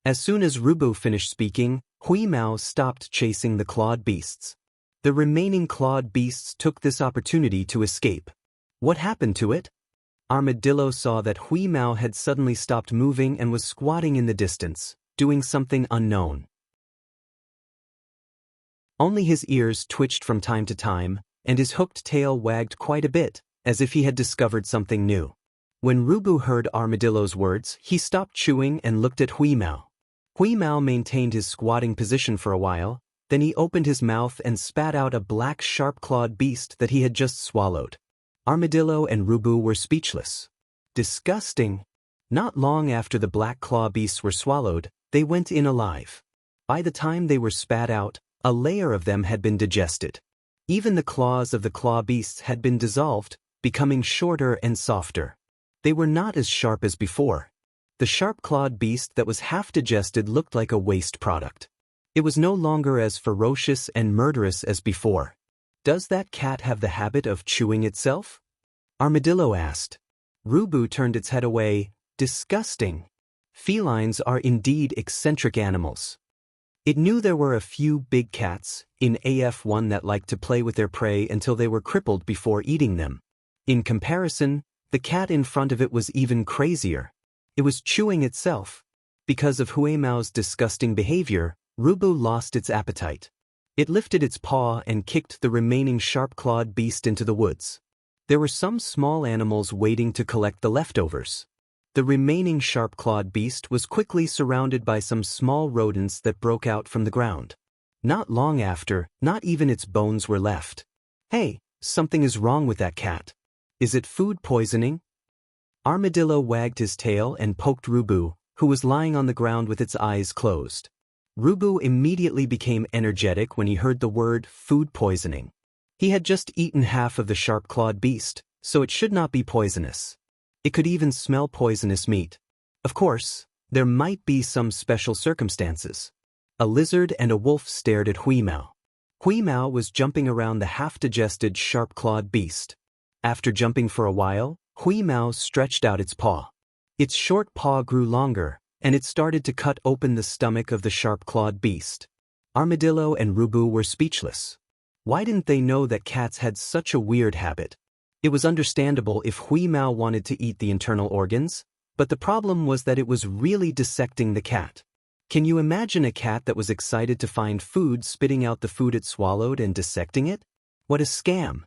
As soon as Rubu finished speaking, Hui Mao stopped chasing the clawed beasts. The remaining clawed beasts took this opportunity to escape. What happened to it? Armadillo saw that Hui Mao had suddenly stopped moving and was squatting in the distance, doing something unknown. Only his ears twitched from time to time, and his hooked tail wagged quite a bit, as if he had discovered something new. When Rubu heard Armadillo's words, he stopped chewing and looked at Hui Mao. Hui Mao maintained his squatting position for a while, then he opened his mouth and spat out a black sharp-clawed beast that he had just swallowed. Armadillo and Rubu were speechless. Disgusting! Not long after the black claw beasts were swallowed, they went in alive. By the time they were spat out, a layer of them had been digested. Even the claws of the claw beasts had been dissolved, becoming shorter and softer. They were not as sharp as before. The sharp-clawed beast that was half digested looked like a waste product. It was no longer as ferocious and murderous as before. Does that cat have the habit of chewing itself? Armadillo asked. Rubu turned its head away. Disgusting. Felines are indeed eccentric animals. It knew there were a few big cats in AF1 that liked to play with their prey until they were crippled before eating them. In comparison, the cat in front of it was even crazier. It was chewing itself. Because of Hui Mao's disgusting behavior, Rubu lost its appetite. It lifted its paw and kicked the remaining sharp-clawed beast into the woods. There were some small animals waiting to collect the leftovers. The remaining sharp-clawed beast was quickly surrounded by some small rodents that broke out from the ground. Not long after, not even its bones were left. Hey, something is wrong with that cat. Is it food poisoning? Armadillo wagged his tail and poked Rubu, who was lying on the ground with its eyes closed. Rubu immediately became energetic when he heard the word food poisoning. He had just eaten half of the sharp-clawed beast, so it should not be poisonous. It could even smell poisonous meat. Of course, there might be some special circumstances. A lizard and a wolf stared at Hui Mao. Hui Mao was jumping around the half-digested sharp-clawed beast. After jumping for a while, Hui Mao stretched out its paw. Its short paw grew longer, and it started to cut open the stomach of the sharp-clawed beast. Armadillo and Rubu were speechless. Why didn't they know that cats had such a weird habit? It was understandable if Hui Mao wanted to eat the internal organs, but the problem was that it was really dissecting the cat. Can you imagine a cat that was excited to find food spitting out the food it swallowed and dissecting it? What a scam!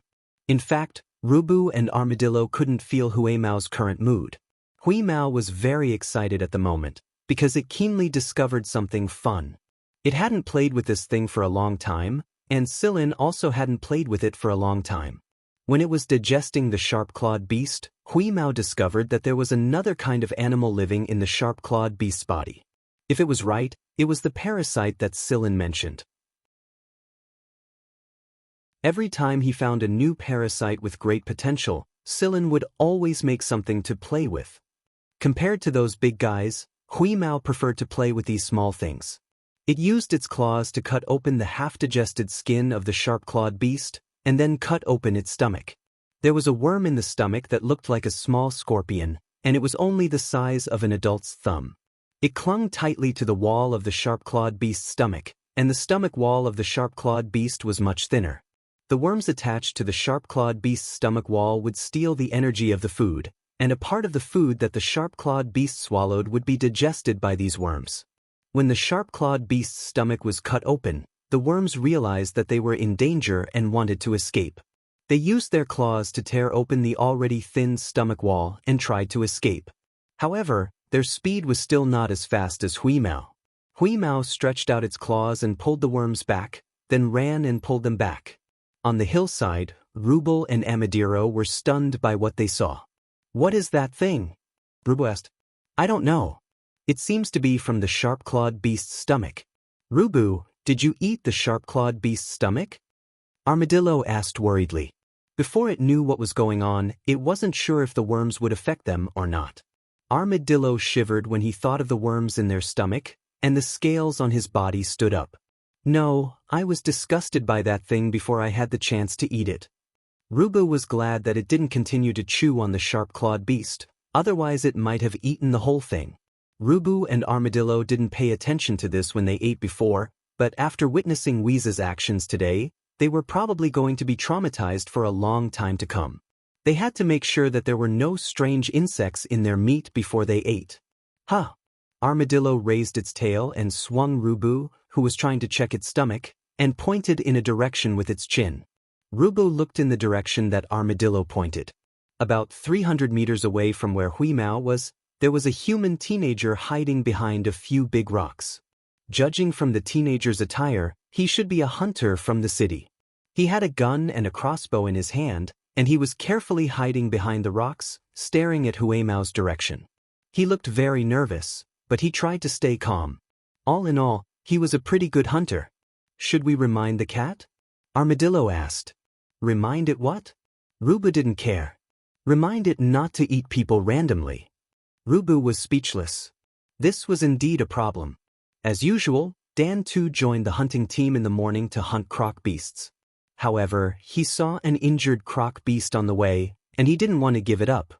In fact, Rubu and Armadillo couldn't feel Hui Mao's current mood. Hui Mao was very excited at the moment, because it keenly discovered something fun. It hadn't played with this thing for a long time, and Silin also hadn't played with it for a long time. When it was digesting the sharp-clawed beast, Hui Mao discovered that there was another kind of animal living in the sharp-clawed beast's body. If it was right, it was the parasite that Silin mentioned. Every time he found a new parasite with great potential, Silin would always make something to play with. Compared to those big guys, Hui Mao preferred to play with these small things. It used its claws to cut open the half-digested skin of the sharp-clawed beast, and then cut open its stomach. There was a worm in the stomach that looked like a small scorpion, and it was only the size of an adult's thumb. It clung tightly to the wall of the sharp-clawed beast's stomach, and the stomach wall of the sharp-clawed beast was much thinner. The worms attached to the sharp-clawed beast's stomach wall would steal the energy of the food, and a part of the food that the sharp-clawed beast swallowed would be digested by these worms. When the sharp-clawed beast's stomach was cut open, the worms realized that they were in danger and wanted to escape. They used their claws to tear open the already thin stomach wall and tried to escape. However, their speed was still not as fast as Hui Mao. Hui Mao stretched out its claws and pulled the worms back, then ran and pulled them back. On the hillside, Rubu and Armadillo were stunned by what they saw. What is that thing? Rubu asked. I don't know. It seems to be from the sharp-clawed beast's stomach. Rubu, did you eat the sharp-clawed beast's stomach? Armadillo asked worriedly. Before it knew what was going on, it wasn't sure if the worms would affect them or not. Armadillo shivered when he thought of the worms in their stomach, and the scales on his body stood up. No, I was disgusted by that thing before I had the chance to eat it. Rubu was glad that it didn't continue to chew on the sharp-clawed beast, otherwise it might have eaten the whole thing. Rubu and Armadillo didn't pay attention to this when they ate before, but after witnessing Weeze's actions today, they were probably going to be traumatized for a long time to come. They had to make sure that there were no strange insects in their meat before they ate. Huh! Armadillo raised its tail and swung Rubu, who was trying to check its stomach, and pointed in a direction with its chin. Rubu looked in the direction that Armadillo pointed. About 300 meters away from where Huimao was, there was a human teenager hiding behind a few big rocks. Judging from the teenager's attire, he should be a hunter from the city. He had a gun and a crossbow in his hand, and he was carefully hiding behind the rocks, staring at Huimao's direction. He looked very nervous, but he tried to stay calm. All in all, he was a pretty good hunter. Should we remind the cat? Armadillo asked. Remind it what? Rubu didn't care. Remind it not to eat people randomly. Rubu was speechless. This was indeed a problem. As usual, Dan too joined the hunting team in the morning to hunt croc beasts. However, he saw an injured croc beast on the way, and he didn't want to give it up.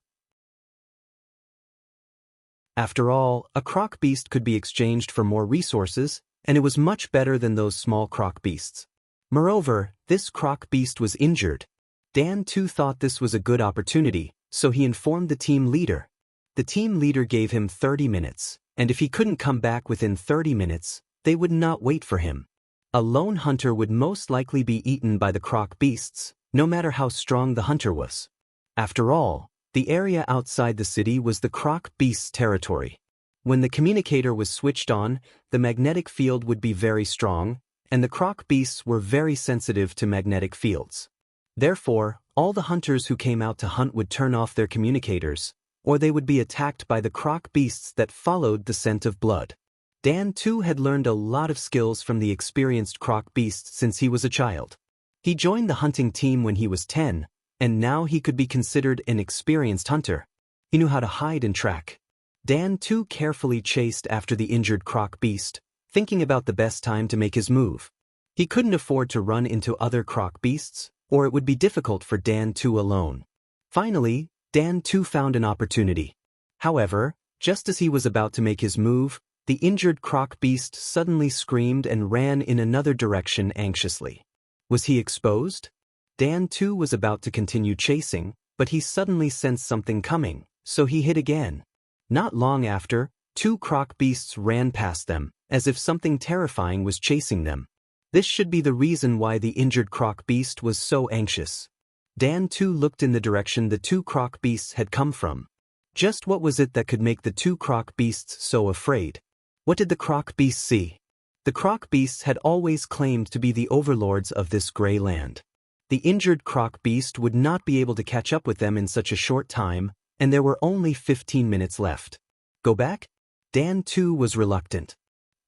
After all, a croc beast could be exchanged for more resources, and it was much better than those small croc beasts. Moreover, this croc beast was injured. Dan too thought this was a good opportunity, so he informed the team leader. The team leader gave him 30 minutes, and if he couldn't come back within 30 minutes, they would not wait for him. A lone hunter would most likely be eaten by the croc beasts, no matter how strong the hunter was. After all, the area outside the city was the croc beast's territory. When the communicator was switched on, the magnetic field would be very strong, and the croc beasts were very sensitive to magnetic fields. Therefore, all the hunters who came out to hunt would turn off their communicators, or they would be attacked by the croc beasts that followed the scent of blood. Dan too had learned a lot of skills from the experienced croc beasts since he was a child. He joined the hunting team when he was 10, and now he could be considered an experienced hunter. He knew how to hide and track. Dan too carefully chased after the injured croc beast, thinking about the best time to make his move. He couldn't afford to run into other croc beasts, or it would be difficult for Dan too alone. Finally, Dan too found an opportunity. However, just as he was about to make his move, the injured croc beast suddenly screamed and ran in another direction anxiously. Was he exposed? Dan too was about to continue chasing, but he suddenly sensed something coming, so he hid again. Not long after, two croc beasts ran past them, as if something terrifying was chasing them. This should be the reason why the injured croc beast was so anxious. Dan too looked in the direction the two croc beasts had come from. Just what was it that could make the two croc beasts so afraid? What did the croc beasts see? The croc beasts had always claimed to be the overlords of this gray land. The injured croc beast would not be able to catch up with them in such a short time, and there were only 15 minutes left. Go back? Dan too was reluctant.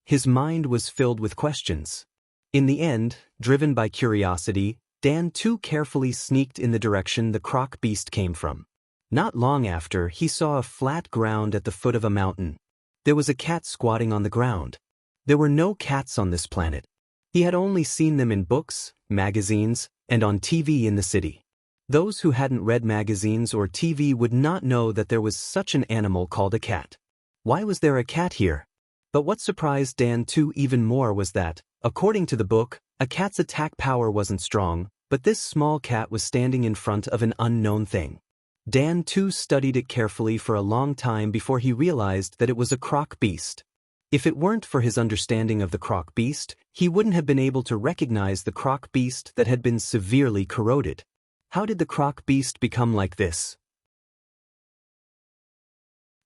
His mind was filled with questions. In the end, driven by curiosity, Dan too carefully sneaked in the direction the croc beast came from. Not long after, he saw a flat ground at the foot of a mountain. There was a cat squatting on the ground. There were no cats on this planet. He had only seen them in books, magazines, and on TV in the city. Those who hadn't read magazines or TV would not know that there was such an animal called a cat. Why was there a cat here? But what surprised Dan too even more was that, according to the book, a cat's attack power wasn't strong, but this small cat was standing in front of an unknown thing. Dan too studied it carefully for a long time before he realized that it was a croc beast. If it weren't for his understanding of the croc beast, he wouldn't have been able to recognize the croc beast that had been severely corroded. How did the croc beast become like this?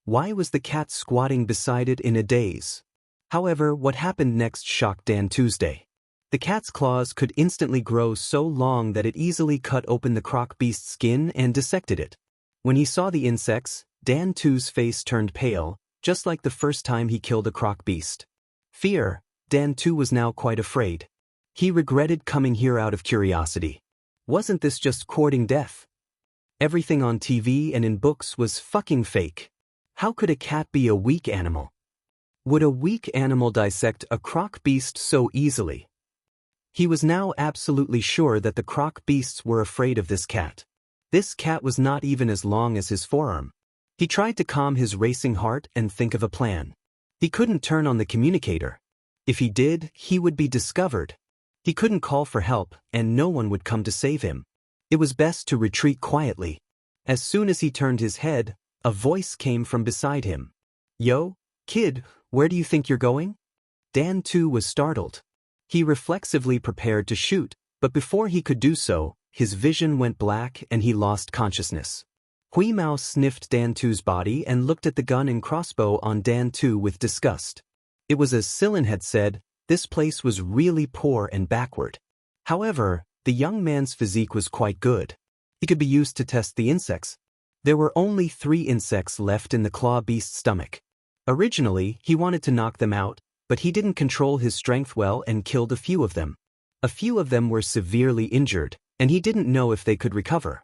Why was the cat squatting beside it in a daze? However, what happened next shocked Dan Tuesday. The cat's claws could instantly grow so long that it easily cut open the croc beast's skin and dissected it. When he saw the insects, Dan too's face turned pale, just like the first time he killed a croc beast. Fear, Dan too was now quite afraid. He regretted coming here out of curiosity. Wasn't this just courting death? Everything on TV and in books was fucking fake. How could a cat be a weak animal? Would a weak animal dissect a croc beast so easily? He was now absolutely sure that the croc beasts were afraid of this cat. This cat was not even as long as his forearm. He tried to calm his racing heart and think of a plan. He couldn't turn on the communicator. If he did, he would be discovered. He couldn't call for help, and no one would come to save him. It was best to retreat quietly. As soon as he turned his head, a voice came from beside him. "Yo, kid, where do you think you're going?" Dan too was startled. He reflexively prepared to shoot, but before he could do so, his vision went black and he lost consciousness. Hui Mao sniffed Dan 2's body and looked at the gun and crossbow on Dan 2 with disgust. It was as Sillin had said, this place was really poor and backward. However, the young man's physique was quite good. He could be used to test the insects. There were only 3 insects left in the claw beast's stomach. Originally, he wanted to knock them out, but he didn't control his strength well and killed a few of them. A few of them were severely injured, and he didn't know if they could recover.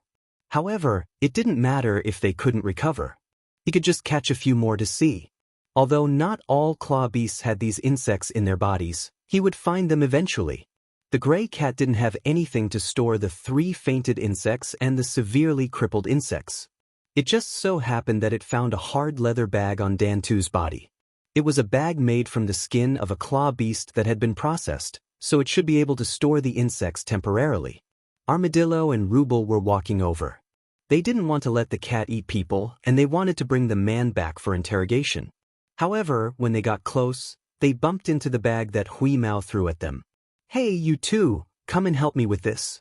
However, it didn't matter if they couldn't recover. He could just catch a few more to see. Although not all claw beasts had these insects in their bodies, he would find them eventually. The gray cat didn't have anything to store the 3 fainted insects and the severely crippled insects. It just so happened that it found a hard leather bag on Dan 2's body. It was a bag made from the skin of a claw beast that had been processed, so it should be able to store the insects temporarily. Armadillo and Ruble were walking over. They didn't want to let the cat eat people, and they wanted to bring the man back for interrogation. However, when they got close, they bumped into the bag that Hui Mao threw at them. "Hey, you two, come and help me with this."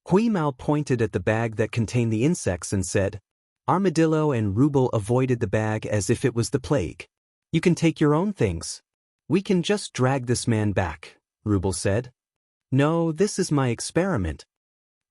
Hui Mao pointed at the bag that contained the insects and said. Armadillo and Ruble avoided the bag as if it was the plague. "You can take your own things. We can just drag this man back," Ruble said. "No, this is my experiment."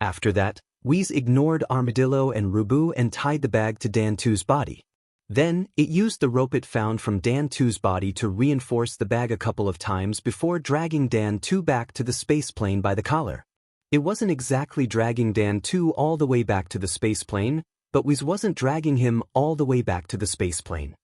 After that, Wheeze ignored Armadillo and Rubu and tied the bag to Dan 2's body. Then, it used the rope it found from Dan 2's body to reinforce the bag a couple of times before dragging Dan 2 back to the spaceplane by the collar. It wasn't exactly dragging Dan 2 all the way back to the spaceplane, but Wheeze wasn't dragging him all the way back to the spaceplane.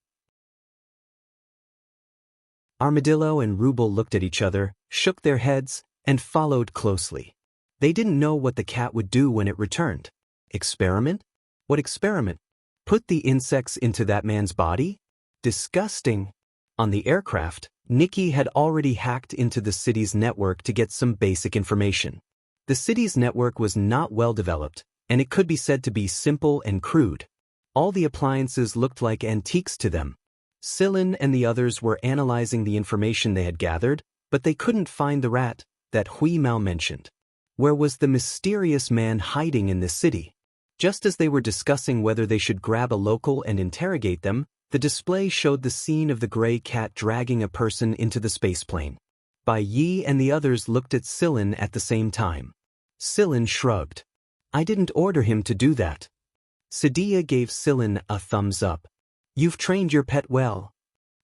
Armadillo and Ruble looked at each other, shook their heads, and followed closely. They didn't know what the cat would do when it returned. Experiment? What experiment? Put the insects into that man's body? Disgusting. On the aircraft, Nikki had already hacked into the city's network to get some basic information. The city's network was not well developed, and it could be said to be simple and crude. All the appliances looked like antiques to them. Sillin and the others were analyzing the information they had gathered, but they couldn't find the rat that Hui Mao mentioned. Where was the mysterious man hiding in this city? Just as they were discussing whether they should grab a local and interrogate them, the display showed the scene of the gray cat dragging a person into the spaceplane. Bai Yi and the others looked at Sillin at the same time. Sillin shrugged. "I didn't order him to do that." Sadia gave Sillin a thumbs up. "You've trained your pet well."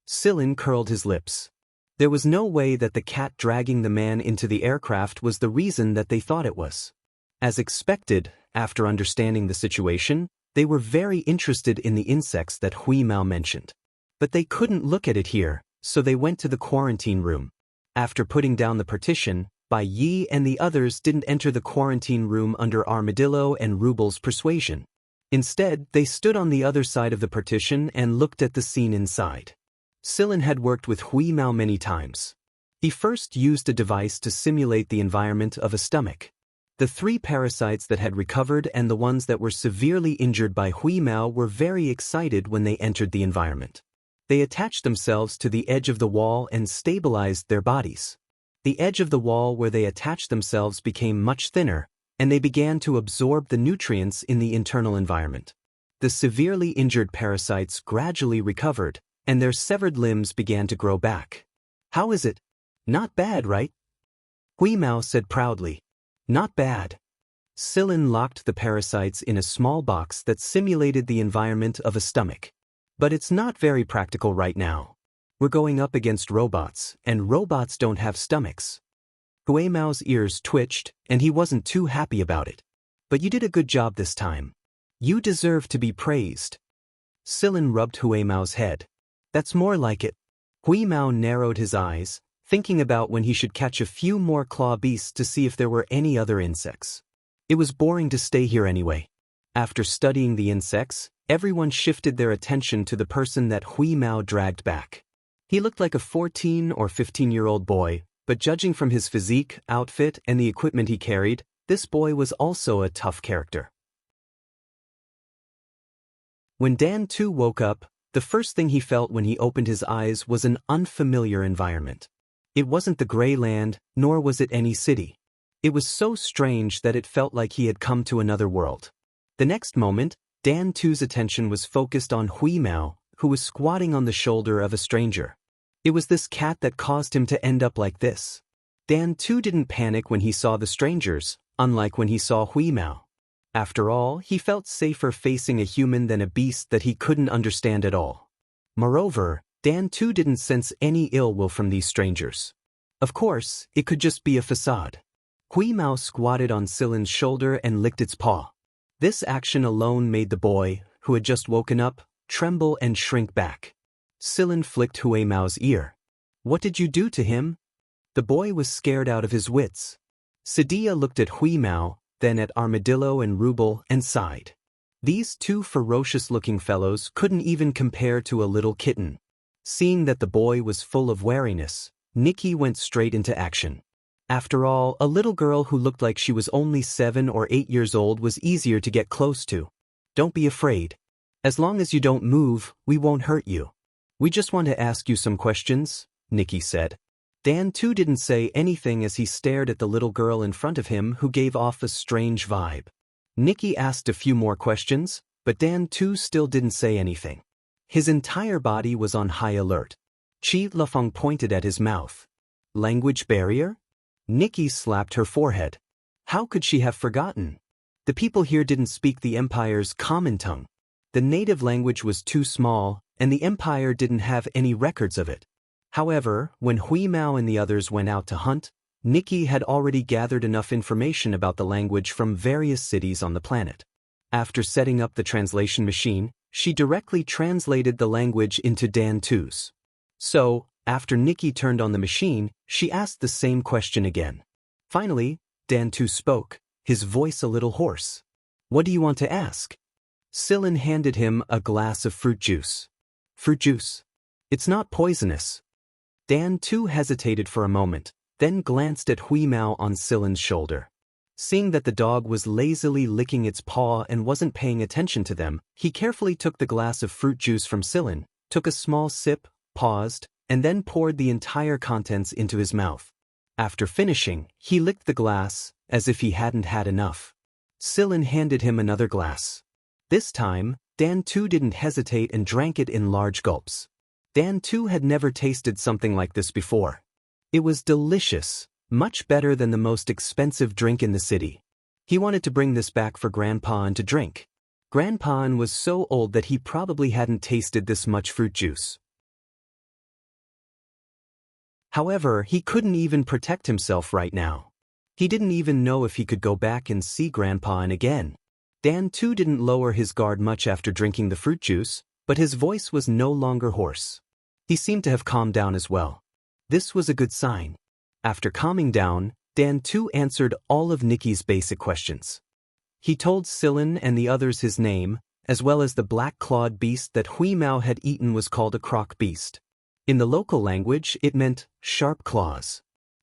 Sillin curled his lips. There was no way that the cat dragging the man into the aircraft was the reason that they thought it was. As expected, after understanding the situation, they were very interested in the insects that Hui Mao mentioned. But they couldn't look at it here, so they went to the quarantine room. After putting down the partition, Bai Yi and the others didn't enter the quarantine room under Armadillo and Ruble's persuasion. Instead, they stood on the other side of the partition and looked at the scene inside. Sillin had worked with Hui Mao many times. He first used a device to simulate the environment of a stomach. The 3 parasites that had recovered and the ones that were severely injured by Hui Mao were very excited when they entered the environment. They attached themselves to the edge of the wall and stabilized their bodies. The edge of the wall where they attached themselves became much thinner, and they began to absorb the nutrients in the internal environment. The severely injured parasites gradually recovered, and their severed limbs began to grow back. "How is it? Not bad, right?" Hui Mao said proudly. "Not bad." Sillin locked the parasites in a small box that simulated the environment of a stomach. "But it's not very practical right now. We're going up against robots, and robots don't have stomachs." Hui Mao's ears twitched, and he wasn't too happy about it. "But you did a good job this time. You deserve to be praised." Sillin rubbed Hui Mao's head. "That's more like it." Hui Mao narrowed his eyes, thinking about when he should catch a few more claw beasts to see if there were any other insects. It was boring to stay here anyway. After studying the insects, everyone shifted their attention to the person that Hui Mao dragged back. He looked like a 14 or 15-year-old boy, but judging from his physique, outfit, and the equipment he carried, this boy was also a tough character. When Dan 2 woke up, the first thing he felt when he opened his eyes was an unfamiliar environment. It wasn't the gray land, nor was it any city. It was so strange that it felt like he had come to another world. The next moment, Dan 2's attention was focused on Hui Mao, who was squatting on the shoulder of a stranger. It was this cat that caused him to end up like this. Dan 2 didn't panic when he saw the strangers, unlike when he saw Hui Mao. After all, he felt safer facing a human than a beast that he couldn't understand at all. Moreover, Dan 2 didn't sense any ill will from these strangers. Of course, it could just be a facade. Hui Mao squatted on Silin's shoulder and licked its paw. This action alone made the boy, who had just woken up, tremble and shrink back. Silin flicked Hui Mao's ear. "What did you do to him?" The boy was scared out of his wits. Sadia looked at Hui Mao, then at Armadillo and Ruble, and sighed. These two ferocious-looking fellows couldn't even compare to a little kitten. Seeing that the boy was full of wariness, Nikki went straight into action. After all, a little girl who looked like she was only 7 or 8 years old was easier to get close to. "Don't be afraid. As long as you don't move, we won't hurt you. We just want to ask you some questions," Nikki said. Dan 2 didn't say anything as he stared at the little girl in front of him who gave off a strange vibe. Nikki asked a few more questions, but Dan 2 still didn't say anything. His entire body was on high alert. Chi Lafeng pointed at his mouth. "Language barrier?" Nikki slapped her forehead. How could she have forgotten? The people here didn't speak the Empire's common tongue. The native language was too small, and the Empire didn't have any records of it. However, when Hui Mao and the others went out to hunt, Nikki had already gathered enough information about the language from various cities on the planet. After setting up the translation machine, she directly translated the language into Dan 2's. So, after Nikki turned on the machine, she asked the same question again. Finally, Dan 2 spoke, his voice a little hoarse. "What do you want to ask?" Silin handed him a glass of fruit juice. "Fruit juice. It's not poisonous." Dan 2 hesitated for a moment, then glanced at Hui Mao on Silin's shoulder. Seeing that the dog was lazily licking its paw and wasn't paying attention to them, he carefully took the glass of fruit juice from Silin, took a small sip, paused, and then poured the entire contents into his mouth. After finishing, he licked the glass, as if he hadn't had enough. Silin handed him another glass. This time, Dan 2 didn't hesitate and drank it in large gulps. Dan 2 had never tasted something like this before. It was delicious, much better than the most expensive drink in the city. He wanted to bring this back for Grandpa to drink. Grandpa was so old that he probably hadn't tasted this much fruit juice. However, he couldn't even protect himself right now. He didn't even know if he could go back and see Grandpa again. Dan 2 didn't lower his guard much after drinking the fruit juice, but his voice was no longer hoarse. He seemed to have calmed down as well. This was a good sign. After calming down, Dan 2 answered all of Nikki's basic questions. He told Silin and the others his name, as well as the black-clawed beast that Hui Mao had eaten was called a croc beast. In the local language, it meant sharp claws.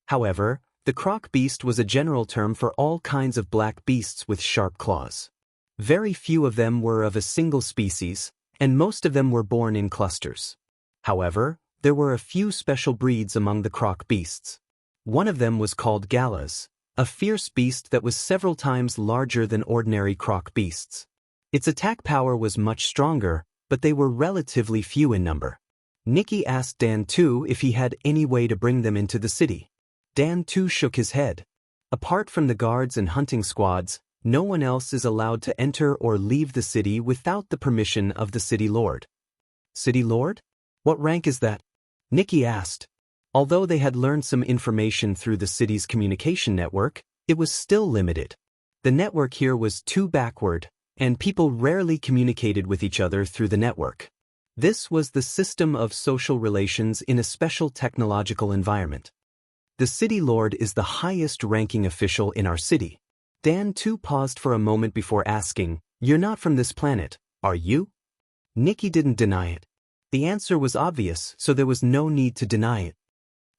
However, the croc beast was a general term for all kinds of black beasts with sharp claws. Very few of them were of a single species, and most of them were born in clusters. However, there were a few special breeds among the croc beasts. One of them was called Galas, a fierce beast that was several times larger than ordinary croc beasts. Its attack power was much stronger, but they were relatively few in number. Nikki asked Dan 2 if he had any way to bring them into the city. Dan 2 shook his head. Apart from the guards and hunting squads, no one else is allowed to enter or leave the city without the permission of the city lord. City lord? What rank is that? Nikki asked. Although they had learned some information through the city's communication network, it was still limited. The network here was too backward, and people rarely communicated with each other through the network. This was the system of social relations in a special technological environment. The city lord is the highest-ranking official in our city. Dan 2 paused for a moment before asking, "You're not from this planet, are you?" Nikki didn't deny it. The answer was obvious, so there was no need to deny it.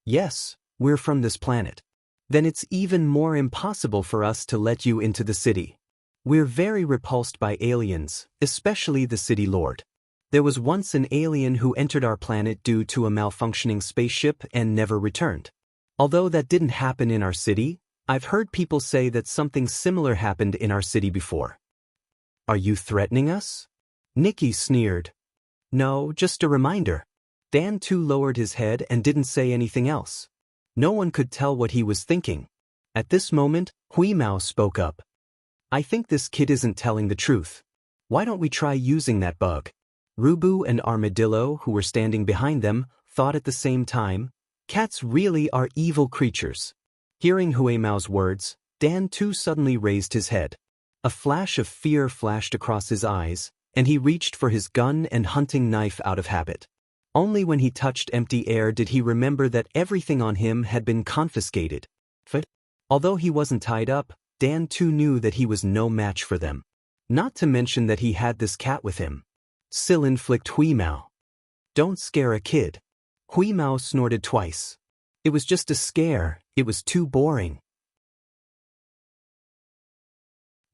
"Yes, we're from this planet." "Then it's even more impossible for us to let you into the city." We're very repulsed by aliens, especially the city lord. There was once an alien who entered our planet due to a malfunctioning spaceship and never returned. Although that didn't happen in our city, I've heard people say that something similar happened in our city before. Are you threatening us? Nikki sneered. No, just a reminder. Dan too lowered his head and didn't say anything else. No one could tell what he was thinking. At this moment, Hui Mao spoke up. I think this kid isn't telling the truth. Why don't we try using that bug? Rubu and Armadillo, who were standing behind them, thought at the same time, cats really are evil creatures. Hearing Hui Mao's words, Dan too suddenly raised his head. A flash of fear flashed across his eyes, and he reached for his gun and hunting knife out of habit. Only when he touched empty air did he remember that everything on him had been confiscated. Although he wasn't tied up, Dan too knew that he was no match for them. Not to mention that he had this cat with him. Sillin flicked Hui Mao. Don't scare a kid. Hui Mao snorted twice. It was just a scare, it was too boring.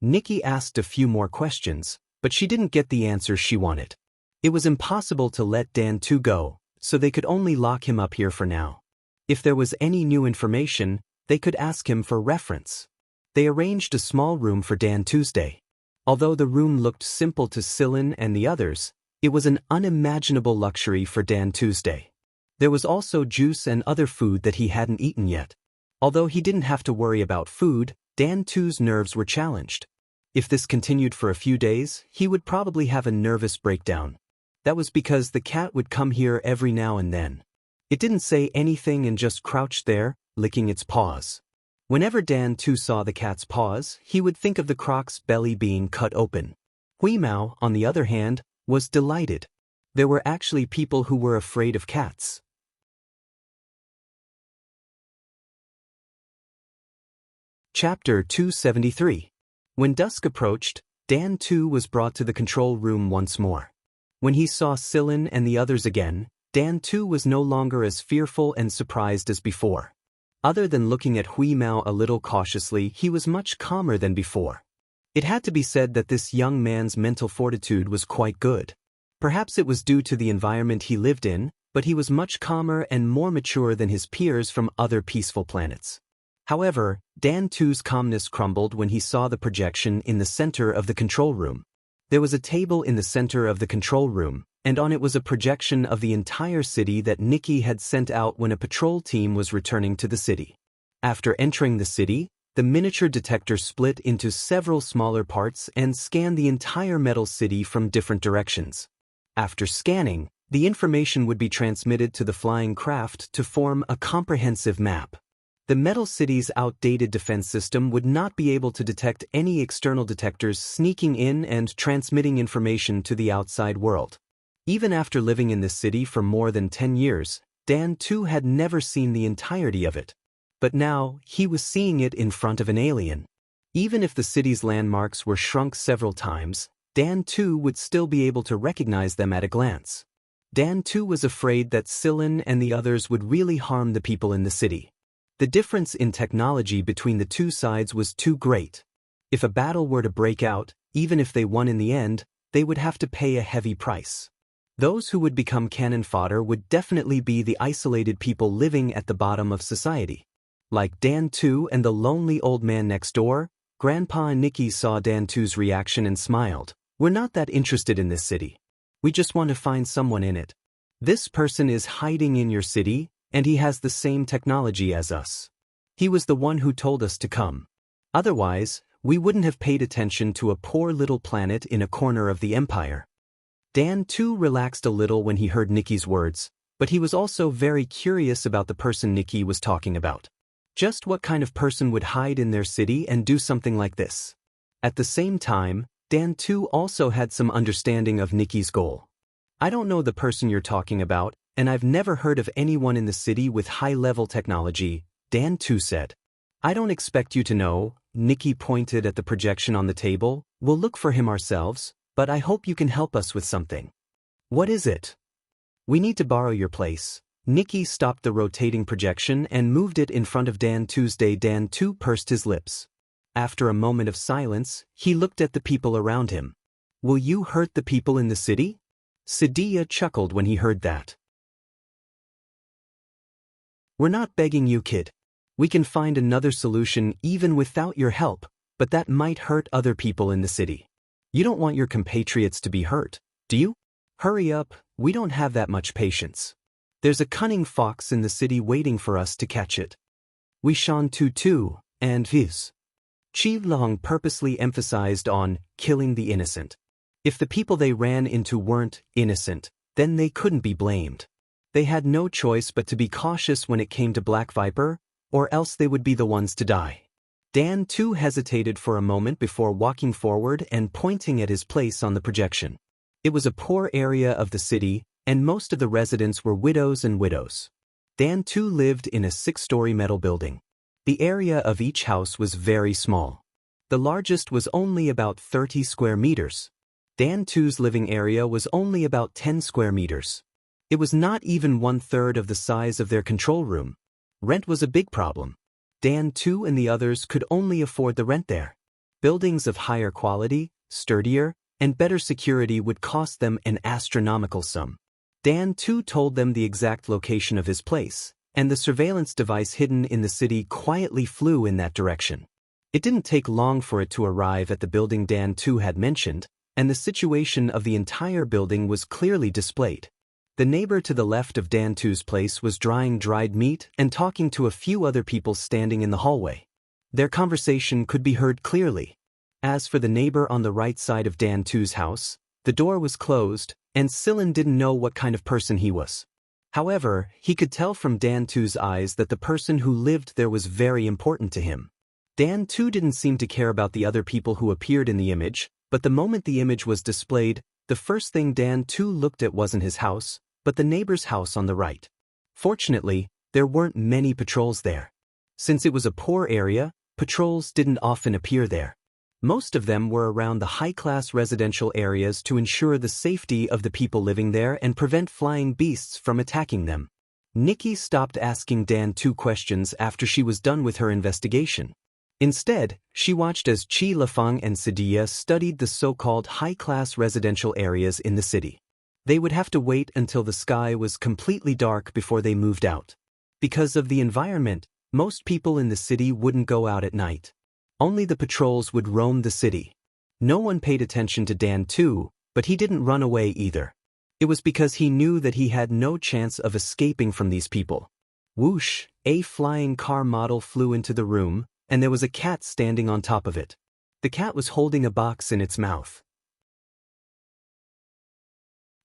Nikki asked a few more questions, but she didn't get the answers she wanted. It was impossible to let Dan too go, so they could only lock him up here for now. If there was any new information, they could ask him for reference. They arranged a small room for Dan Tuesday. Although the room looked simple to Sillin and the others, it was an unimaginable luxury for Dan Tuesday. There was also juice and other food that he hadn't eaten yet. Although he didn't have to worry about food, Dan too's nerves were challenged. If this continued for a few days, he would probably have a nervous breakdown. That was because the cat would come here every now and then. It didn't say anything and just crouched there, licking its paws. Whenever Dan too saw the cat's paws, he would think of the croc's belly being cut open. Hui Mao, on the other hand, was delighted. There were actually people who were afraid of cats. Chapter 273. When dusk approached, Dan too was brought to the control room once more. When he saw Sillin and the others again, Dan too was no longer as fearful and surprised as before. Other than looking at Hui Mao a little cautiously, he was much calmer than before. It had to be said that this young man's mental fortitude was quite good. Perhaps it was due to the environment he lived in, but he was much calmer and more mature than his peers from other peaceful planets. However, Dan too's calmness crumbled when he saw the projection in the center of the control room. There was a table in the center of the control room, and on it was a projection of the entire city that Nikki had sent out when a patrol team was returning to the city. After entering the city, the miniature detector split into several smaller parts and scanned the entire metal city from different directions. After scanning, the information would be transmitted to the flying craft to form a comprehensive map. The metal city's outdated defense system would not be able to detect any external detectors sneaking in and transmitting information to the outside world. Even after living in this city for more than 10 years, Dan too had never seen the entirety of it. But now, he was seeing it in front of an alien. Even if the city's landmarks were shrunk several times, Dan too would still be able to recognize them at a glance. Dan too was afraid that Sillin and the others would really harm the people in the city. The difference in technology between the two sides was too great. If a battle were to break out, even if they won in the end, they would have to pay a heavy price. Those who would become cannon fodder would definitely be the isolated people living at the bottom of society. Like Dan too and the lonely old man next door, Grandpa and Nikki saw Dan too's reaction and smiled. We're not that interested in this city. We just want to find someone in it. This person is hiding in your city, and he has the same technology as us. He was the one who told us to come. Otherwise, we wouldn't have paid attention to a poor little planet in a corner of the empire. Dan too relaxed a little when he heard Nikki's words, but he was also very curious about the person Nikki was talking about. Just what kind of person would hide in their city and do something like this? At the same time, Dan too also had some understanding of Nikki's goal. I don't know the person you're talking about, and I've never heard of anyone in the city with high-level technology, Dan too said. I don't expect you to know, Nikki pointed at the projection on the table. We'll look for him ourselves, but I hope you can help us with something. What is it? We need to borrow your place. Nikki stopped the rotating projection and moved it in front of Dan Tuesday. Dan too pursed his lips. After a moment of silence, he looked at the people around him. Will you hurt the people in the city? Sadia chuckled when he heard that. We're not begging you, kid. We can find another solution even without your help, but that might hurt other people in the city. You don't want your compatriots to be hurt, do you? Hurry up, we don't have that much patience. There's a cunning fox in the city waiting for us to catch it. We shan tu and viz. Chi Long purposely emphasized on killing the innocent. If the people they ran into weren't innocent, then they couldn't be blamed. They had no choice but to be cautious when it came to Black Viper, or else they would be the ones to die. Dan too hesitated for a moment before walking forward and pointing at his place on the projection. It was a poor area of the city, and most of the residents were widows and widows. Dan too lived in a 6-story metal building. The area of each house was very small. The largest was only about 30 square meters. Dan too's living area was only about 10 square meters. It was not even 1/3 of the size of their control room. Rent was a big problem. Dan too and the others could only afford the rent there. Buildings of higher quality, sturdier, and better security would cost them an astronomical sum. Dan too told them the exact location of his place, and the surveillance device hidden in the city quietly flew in that direction. It didn't take long for it to arrive at the building Dan too had mentioned, and the situation of the entire building was clearly displayed. The neighbor to the left of Dan too's place was drying dried meat and talking to a few other people standing in the hallway. Their conversation could be heard clearly. As for the neighbor on the right side of Dan too's house, the door was closed, and Sillin didn't know what kind of person he was. However, he could tell from Dan too's eyes that the person who lived there was very important to him. Dan too didn't seem to care about the other people who appeared in the image, but the moment the image was displayed, the first thing Dan too looked at wasn't his house, but the neighbor's house on the right. Fortunately, there weren't many patrols there. Since it was a poor area, patrols didn't often appear there. Most of them were around the high-class residential areas to ensure the safety of the people living there and prevent flying beasts from attacking them. Nikki stopped asking Dan 2 questions after she was done with her investigation. Instead, she watched as Chi Lafang and Sadia studied the so-called high-class residential areas in the city. They would have to wait until the sky was completely dark before they moved out. Because of the environment, most people in the city wouldn't go out at night. Only the patrols would roam the city. No one paid attention to Dan too, but he didn't run away either. It was because he knew that he had no chance of escaping from these people. Whoosh, a flying car model flew into the room, and there was a cat standing on top of it. The cat was holding a box in its mouth.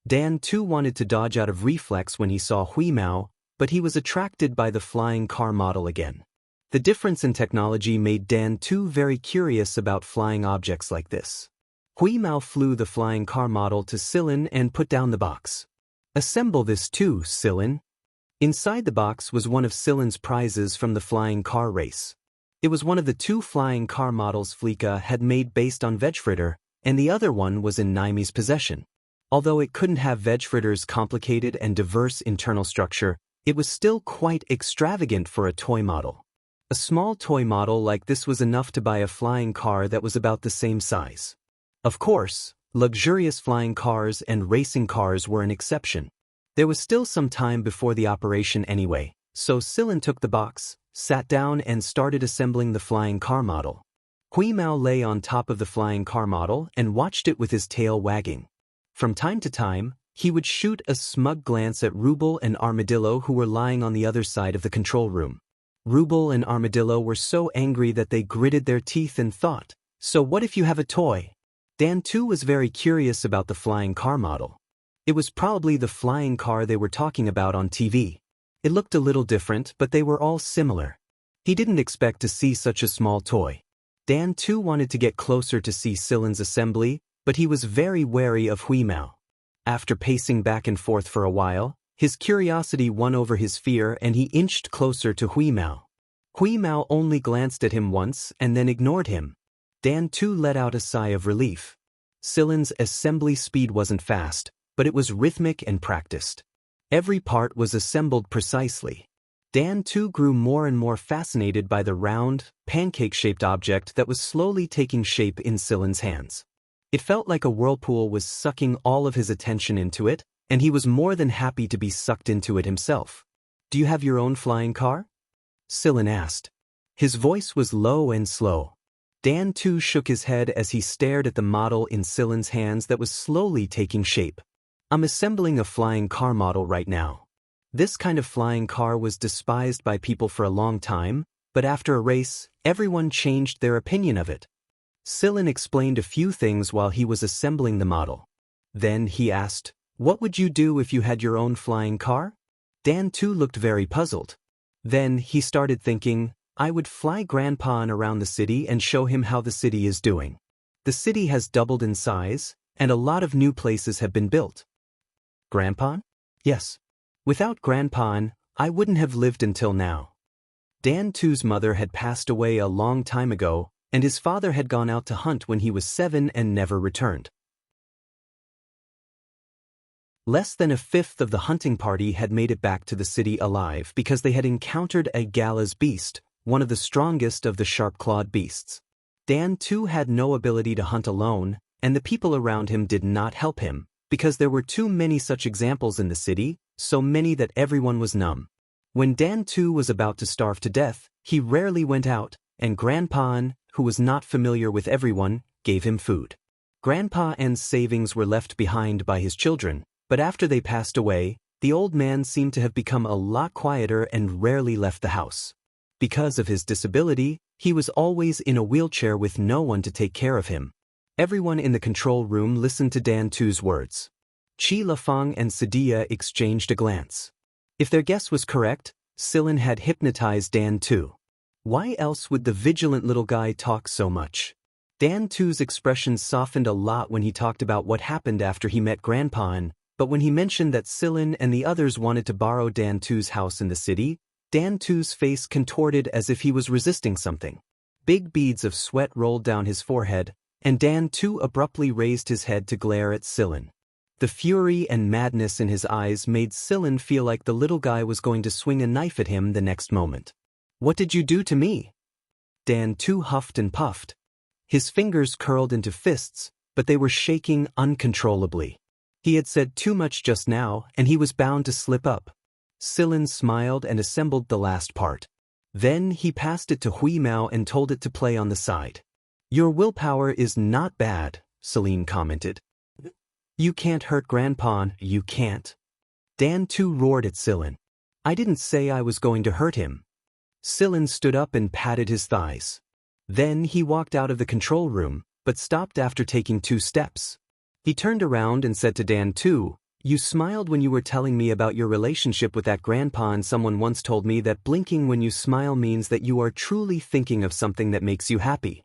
Dan too wanted to dodge out of reflex when he saw Hui Mao, but he was attracted by the flying car model again. The difference in technology made Dan too very curious about flying objects like this. Hui Mao flew the flying car model to Sillin and put down the box. Assemble this too, Sillin. Inside the box was one of Sillin's prizes from the flying car race. It was one of the 2 flying car models Fleeka had made based on Vegfritter, and the other one was in Naimi's possession. Although it couldn't have Vegfritter's complicated and diverse internal structure, it was still quite extravagant for a toy model. A small toy model like this was enough to buy a flying car that was about the same size. Of course, luxurious flying cars and racing cars were an exception. There was still some time before the operation anyway, so Sillin took the box, sat down and started assembling the flying car model. Hui Mao lay on top of the flying car model and watched it with his tail wagging. From time to time, he would shoot a smug glance at Ruble and Armadillo who were lying on the other side of the control room. Ruble and Armadillo were so angry that they gritted their teeth and thought, "So what if you have a toy?" Dan too was very curious about the flying car model. It was probably the flying car they were talking about on TV. It looked a little different, but they were all similar. He didn't expect to see such a small toy. Dan too wanted to get closer to see Sillin's assembly, but he was very wary of Hui Mao. After pacing back and forth for a while, his curiosity won over his fear and he inched closer to Hui Mao. Hui Mao only glanced at him once and then ignored him. Dan too let out a sigh of relief. Sillin's assembly speed wasn't fast, but it was rhythmic and practiced. Every part was assembled precisely. Dan too grew more and more fascinated by the round, pancake-shaped object that was slowly taking shape in Silen's hands. It felt like a whirlpool was sucking all of his attention into it, and he was more than happy to be sucked into it himself. "Do you have your own flying car?" Silen asked. His voice was low and slow. Dan too shook his head as he stared at the model in Silen's hands that was slowly taking shape. "I'm assembling a flying car model right now." This kind of flying car was despised by people for a long time, but after a race, everyone changed their opinion of it. Silen explained a few things while he was assembling the model. Then he asked, "What would you do if you had your own flying car?" Dan too looked very puzzled. Then he started thinking, "I would fly Grandpa around the city and show him how the city is doing. The city has doubled in size, and a lot of new places have been built." "Grandpa?" "Yes. Without Grandpa, I wouldn't have lived until now." Dan too's mother had passed away a long time ago, and his father had gone out to hunt when he was 7 and never returned. Less than a fifth of the hunting party had made it back to the city alive because they had encountered a Gala's beast, one of the strongest of the sharp-clawed beasts. Dan too had no ability to hunt alone, and the people around him did not help him, because there were too many such examples in the city, so many that everyone was numb. When Dan too was about to starve to death, he rarely went out, and Grandpa, who was not familiar with everyone, gave him food. Grandpa's savings were left behind by his children, but after they passed away, the old man seemed to have become a lot quieter and rarely left the house. Because of his disability, he was always in a wheelchair with no one to take care of him. Everyone in the control room listened to Dan too's words. Chi Lafang and Sadia exchanged a glance. If their guess was correct, Silen had hypnotized Dan too. Why else would the vigilant little guy talk so much? Dan too's expression softened a lot when he talked about what happened after he met Grandpa, but when he mentioned that Silen and the others wanted to borrow Dan too's house in the city, Dan too's face contorted as if he was resisting something. Big beads of sweat rolled down his forehead, and Dan too abruptly raised his head to glare at Silen. The fury and madness in his eyes made Silen feel like the little guy was going to swing a knife at him the next moment. "What did you do to me?" Dan too huffed and puffed. His fingers curled into fists, but they were shaking uncontrollably. He had said too much just now, and he was bound to slip up. Silen smiled and assembled the last part. Then he passed it to Hui Mao and told it to play on the side. "Your willpower is not bad," Celine commented. "You can't hurt Grandpa, you can't." Dan too roared at Silen. "I didn't say I was going to hurt him." Silen stood up and patted his thighs. Then he walked out of the control room, but stopped after taking 2 steps. He turned around and said to Dan too, "You smiled when you were telling me about your relationship with that Grandpa, and someone once told me that blinking when you smile means that you are truly thinking of something that makes you happy."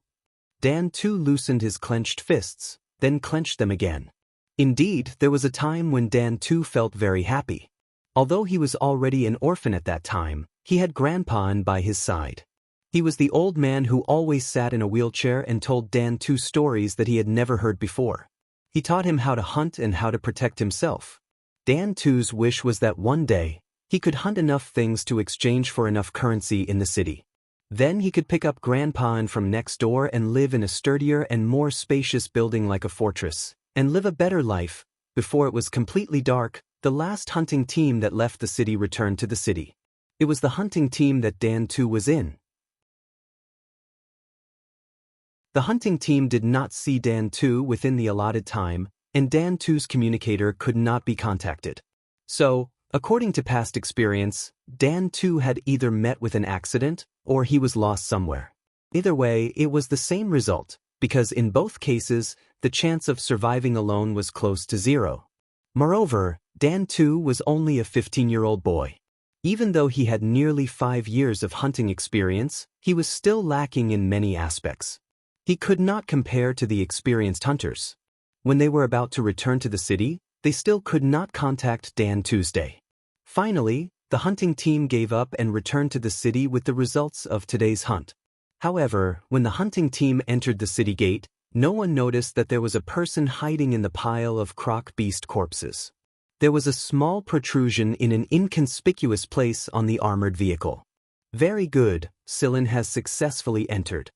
Dan too loosened his clenched fists, then clenched them again. Indeed, there was a time when Dan too felt very happy. Although he was already an orphan at that time, he had Grandpa by his side. He was the old man who always sat in a wheelchair and told Dan too stories that he had never heard before. He taught him how to hunt and how to protect himself. Dan too's wish was that one day, he could hunt enough things to exchange for enough currency in the city. Then he could pick up Grandpa from next door and live in a sturdier and more spacious building like a fortress, and live a better life. Before it was completely dark, the last hunting team that left the city returned to the city. It was the hunting team that Dan too was in. The hunting team did not see Dan too within the allotted time, and Dan too's communicator could not be contacted. So, according to past experience, Dan too had either met with an accident, or he was lost somewhere. Either way, it was the same result, because in both cases, the chance of surviving alone was close to 0. Moreover, Dan too was only a 15-year-old boy. Even though he had nearly 5 years of hunting experience, he was still lacking in many aspects. He could not compare to the experienced hunters. When they were about to return to the city, they still could not contact Dan Tuesday. Finally, the hunting team gave up and returned to the city with the results of today's hunt. However, when the hunting team entered the city gate, no one noticed that there was a person hiding in the pile of croc beast corpses. There was a small protrusion in an inconspicuous place on the armored vehicle. Very good, Sillin has successfully entered.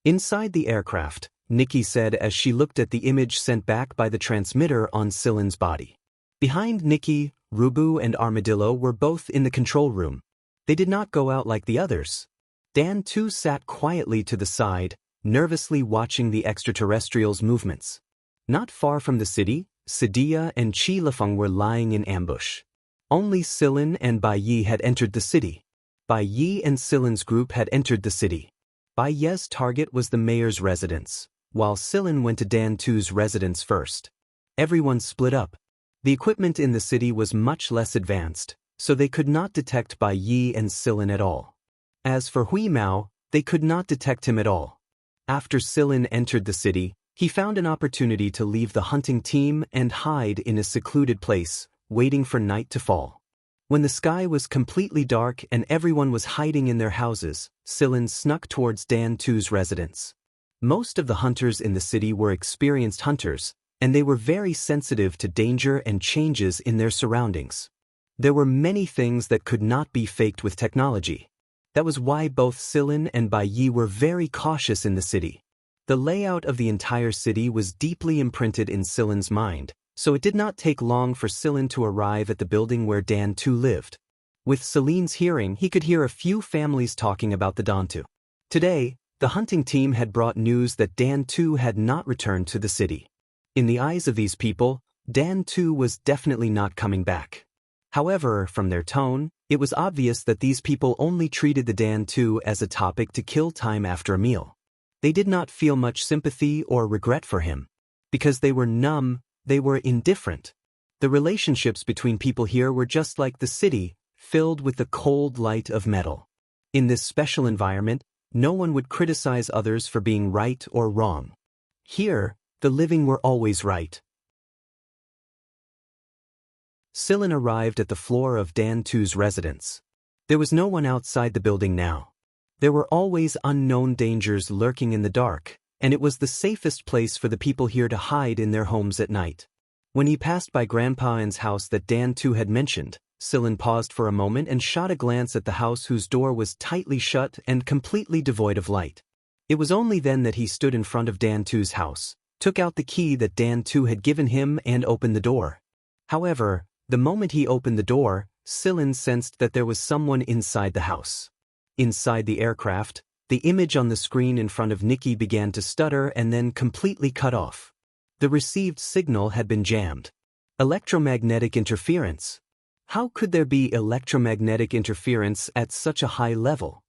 Inside the aircraft, Nikki said as she looked at the image sent back by the transmitter on Sillin's body. Behind Nikki, Rubu and Armadillo were both in the control room. They did not go out like the others. Dan too sat quietly to the side, nervously watching the extraterrestrials' movements. Not far from the city, Sadia and Chi Lafeng were lying in ambush. Only Sillin and Bai Yi had entered the city. Bai Yi and Sillin's group had entered the city. Bai Ye's target was the mayor's residence, while Sillin went to Dan Tu's residence first. Everyone split up. The equipment in the city was much less advanced, so they could not detect Bai Yi and Sillin at all. As for Hui Mao, they could not detect him at all. After Sillin entered the city, he found an opportunity to leave the hunting team and hide in a secluded place, waiting for night to fall. When the sky was completely dark and everyone was hiding in their houses, Sillin snuck towards Dan Tu's residence. Most of the hunters in the city were experienced hunters, and they were very sensitive to danger and changes in their surroundings. There were many things that could not be faked with technology. That was why both Sillin and Bai Yi were very cautious in the city. The layout of the entire city was deeply imprinted in Sillin's mind, so it did not take long for Sillin to arrive at the building where Dan Tu lived. With Celine's hearing, he could hear a few families talking about the Dantu. Today, the hunting team had brought news that Dan Tu had not returned to the city. In the eyes of these people, Dan Tu was definitely not coming back. However, from their tone, it was obvious that these people only treated the Dan Tu as a topic to kill time after a meal. They did not feel much sympathy or regret for him. Because they were numb, they were indifferent. The relationships between people here were just like the city, filled with the cold light of metal. In this special environment, no one would criticize others for being right or wrong. Here, the living were always right. Sillin arrived at the floor of Dan Tu's residence. There was no one outside the building now. There were always unknown dangers lurking in the dark, and it was the safest place for the people here to hide in their homes at night. When he passed by Grandpa An's house that Dan Tu had mentioned, Sillin paused for a moment and shot a glance at the house whose door was tightly shut and completely devoid of light. It was only then that he stood in front of Dan Tu's house, took out the key that Dan Tu had given him and opened the door. However, the moment he opened the door, Sillin sensed that there was someone inside the house. Inside the aircraft, the image on the screen in front of Nikki began to stutter and then completely cut off. The received signal had been jammed. Electromagnetic interference. How could there be electromagnetic interference at such a high level?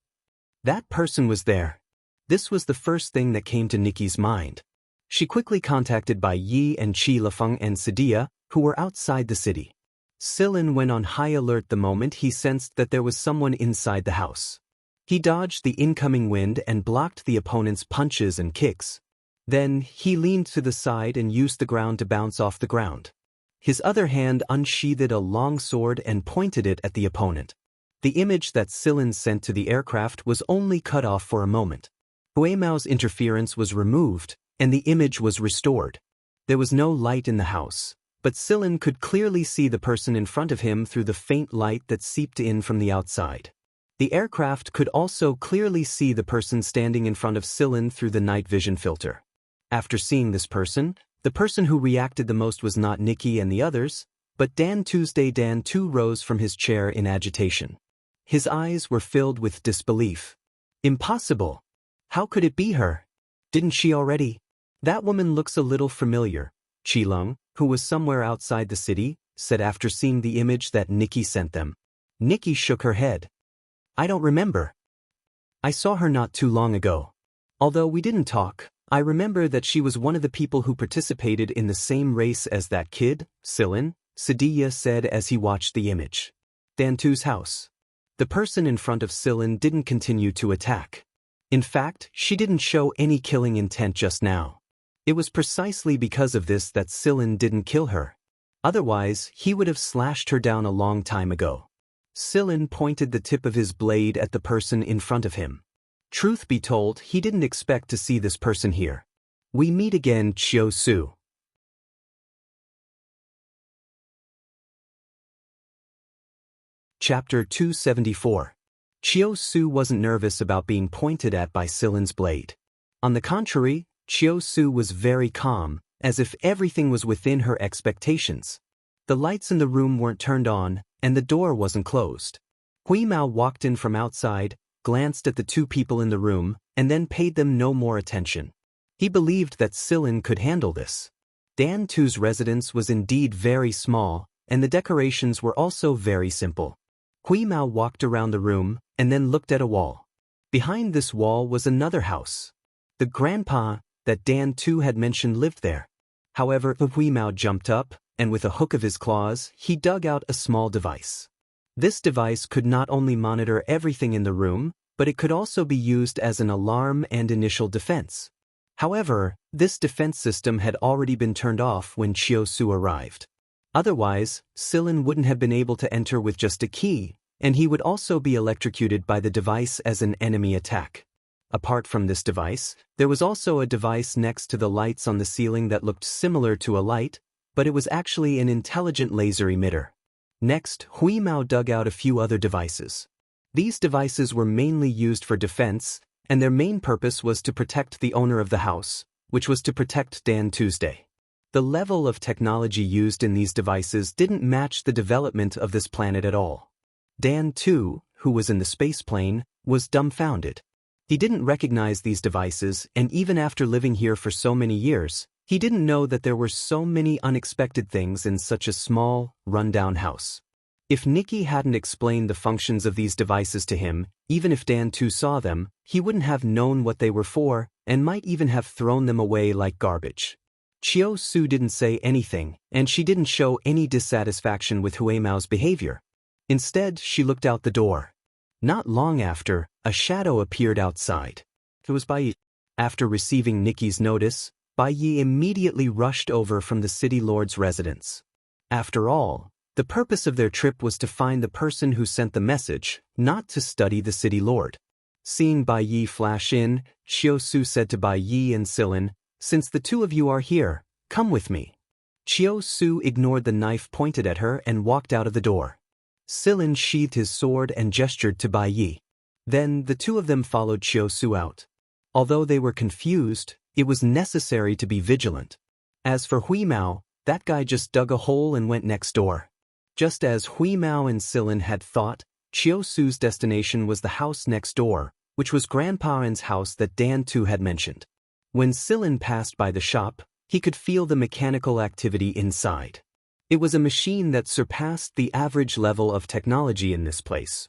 That person was there. This was the first thing that came to Nikki's mind. She quickly contacted Bai Yi and Chi Lafeng and Sadia, who were outside the city. Sillin went on high alert the moment he sensed that there was someone inside the house. He dodged the incoming wind and blocked the opponent's punches and kicks. Then, he leaned to the side and used the ground to bounce off the ground. His other hand unsheathed a long sword and pointed it at the opponent. The image that Sillin sent to the aircraft was only cut off for a moment. Hui Mao's interference was removed, and the image was restored. There was no light in the house, but Sillin could clearly see the person in front of him through the faint light that seeped in from the outside. The aircraft could also clearly see the person standing in front of Sillin through the night vision filter. After seeing this person, the person who reacted the most was not Nikki and the others, but Dan Tuesday. Dan Tu rose from his chair in agitation. His eyes were filled with disbelief. Impossible! How could it be her? Didn't she already? That woman looks a little familiar, Qilong, who was somewhere outside the city, said after seeing the image that Nikki sent them. Nikki shook her head. I don't remember. I saw her not too long ago. Although we didn't talk, I remember that she was one of the people who participated in the same race as that kid, Sillin, Sadia said as he watched the image. Dan Tu's house. The person in front of Sillin didn't continue to attack. In fact, she didn't show any killing intent just now. It was precisely because of this that Sillin didn't kill her. Otherwise, he would have slashed her down a long time ago. Sillin pointed the tip of his blade at the person in front of him. Truth be told, he didn't expect to see this person here. We meet again, Chiu Su. Chapter 274. Chiyo Su wasn't nervous about being pointed at by Silin's blade. On the contrary, Chiyo Su was very calm, as if everything was within her expectations. The lights in the room weren't turned on, and the door wasn't closed. Hui Mao walked in from outside, glanced at the two people in the room, and then paid them no more attention. He believed that Silin could handle this. Dan Tu's residence was indeed very small, and the decorations were also very simple. Hui Mao walked around the room, and then looked at a wall. Behind this wall was another house. The grandpa that Dan Tu had mentioned lived there. However, Hui Mao jumped up, and with a hook of his claws, he dug out a small device. This device could not only monitor everything in the room, but it could also be used as an alarm and initial defense. However, this defense system had already been turned off when Chiyo Su arrived. Otherwise, Silin wouldn't have been able to enter with just a key, and he would also be electrocuted by the device as an enemy attack. Apart from this device, there was also a device next to the lights on the ceiling that looked similar to a light, but it was actually an intelligent laser emitter. Next, Hui Mao dug out a few other devices. These devices were mainly used for defense, and their main purpose was to protect the owner of the house, which was to protect Dan Tuesday. The level of technology used in these devices didn't match the development of this planet at all. Dan Tu, who was in the space plane, was dumbfounded. He didn't recognize these devices, and even after living here for so many years, he didn't know that there were so many unexpected things in such a small, run-down house. If Nikki hadn't explained the functions of these devices to him, even if Dan Tu saw them, he wouldn't have known what they were for, and might even have thrown them away like garbage. Chiyo Su didn't say anything, and she didn't show any dissatisfaction with Hui Mao's behavior. Instead, she looked out the door. Not long after, a shadow appeared outside. It was Bai Yi. After receiving Nikki's notice, Bai Yi immediately rushed over from the city lord's residence. After all, the purpose of their trip was to find the person who sent the message, not to study the city lord. Seeing Bai Yi flash in, Chiyo Su said to Bai Yi and Silin, "Since the two of you are here, come with me." Chiyo Su ignored the knife pointed at her and walked out of the door. Silin sheathed his sword and gestured to Bai Yi. Then the two of them followed Chiyo Su out. Although they were confused, it was necessary to be vigilant. As for Hui Mao, that guy just dug a hole and went next door. Just as Hui Mao and Silin had thought, Chiyo Su's destination was the house next door, which was Grandpa An's house that Dan Tu had mentioned. When Silin passed by the shop, he could feel the mechanical activity inside. It was a machine that surpassed the average level of technology in this place.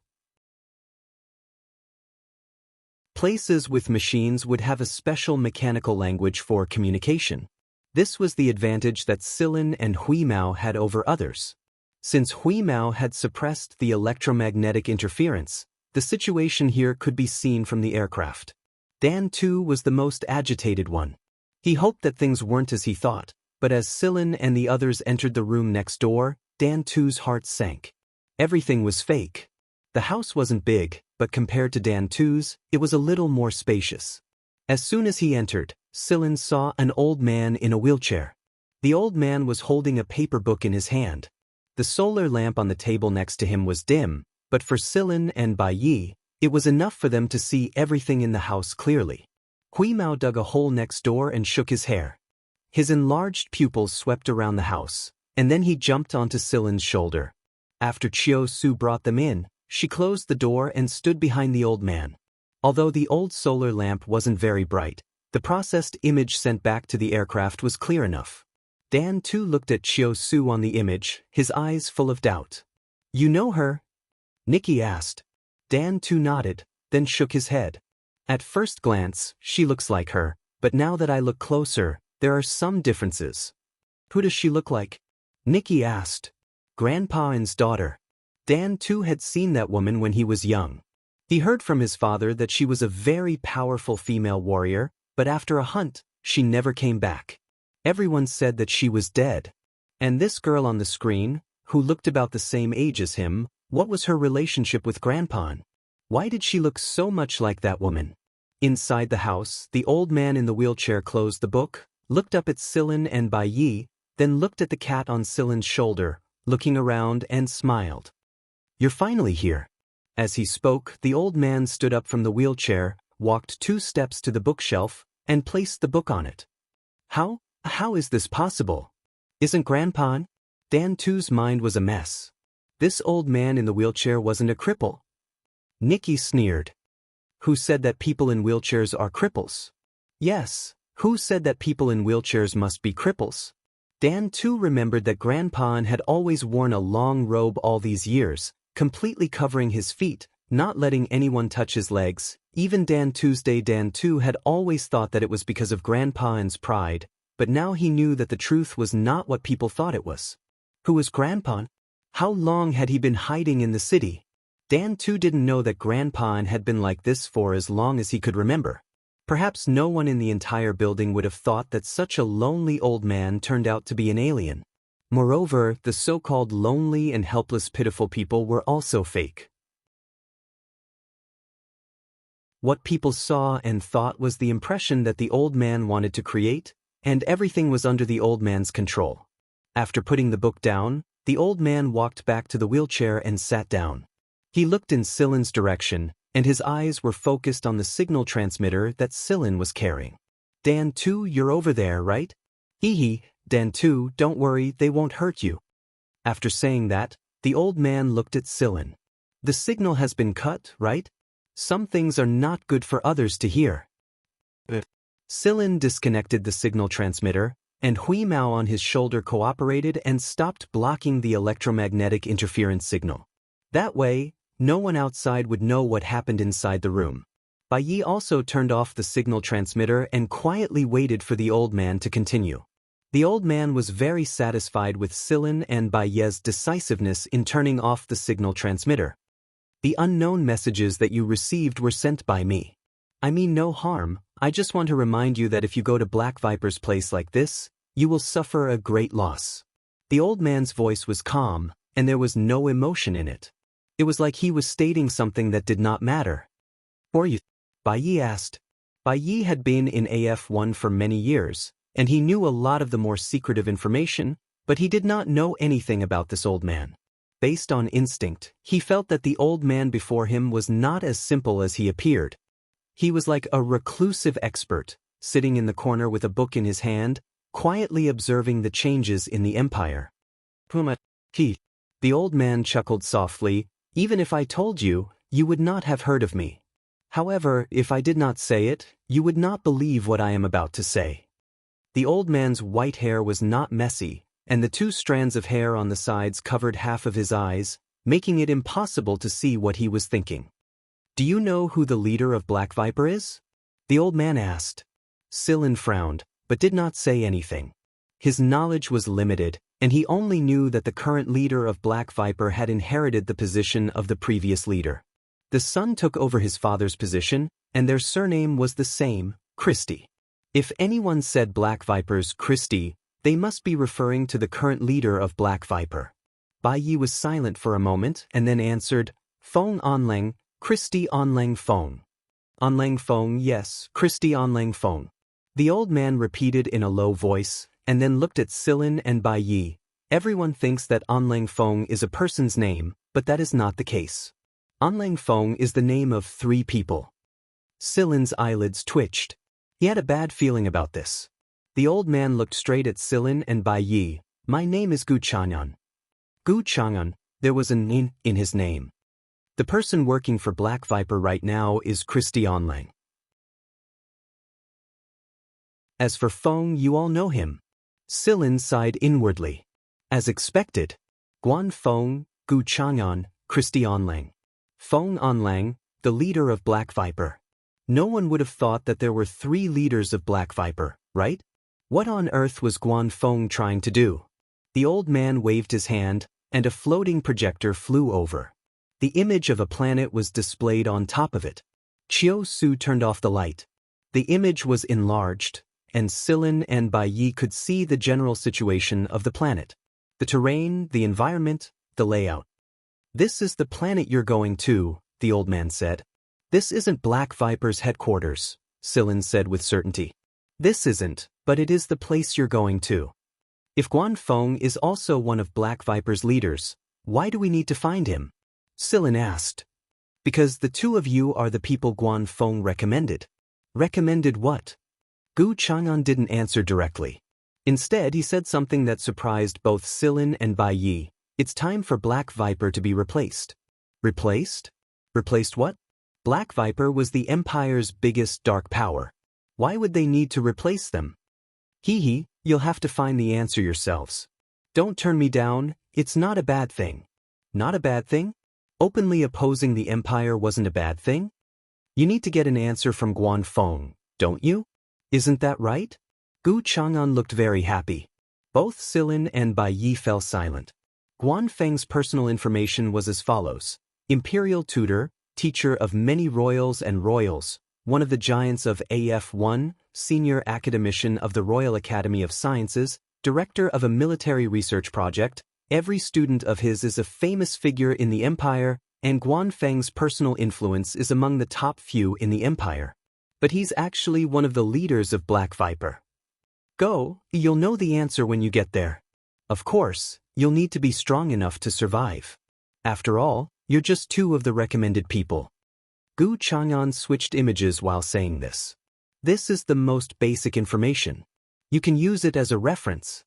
Places with machines would have a special mechanical language for communication. This was the advantage that Silin and Hui Mao had over others. Since Hui Mao had suppressed the electromagnetic interference, the situation here could be seen from the aircraft. Dan Tu was the most agitated one. He hoped that things weren't as he thought, but as Silin and the others entered the room next door, Dan Tu's heart sank. Everything was fake. The house wasn't big, but compared to Dan Tu's, it was a little more spacious. As soon as he entered, Silin saw an old man in a wheelchair. The old man was holding a paper book in his hand. The solar lamp on the table next to him was dim, but for Silin and Bai Yi, it was enough for them to see everything in the house clearly. Hui Mao dug a hole next door and shook his hair. His enlarged pupils swept around the house, and then he jumped onto Silin's shoulder. After Chiyo Su brought them in, she closed the door and stood behind the old man. Although the old solar lamp wasn't very bright, the processed image sent back to the aircraft was clear enough. Dan Tu looked at Chiyo Su on the image, his eyes full of doubt. "You know her?" Nikki asked. Dan Tu nodded, then shook his head. "At first glance, she looks like her, but now that I look closer, there are some differences." "Who does she look like?" Nikki asked. "Grandpa An's daughter." Dan Tu had seen that woman when he was young. He heard from his father that she was a very powerful female warrior, but after a hunt, she never came back. Everyone said that she was dead. And this girl on the screen, who looked about the same age as him, what was her relationship with Grandpa An? Why did she look so much like that woman? Inside the house, the old man in the wheelchair closed the book, looked up at Silin and Bai Yi, then looked at the cat on Silin's shoulder, looking around and smiled. You're finally here. As he spoke, the old man stood up from the wheelchair, walked 2 steps to the bookshelf, and placed the book on it. How is this possible? Isn't Grandpa in? Dan 2's mind was a mess. This old man in the wheelchair wasn't a cripple. Nicky sneered. Who said that people in wheelchairs are cripples? Yes, who said that people in wheelchairs must be cripples? Dan 2 remembered that Grandpa had always worn a long robe all these years, completely covering his feet, not letting anyone touch his legs. Even Dan 2 had always thought that it was because of Grandpa's pride, but now he knew that the truth was not what people thought it was. Who was Grandpa? How long had he been hiding in the city? Dan 2 didn't know that Grandpa had been like this for as long as he could remember. Perhaps no one in the entire building would have thought that such a lonely old man turned out to be an alien. Moreover, the so-called lonely and helpless pitiful people were also fake. What people saw and thought was the impression that the old man wanted to create, and everything was under the old man's control. After putting the book down, the old man walked back to the wheelchair and sat down. He looked in Silen's direction, and his eyes were focused on the signal transmitter that Silen was carrying. Dan 2, you're over there, right? Hee, Dan 2, don't worry, they won't hurt you. After saying that, the old man looked at Silen. The signal has been cut, right? Some things are not good for others to hear. Silen disconnected the signal transmitter, and Hui Mao on his shoulder cooperated and stopped blocking the electromagnetic interference signal. That way, no one outside would know what happened inside the room. Bai Yi also turned off the signal transmitter and quietly waited for the old man to continue. The old man was very satisfied with Silen and Bai Yi's decisiveness in turning off the signal transmitter. The unknown messages that you received were sent by me. I mean no harm, I just want to remind you that if you go to Black Viper's place like this, you will suffer a great loss. The old man's voice was calm, and there was no emotion in it. It was like he was stating something that did not matter. Or you? Bai Yi asked. Bai Yi had been in AF1 for many years, and he knew a lot of the more secretive information, but he did not know anything about this old man. Based on instinct, he felt that the old man before him was not as simple as he appeared. He was like a reclusive expert, sitting in the corner with a book in his hand, quietly observing the changes in the empire. Puma, the old man chuckled softly. Even if I told you, you would not have heard of me. However, if I did not say it, you would not believe what I am about to say. The old man's white hair was not messy, and the 2 strands of hair on the sides covered half of his eyes, making it impossible to see what he was thinking. Do you know who the leader of Black Viper is? The old man asked. Silen frowned, but did not say anything. His knowledge was limited, and he only knew that the current leader of Black Viper had inherited the position of the previous leader. The son took over his father's position, and their surname was the same, Christie. If anyone said Black Viper's Christie, they must be referring to the current leader of Black Viper. Bai Yi was silent for a moment and then answered, Feng Onleng, Christie Onleng Feng. Onleng Feng, yes, Christie Onleng Feng. The old man repeated in a low voice, and then looked at Silen and Bai Yi. Everyone thinks that Onleng Feng is a person's name, but that is not the case. Onleng Feng is the name of 3 people. Silen's eyelids twitched. He had a bad feeling about this. The old man looked straight at Silen and Bai Yi. My name is Gu Chang'an. Gu Chang'an, there was an in his name. The person working for Black Viper right now is Christie Onleng. As for Feng, you all know him. Silen sighed inwardly. As expected. Guan Feng, Gu Chang'an, Christie Onleng. Feng Onleng, the leader of Black Viper. No one would have thought that there were 3 leaders of Black Viper, right? What on earth was Guan Feng trying to do? The old man waved his hand, and a floating projector flew over. The image of a planet was displayed on top of it. Chiu Su turned off the light. The image was enlarged, and Silen and Bai Yi could see the general situation of the planet. The terrain, the environment, the layout. This is the planet you're going to, the old man said. This isn't Black Viper's headquarters, Silen said with certainty. This isn't, but it is the place you're going to. If Guan Feng is also one of Black Viper's leaders, why do we need to find him? Silin asked. Because the two of you are the people Guan Feng recommended. Recommended what? Gu Chang'an didn't answer directly. Instead, he said something that surprised both Silin and Bai Yi. It's time for Black Viper to be replaced. Replaced? Replaced what? Black Viper was the Empire's biggest dark power. Why would they need to replace them? Hee, you'll have to find the answer yourselves. Don't turn me down, it's not a bad thing. Not a bad thing? Openly opposing the Empire wasn't a bad thing? You need to get an answer from Guan Feng, don't you? Isn't that right? Gu Chang'an looked very happy. Both Silin and Bai Yi fell silent. Guan Feng's personal information was as follows. Imperial tutor, teacher of many royals and royals, one of the giants of AF1, senior academician of the Royal Academy of Sciences, director of a military research project. Every student of his is a famous figure in the Empire, and Guan Feng's personal influence is among the top few in the Empire. But he's actually one of the leaders of Black Viper. Go, you'll know the answer when you get there. Of course, you'll need to be strong enough to survive. After all, you're just two of the recommended people. Gu Chang'an switched images while saying this. This is the most basic information. You can use it as a reference.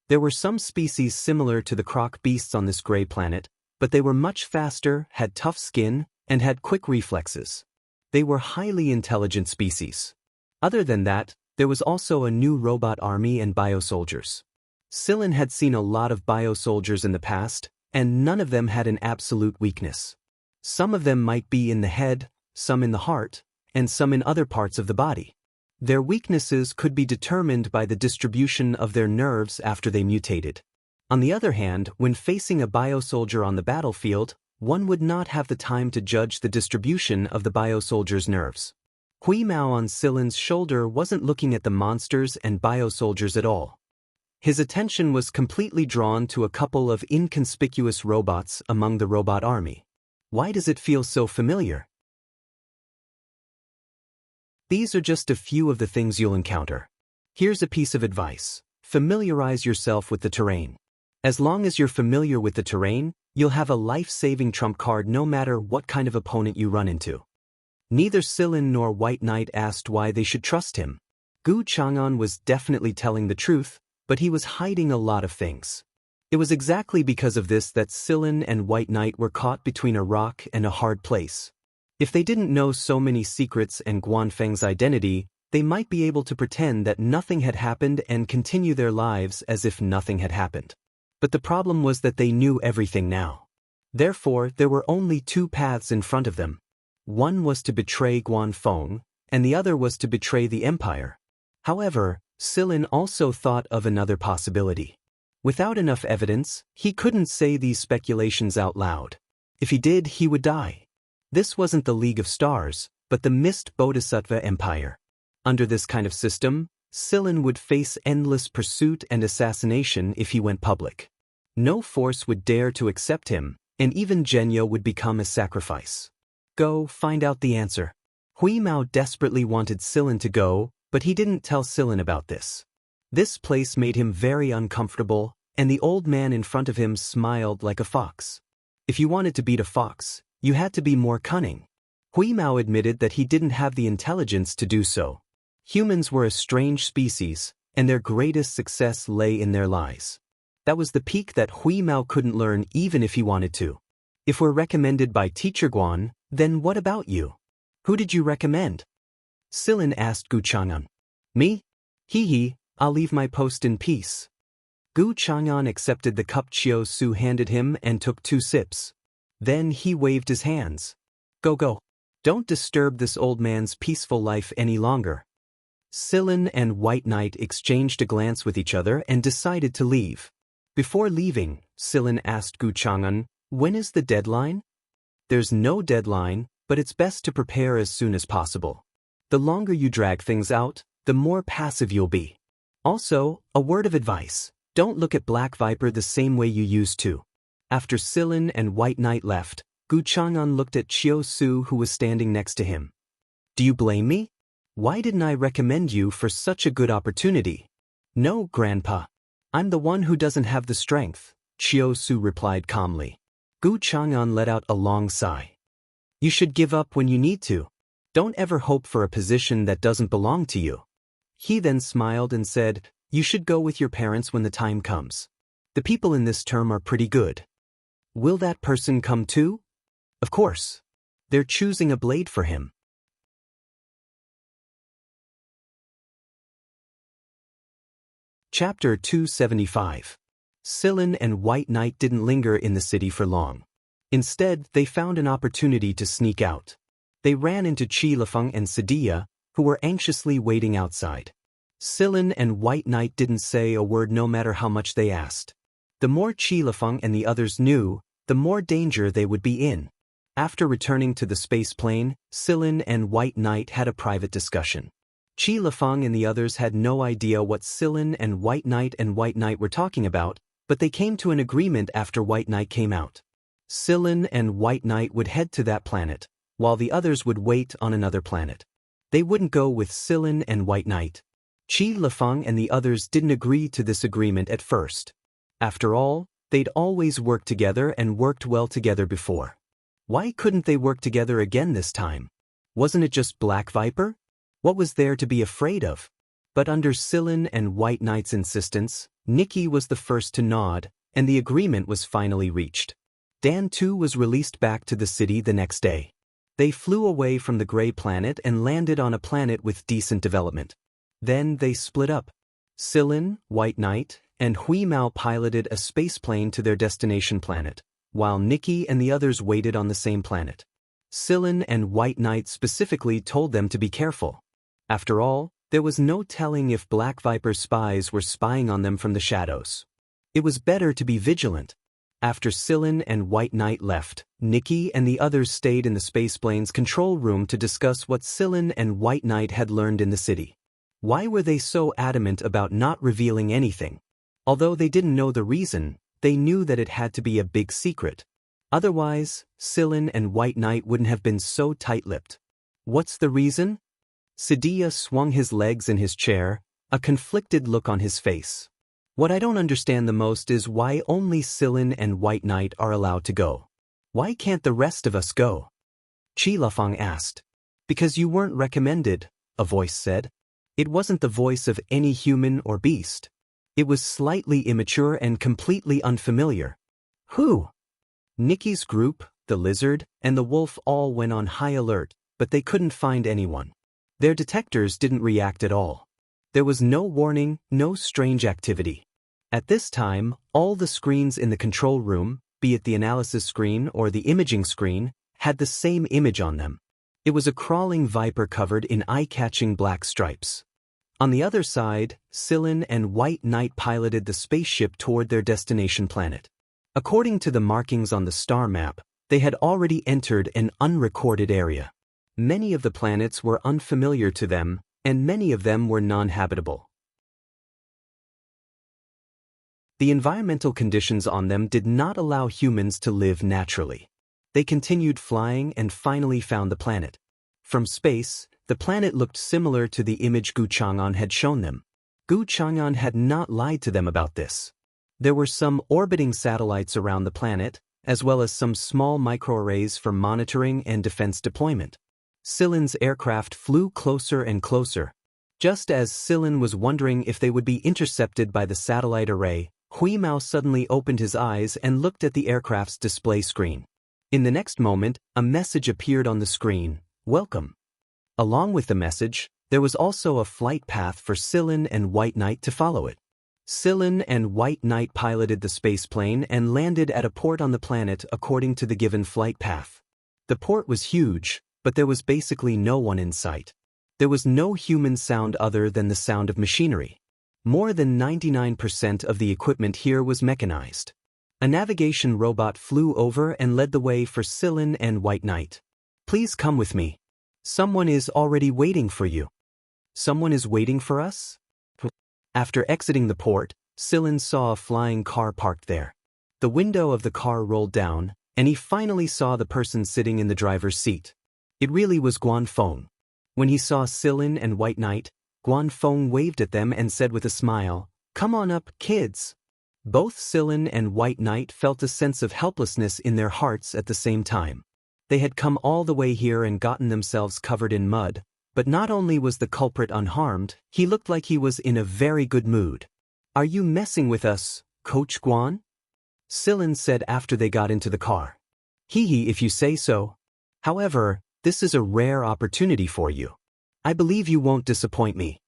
There were some species similar to the croc beasts on this gray planet, but they were much faster, had tough skin, and had quick reflexes. They were highly intelligent species. Other than that, there was also a new robot army and biosoldiers. Silin had seen a lot of biosoldiers in the past, and none of them had an absolute weakness. Some of them might be in the head, some in the heart, and some in other parts of the body. Their weaknesses could be determined by the distribution of their nerves after they mutated. On the other hand, when facing a biosoldier on the battlefield, one would not have the time to judge the distribution of the biosoldier's nerves. Hui Mao on Silin's shoulder wasn't looking at the monsters and biosoldiers at all. His attention was completely drawn to a couple of inconspicuous robots among the robot army. Why does it feel so familiar? These are just a few of the things you'll encounter. Here's a piece of advice. Familiarize yourself with the terrain. As long as you're familiar with the terrain, you'll have a life-saving trump card no matter what kind of opponent you run into. Neither Silin nor White Knight asked why they should trust him. Gu Chang'an was definitely telling the truth, but he was hiding a lot of things. It was exactly because of this that Silin and White Knight were caught between a rock and a hard place. If they didn't know so many secrets and Guan Feng's identity, they might be able to pretend that nothing had happened and continue their lives as if nothing had happened. But the problem was that they knew everything now. Therefore, there were only two paths in front of them. One was to betray Guan Feng, and the other was to betray the Empire. However, Silin also thought of another possibility. Without enough evidence, he couldn't say these speculations out loud. If he did, he would die. This wasn't the League of Stars, but the Mist Bodhisattva Empire. Under this kind of system, Silin would face endless pursuit and assassination if he went public. No force would dare to accept him, and even Zhenyo would become a sacrifice. Go, find out the answer. Hui Mao desperately wanted Silin to go, but he didn't tell Silin about this. This place made him very uncomfortable, and the old man in front of him smiled like a fox. If you wanted to beat a fox, you had to be more cunning. Hui Mao admitted that he didn't have the intelligence to do so. Humans were a strange species, and their greatest success lay in their lies. That was the peak that Hui Mao couldn't learn even if he wanted to. If we're recommended by Teacher Guan, then what about you? Who did you recommend? Silin asked Gu Chang'an. Me? Hee, I'll leave my post in peace. Gu Chang'an accepted the cup Chiao Su handed him and took 2 sips. Then he waved his hands. Go. Don't disturb this old man's peaceful life any longer. Silin and White Knight exchanged a glance with each other and decided to leave. Before leaving, Silin asked Gu Chang'an, when is the deadline? There's no deadline, but it's best to prepare as soon as possible. The longer you drag things out, the more passive you'll be. Also, a word of advice, don't look at Black Viper the same way you used to. After Silin and White Knight left, Gu Chang'an looked at Chiao Su who was standing next to him. Do you blame me? Why didn't I recommend you for such a good opportunity? No, Grandpa. I'm the one who doesn't have the strength, Chiao Su replied calmly. Gu Chang'an let out a long sigh. You should give up when you need to. Don't ever hope for a position that doesn't belong to you. He then smiled and said, you should go with your parents when the time comes. The people in this term are pretty good. Will that person come too? Of course. They're choosing a blade for him. Chapter 275. Sillin and White Knight didn't linger in the city for long. Instead, they found an opportunity to sneak out. They ran into Qi Lifeng and Sidia, who were anxiously waiting outside. Sillin and White Knight didn't say a word no matter how much they asked. The more Qi Lifeng and the others knew, the more danger they would be in. After returning to the space plane, Sillin and White Knight had a private discussion. Qi Lifeng and the others had no idea what Sillin and White Knight were talking about, but they came to an agreement after White Knight came out. Sillin and White Knight would head to that planet, while the others would wait on another planet. They wouldn't go with Sillin and White Knight. Qi Lifeng and the others didn't agree to this agreement at first. After all, they'd always worked together and worked well together before. Why couldn't they work together again this time? Wasn't it just Black Viper? What was there to be afraid of? But under Sillin and White Knight's insistence, Nikki was the first to nod, and the agreement was finally reached. Dan too was released back to the city the next day. They flew away from the gray planet and landed on a planet with decent development. Then they split up. Sillin, White Knight, and Hui Mao piloted a space plane to their destination planet, while Nikki and the others waited on the same planet. Sillin and White Knight specifically told them to be careful. After all, there was no telling if Black Viper's spies were spying on them from the shadows. It was better to be vigilant. After Sillin and White Knight left, Nikki and the others stayed in the spaceplane's control room to discuss what Sillin and White Knight had learned in the city. Why were they so adamant about not revealing anything? Although they didn't know the reason, they knew that it had to be a big secret. Otherwise, Sillin and White Knight wouldn't have been so tight-lipped. What's the reason? Sidia swung his legs in his chair, a conflicted look on his face. What I don't understand the most is why only Sillin and White Knight are allowed to go. Why can't the rest of us go? Qi Lifeng asked. Because you weren't recommended, a voice said. It wasn't the voice of any human or beast. It was slightly immature and completely unfamiliar. Who? Nikki's group, the lizard, and the wolf all went on high alert, but they couldn't find anyone. Their detectors didn't react at all. There was no warning, no strange activity. At this time, all the screens in the control room, be it the analysis screen or the imaging screen, had the same image on them. It was a crawling viper covered in eye-catching black stripes. On the other side, Sillin and White Knight piloted the spaceship toward their destination planet. According to the markings on the star map, they had already entered an unrecorded area. Many of the planets were unfamiliar to them, and many of them were non-habitable. The environmental conditions on them did not allow humans to live naturally. They continued flying and finally found the planet. From space, the planet looked similar to the image Gu Chang'an had shown them. Gu Chang'an had not lied to them about this. There were some orbiting satellites around the planet, as well as some small microarrays for monitoring and defense deployment. Sillin's aircraft flew closer and closer. Just as Sillin was wondering if they would be intercepted by the satellite array, Hui Mao suddenly opened his eyes and looked at the aircraft's display screen. In the next moment, a message appeared on the screen, "Welcome." Along with the message, there was also a flight path for Sillin and White Knight to follow it. Sillin and White Knight piloted the spaceplane and landed at a port on the planet according to the given flight path. The port was huge, but there was basically no one in sight. There was no human sound other than the sound of machinery. More than 99% of the equipment here was mechanized. A navigation robot flew over and led the way for Sillin and White Knight. "Please come with me. Someone is already waiting for you." "Someone is waiting for us?" After exiting the port, Sillin saw a flying car parked there. The window of the car rolled down, and he finally saw the person sitting in the driver's seat. It really was Guanfeng. When he saw Sillin and White Knight, Guanfeng waved at them and said with a smile, "Come on up, kids." Both Sillin and White Knight felt a sense of helplessness in their hearts at the same time. They had come all the way here and gotten themselves covered in mud, but not only was the culprit unharmed, he looked like he was in a very good mood. "Are you messing with us, Coach Guan?" Sillin said after they got into the car. "Hee if you say so. However, this is a rare opportunity for you. I believe you won't disappoint me."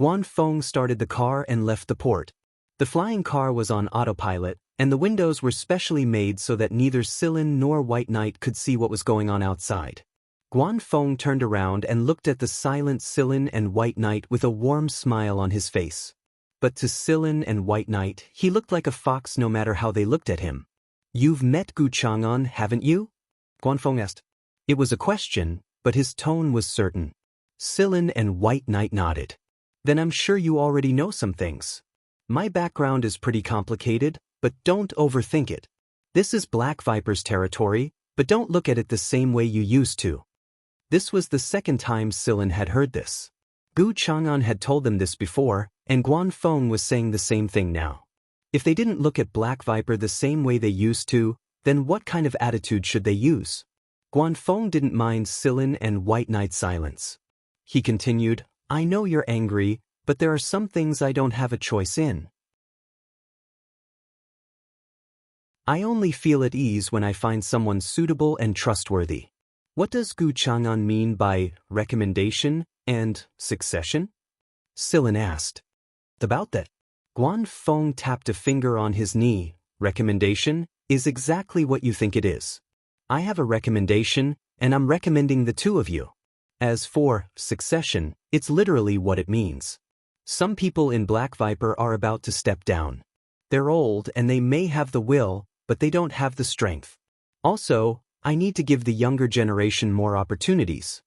Guan Feng started the car and left the port. The flying car was on autopilot, and the windows were specially made so that neither Sillin nor White Knight could see what was going on outside. Guan Feng turned around and looked at the silent Sillin and White Knight with a warm smile on his face. But to Sillin and White Knight, he looked like a fox no matter how they looked at him. "You've met Gu Chang'an, haven't you?" Guan Feng asked. It was a question, but his tone was certain. Sillin and White Knight nodded. "Then I'm sure you already know some things. My background is pretty complicated, but don't overthink it. This is Black Viper's territory, but don't look at it the same way you used to." This was the second time Sillin had heard this. Gu Chang'an had told them this before, and Guan Feng was saying the same thing now. If they didn't look at Black Viper the same way they used to, then what kind of attitude should they use? Guan Feng didn't mind Sillin and White Knight's silence. He continued, "I know you're angry, but there are some things I don't have a choice in. I only feel at ease when I find someone suitable and trustworthy." What does Gu Chang'an mean by recommendation and succession? Sillin asked. About that. Guan Feng tapped a finger on his knee. Recommendation is exactly what you think it is. I have a recommendation, and I'm recommending the two of you. As for succession, it's literally what it means. Some people in Black Viper are about to step down. They're old and they may have the will, but they don't have the strength. Also, I need to give the younger generation more opportunities.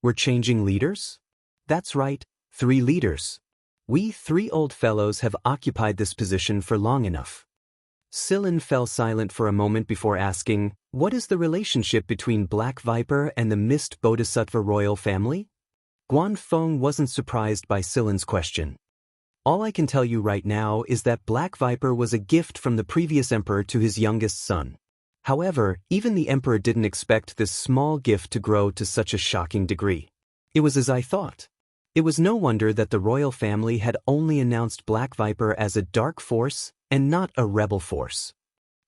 We're changing leaders? That's right, 3 leaders. We 3 old fellows have occupied this position for long enough. Sillin fell silent for a moment before asking, "What is the relationship between Black Viper and the Mist Bodhisattva royal family?" Guan Feng wasn't surprised by Sillin's question. "All I can tell you right now is that Black Viper was a gift from the previous emperor to his youngest son. However, even the emperor didn't expect this small gift to grow to such a shocking degree. It was as I thought. It was no wonder that the royal family had only announced Black Viper as a dark force and not a rebel force.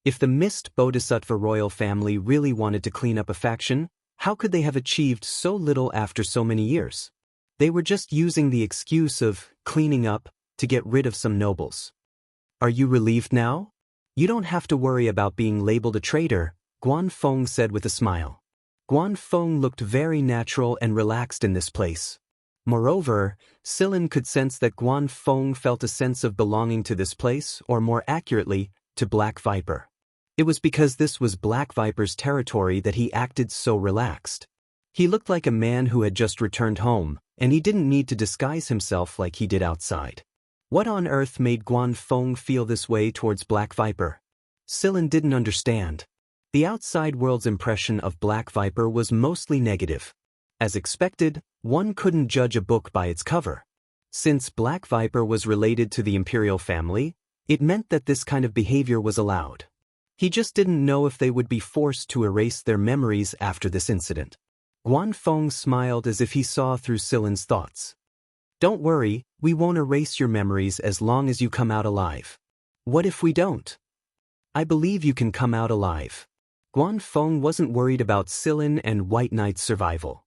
If the Mist Bodhisattva royal family really wanted to clean up a faction, how could they have achieved so little after so many years? They were just using the excuse of cleaning up to get rid of some nobles. Are you relieved now? You don't have to worry about being labeled a traitor, Guan Feng said with a smile. Guan Feng looked very natural and relaxed in this place. Moreover, Sillin could sense that Guan Feng felt a sense of belonging to this place, or more accurately, to Black Viper. It was because this was Black Viper's territory that he acted so relaxed. He looked like a man who had just returned home, and he didn't need to disguise himself like he did outside. What on earth made Guan Feng feel this way towards Black Viper? Sillin didn't understand. The outside world's impression of Black Viper was mostly negative. As expected, one couldn't judge a book by its cover. Since Black Viper was related to the imperial family, it meant that this kind of behavior was allowed. He just didn't know if they would be forced to erase their memories after this incident. Guan Feng smiled as if he saw through Sillin's thoughts. Don't worry, we won't erase your memories as long as you come out alive. What if we don't? I believe you can come out alive. Guan Feng wasn't worried about Sillin and White Knight's survival.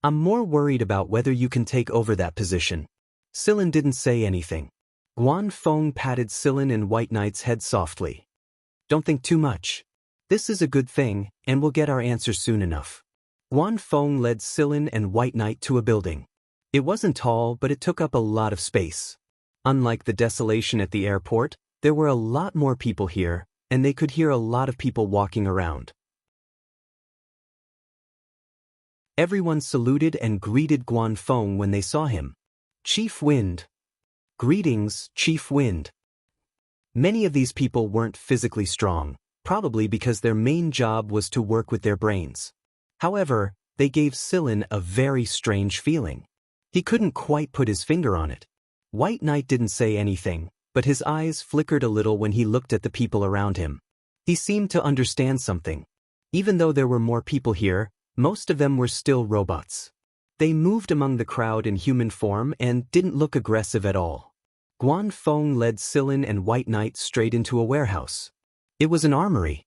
I'm more worried about whether you can take over that position. Sillin didn't say anything. Guan Feng patted Sillin and White Knight's head softly. Don't think too much. This is a good thing, and we'll get our answer soon enough. Guan Feng led Sillin and White Knight to a building. It wasn't tall, but it took up a lot of space. Unlike the desolation at the airport, there were a lot more people here, and they could hear a lot of people walking around. Everyone saluted and greeted Guan Feng when they saw him. Chief Wind. Greetings, Chief Wind. Many of these people weren't physically strong, probably because their main job was to work with their brains. However, they gave Sillin a very strange feeling. He couldn't quite put his finger on it. White Knight didn't say anything, but his eyes flickered a little when he looked at the people around him. He seemed to understand something. Even though there were more people here, most of them were still robots. They moved among the crowd in human form and didn't look aggressive at all. Guan Feng led Sillin and White Knight straight into a warehouse. It was an armory.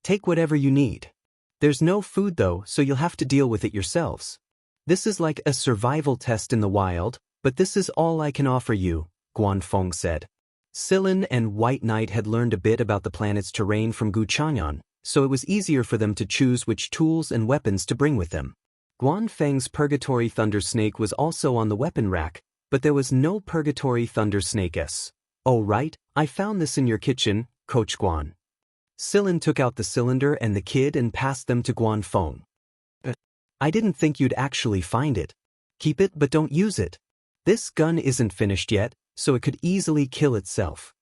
Take whatever you need. There's no food though, so you'll have to deal with it yourselves. This is like a survival test in the wild, but this is all I can offer you, Guan Feng said. Sillin and White Knight had learned a bit about the planet's terrain from Gu Chang'an, so it was easier for them to choose which tools and weapons to bring with them. Guan Feng's Purgatory Thunder Snake was also on the weapon rack, but there was no Purgatory Thunder Snake S. Oh right, I found this in your kitchen, Coach Guan. Sillin took out the cylinder and the kid and passed them to Guan Feng. I didn't think you'd actually find it. Keep it but don't use it. This gun isn't finished yet, so it could easily kill itself.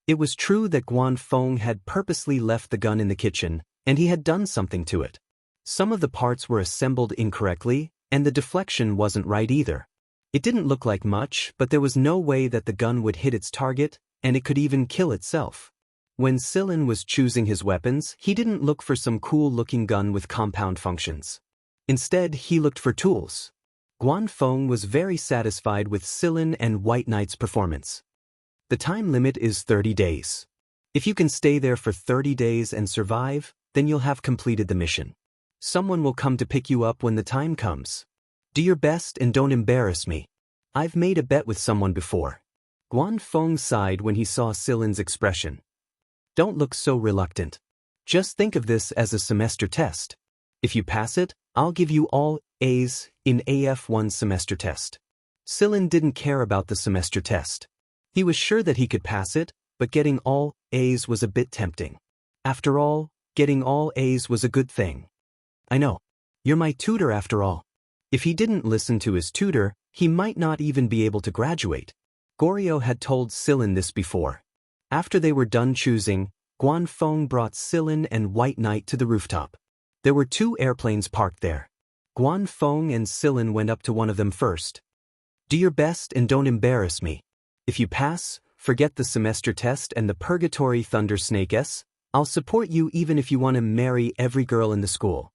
It was true that Guan Feng had purposely left the gun in the kitchen, and he had done something to it. Some of the parts were assembled incorrectly, and the deflection wasn't right either. It didn't look like much, but there was no way that the gun would hit its target, and it could even kill itself. When Sillin was choosing his weapons, he didn't look for some cool-looking gun with compound functions. Instead, he looked for tools. Guan Feng was very satisfied with Sillin and White Knight's performance. The time limit is 30 days. If you can stay there for 30 days and survive, then you'll have completed the mission. Someone will come to pick you up when the time comes. Do your best and don't embarrass me. I've made a bet with someone before. Guan Feng sighed when he saw Sillin's expression. Don't look so reluctant. Just think of this as a semester test. If you pass it, I'll give you all A's in AF1 semester test. Sillin didn't care about the semester test. He was sure that he could pass it, but getting all A's was a bit tempting. After all, getting all A's was a good thing. I know. You're my tutor after all. If he didn't listen to his tutor, he might not even be able to graduate. Goryo had told Sillin this before. After they were done choosing, Guan Feng brought Sillin and White Knight to the rooftop. There were 2 airplanes parked there. Guan Feng and Sillin went up to one of them first. Do your best and don't embarrass me. If you pass, forget the semester test and the Purgatory Thunder Snake S. I'll support you even if you want to marry every girl in the school.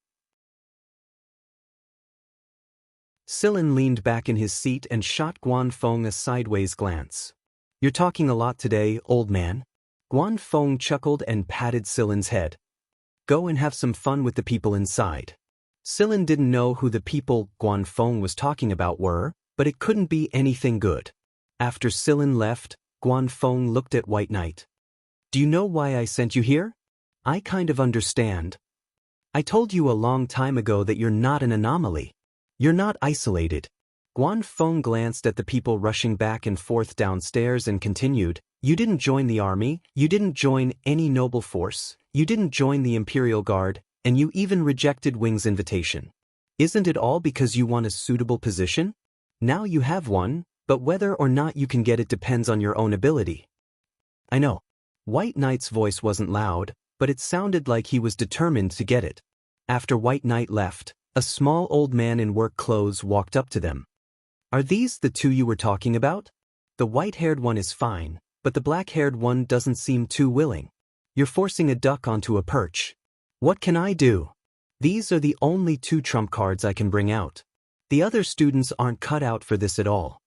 Sillin leaned back in his seat and shot Guan Feng a sideways glance. You're talking a lot today, old man. Guan Feng chuckled and patted Sillin's head. Go and have some fun with the people inside. Sillin didn't know who the people Guan Feng was talking about were, but it couldn't be anything good. After Sillin left, Guan Feng looked at White Knight. Do you know why I sent you here? I kind of understand. I told you a long time ago that you're not an anomaly. You're not isolated. Guan Feng glanced at the people rushing back and forth downstairs and continued, You didn't join the army, you didn't join any noble force, you didn't join the Imperial Guard, and you even rejected Wing's invitation. Isn't it all because you want a suitable position? Now you have one, but whether or not you can get it depends on your own ability. I know. White Knight's voice wasn't loud, but it sounded like he was determined to get it. After White Knight left, a small old man in work clothes walked up to them. Are these the 2 you were talking about? The white-haired one is fine, but the black-haired one doesn't seem too willing. You're forcing a duck onto a perch. What can I do? These are the only 2 trump cards I can bring out. The other students aren't cut out for this at all.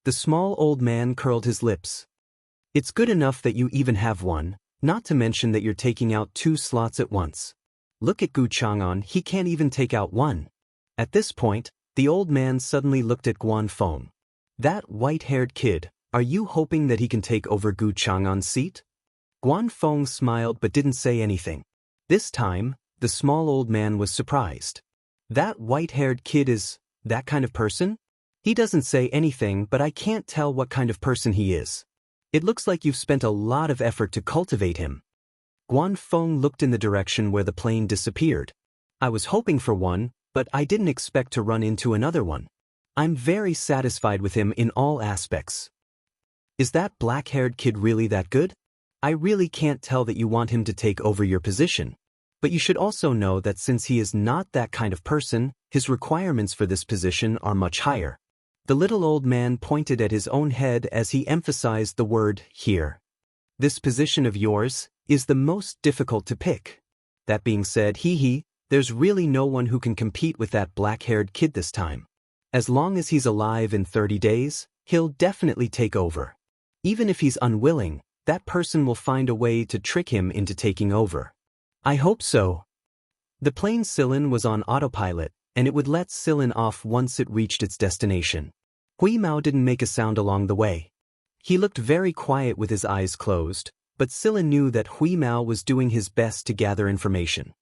The small old man curled his lips. It's good enough that you even have one, not to mention that you're taking out 2 slots at once. Look at Gu Chang'an, he can't even take out 1. At this point, the old man suddenly looked at Guan Feng. That white-haired kid, are you hoping that he can take over Gu Chang'an's seat? Guan Feng smiled but didn't say anything. This time, the small old man was surprised. That white-haired kid is that kind of person? He doesn't say anything, but I can't tell what kind of person he is. It looks like you've spent a lot of effort to cultivate him. Guan Feng looked in the direction where the plane disappeared. I was hoping for one, but I didn't expect to run into another one. I'm very satisfied with him in all aspects. Is that black-haired kid really that good? I really can't tell that you want him to take over your position. But you should also know that since he is not that kind of person, his requirements for this position are much higher. The little old man pointed at his own head as he emphasized the word here. This position of yours is the most difficult to pick. That being said, there's really no one who can compete with that black-haired kid this time. As long as he's alive in 30 days, he'll definitely take over. Even if he's unwilling, that person will find a way to trick him into taking over. I hope so. The plane Sillin was on autopilot, and it would let Sillin off once it reached its destination. Hui Mao didn't make a sound along the way. He looked very quiet with his eyes closed, but Sillin knew that Hui Mao was doing his best to gather information.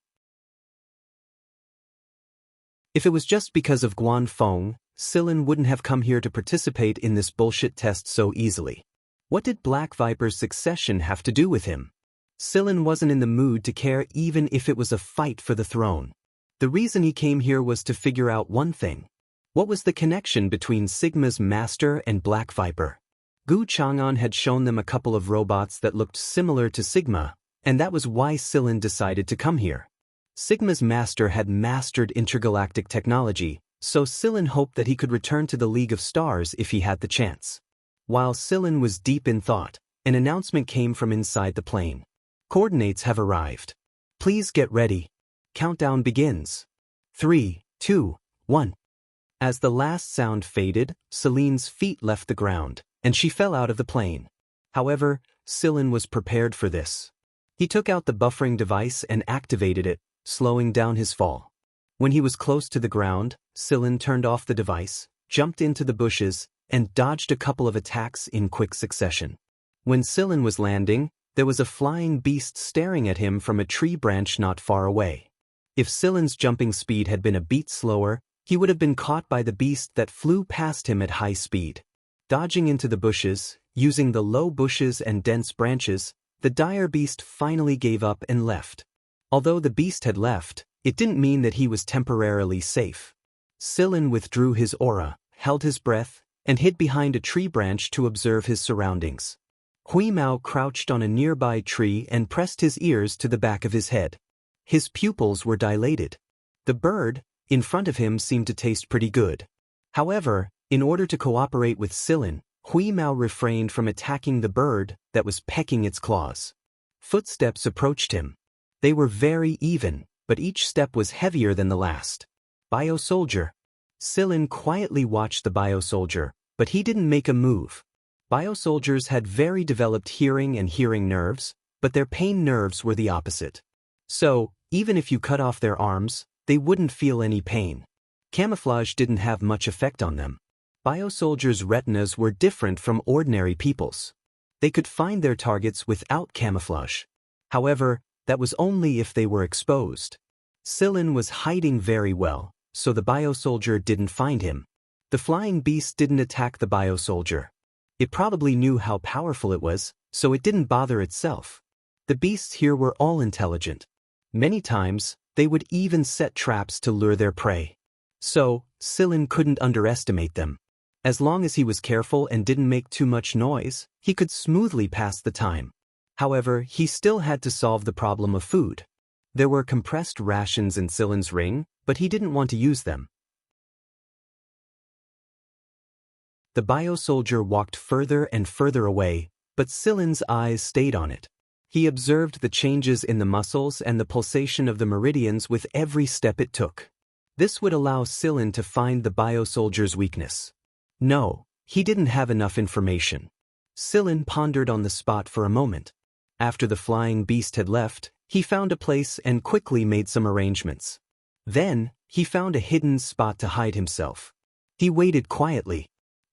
If it was just because of Guan Feng, Sillin wouldn't have come here to participate in this bullshit test so easily. What did Black Viper's succession have to do with him? Sillin wasn't in the mood to care even if it was a fight for the throne. The reason he came here was to figure out one thing. What was the connection between Sigma's master and Black Viper? Gu Chang'an had shown them a couple of robots that looked similar to Sigma, and that was why Sillin decided to come here. Sigma's master had mastered intergalactic technology, so Sillin hoped that he could return to the League of Stars if he had the chance. While Sillin was deep in thought, an announcement came from inside the plane. Coordinates have arrived. Please get ready. Countdown begins. 3, 2, 1. As the last sound faded, Celine's feet left the ground, and she fell out of the plane. However, Sillin was prepared for this. He took out the buffering device and activated it, slowing down his fall. When he was close to the ground, Sillin turned off the device, jumped into the bushes, and dodged a couple of attacks in quick succession. When Sillin was landing, there was a flying beast staring at him from a tree branch not far away. If Sillin's jumping speed had been a beat slower, he would have been caught by the beast that flew past him at high speed. Dodging into the bushes, using the low bushes and dense branches, the dire beast finally gave up and left. Although the beast had left, it didn't mean that he was temporarily safe. Sillin withdrew his aura, held his breath, and hid behind a tree branch to observe his surroundings. Hui Mao crouched on a nearby tree and pressed his ears to the back of his head. His pupils were dilated. The bird, in front of him, seemed to taste pretty good. However, in order to cooperate with Sillin, Hui Mao refrained from attacking the bird that was pecking its claws. Footsteps approached him. They were very even, but each step was heavier than the last. Bio-soldier. Sillin quietly watched the bio-soldier, but he didn't make a move. Bio-soldiers had very developed hearing and hearing nerves, but their pain nerves were the opposite. So, even if you cut off their arms, they wouldn't feel any pain. Camouflage didn't have much effect on them. Bio-soldiers' retinas were different from ordinary people's. They could find their targets without camouflage. However, that was only if they were exposed. Sillin was hiding very well, so the bio-soldier didn't find him. The flying beast didn't attack the bio-soldier. It probably knew how powerful it was, so it didn't bother itself. The beasts here were all intelligent. Many times, they would even set traps to lure their prey. So, Sillin couldn't underestimate them. As long as he was careful and didn't make too much noise, he could smoothly pass the time. However, he still had to solve the problem of food. There were compressed rations in Sillin's ring, but he didn't want to use them. The bio-soldier walked further and further away, but Sillin's eyes stayed on it. He observed the changes in the muscles and the pulsation of the meridians with every step it took. This would allow Sillin to find the bio-soldier's weakness. No, he didn't have enough information. Sillin pondered on the spot for a moment. After the flying beast had left, he found a place and quickly made some arrangements. Then, he found a hidden spot to hide himself. He waited quietly.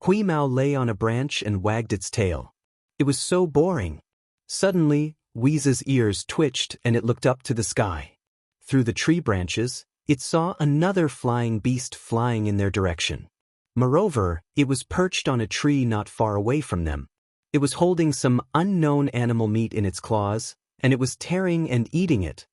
Hui Mao lay on a branch and wagged its tail. It was so boring. Suddenly, Weeze's ears twitched and it looked up to the sky. Through the tree branches, it saw another flying beast flying in their direction. Moreover, it was perched on a tree not far away from them. It was holding some unknown animal meat in its claws, and it was tearing and eating it.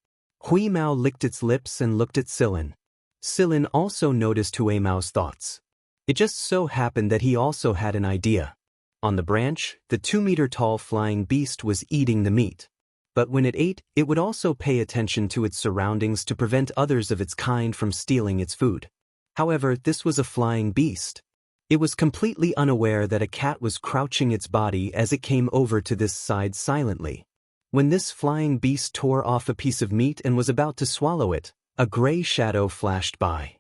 Hui Mao licked its lips and looked at Sillin. Sillin also noticed Hui Mao's thoughts. It just so happened that he also had an idea. On the branch, the 2-meter-tall flying beast was eating the meat. But when it ate, it would also pay attention to its surroundings to prevent others of its kind from stealing its food. However, this was a flying beast. It was completely unaware that a cat was crouching its body as it came over to this side silently. When this flying beast tore off a piece of meat and was about to swallow it, a gray shadow flashed by.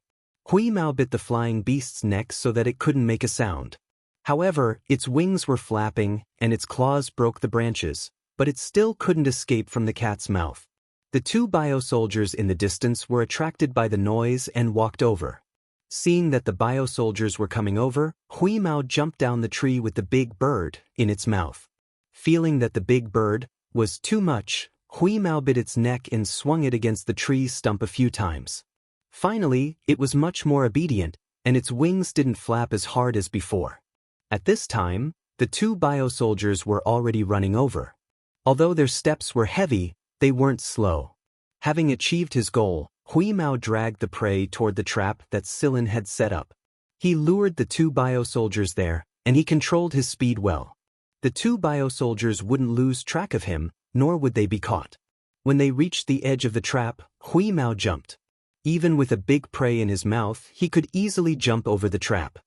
Hui Mao bit the flying beast's neck so that it couldn't make a sound. However, its wings were flapping and its claws broke the branches, but it still couldn't escape from the cat's mouth. The two bio-soldiers in the distance were attracted by the noise and walked over. Seeing that the bio-soldiers were coming over, Hui Mao jumped down the tree with the big bird in its mouth. Feeling that the big bird was too much, Hui Mao bit its neck and swung it against the tree's stump a few times. Finally, it was much more obedient, and its wings didn't flap as hard as before. At this time, the two bio-soldiers were already running over. Although their steps were heavy, they weren't slow. Having achieved his goal, Hui Mao dragged the prey toward the trap that Silin had set up. He lured the two bio-soldiers there, and he controlled his speed well. The two bio-soldiers wouldn't lose track of him, nor would they be caught. When they reached the edge of the trap, Hui Mao jumped. Even with a big prey in his mouth, he could easily jump over the trap.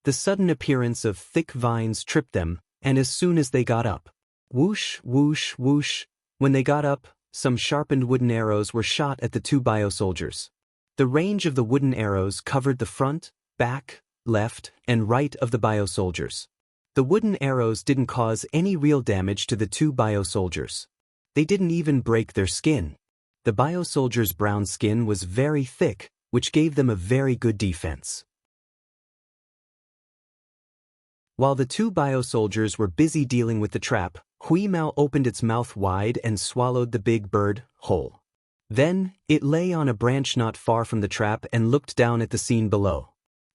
The sudden appearance of thick vines tripped them, and as soon as they got up, whoosh, whoosh, whoosh, when they got up, some sharpened wooden arrows were shot at the two bio-soldiers. The range of the wooden arrows covered the front, back, left, and right of the bio-soldiers. The wooden arrows didn't cause any real damage to the two bio-soldiers. They didn't even break their skin. The bio-soldiers' brown skin was very thick, which gave them a very good defense. While the two bio-soldiers were busy dealing with the trap, Hui Mao opened its mouth wide and swallowed the big bird whole. Then, it lay on a branch not far from the trap and looked down at the scene below.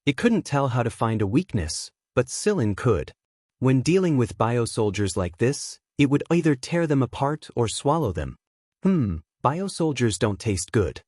It couldn't tell how to find a weakness, but Silin could. When dealing with bio-soldiers like this, it would either tear them apart or swallow them. Bio-soldiers don't taste good.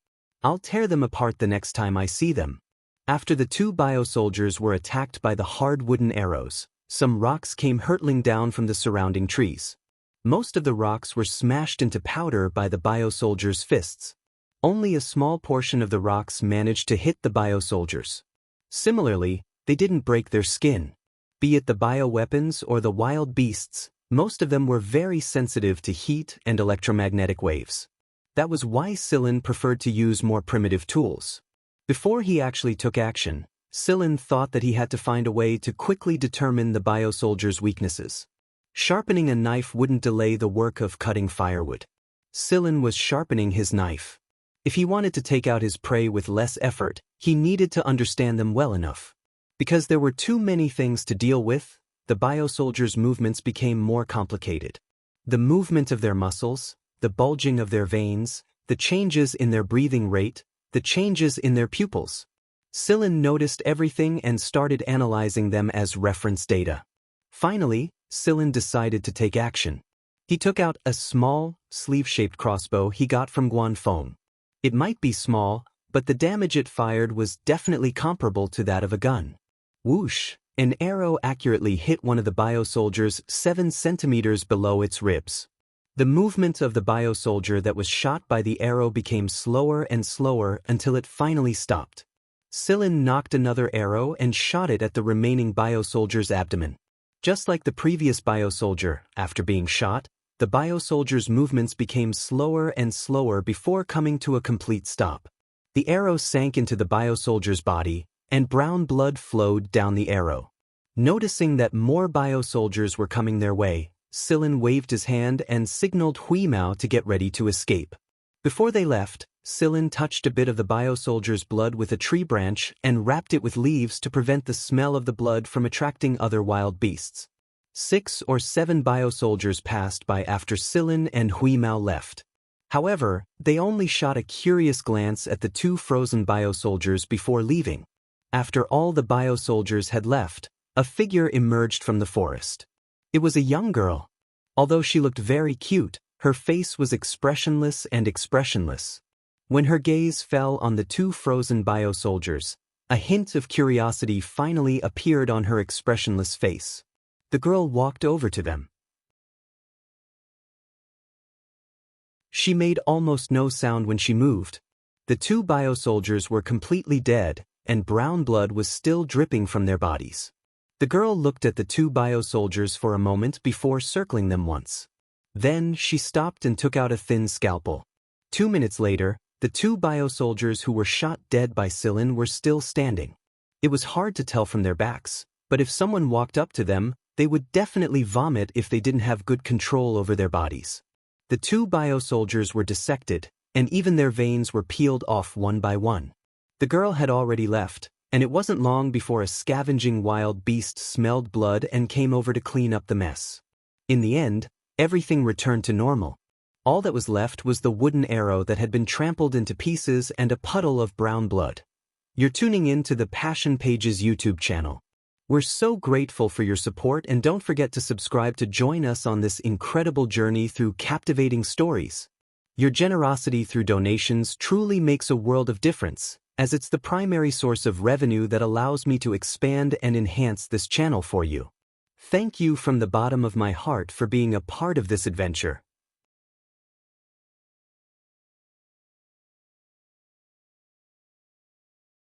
I'll tear them apart the next time I see them. After the two bio-soldiers were attacked by the hard wooden arrows, some rocks came hurtling down from the surrounding trees. Most of the rocks were smashed into powder by the bio-soldiers' fists. Only a small portion of the rocks managed to hit the bio-soldiers. Similarly, they didn't break their skin. Be it the bio-weapons or the wild beasts, most of them were very sensitive to heat and electromagnetic waves. That was why Silin preferred to use more primitive tools. Before he actually took action, Silin thought that he had to find a way to quickly determine the bio-soldiers' weaknesses. Sharpening a knife wouldn't delay the work of cutting firewood. Silin was sharpening his knife. If he wanted to take out his prey with less effort, he needed to understand them well enough. Because there were too many things to deal with, the bio-soldiers' movements became more complicated. The movement of their muscles, the bulging of their veins, the changes in their breathing rate, the changes in their pupils. Silin noticed everything and started analyzing them as reference data. Finally, Silin decided to take action. He took out a small, sleeve-shaped crossbow he got from Guanfeng. It might be small, but the damage it fired was definitely comparable to that of a gun. Whoosh! An arrow accurately hit one of the bio-soldiers 7 centimeters below its ribs. The movement of the bio-soldier that was shot by the arrow became slower and slower until it finally stopped. Silin knocked another arrow and shot it at the remaining bio-soldier's abdomen. Just like the previous bio-soldier, after being shot, the bio-soldier's movements became slower and slower before coming to a complete stop. The arrow sank into the bio-soldier's body, and brown blood flowed down the arrow. Noticing that more bio-soldiers were coming their way, Silin waved his hand and signaled Hui Mao to get ready to escape. Before they left, Silin touched a bit of the bio-soldier's blood with a tree branch and wrapped it with leaves to prevent the smell of the blood from attracting other wild beasts. 6 or 7 bio-soldiers passed by after Silin and Hui Mao left. However, they only shot a curious glance at the 2 frozen bio-soldiers before leaving. After all the bio-soldiers had left, a figure emerged from the forest. It was a young girl. Although she looked very cute, her face was expressionless and expressionless. When her gaze fell on the 2 frozen bio-soldiers, a hint of curiosity finally appeared on her expressionless face. The girl walked over to them. She made almost no sound when she moved. The 2 bio-soldiers were completely dead, and brown blood was still dripping from their bodies. The girl looked at the two bio-soldiers for a moment before circling them once. Then she stopped and took out a thin scalpel. 2 minutes later, the two bio-soldiers who were shot dead by Cylin were still standing. It was hard to tell from their backs, but if someone walked up to them, they would definitely vomit if they didn't have good control over their bodies. The two bio-soldiers were dissected, and even their veins were peeled off one by one. The girl had already left, and it wasn't long before a scavenging wild beast smelled blood and came over to clean up the mess. In the end, everything returned to normal. All that was left was the wooden arrow that had been trampled into pieces and a puddle of brown blood. You're tuning in to the Passion Pages YouTube channel. We're so grateful for your support, and don't forget to subscribe to join us on this incredible journey through captivating stories. Your generosity through donations truly makes a world of difference, as it's the primary source of revenue that allows me to expand and enhance this channel for you. Thank you from the bottom of my heart for being a part of this adventure.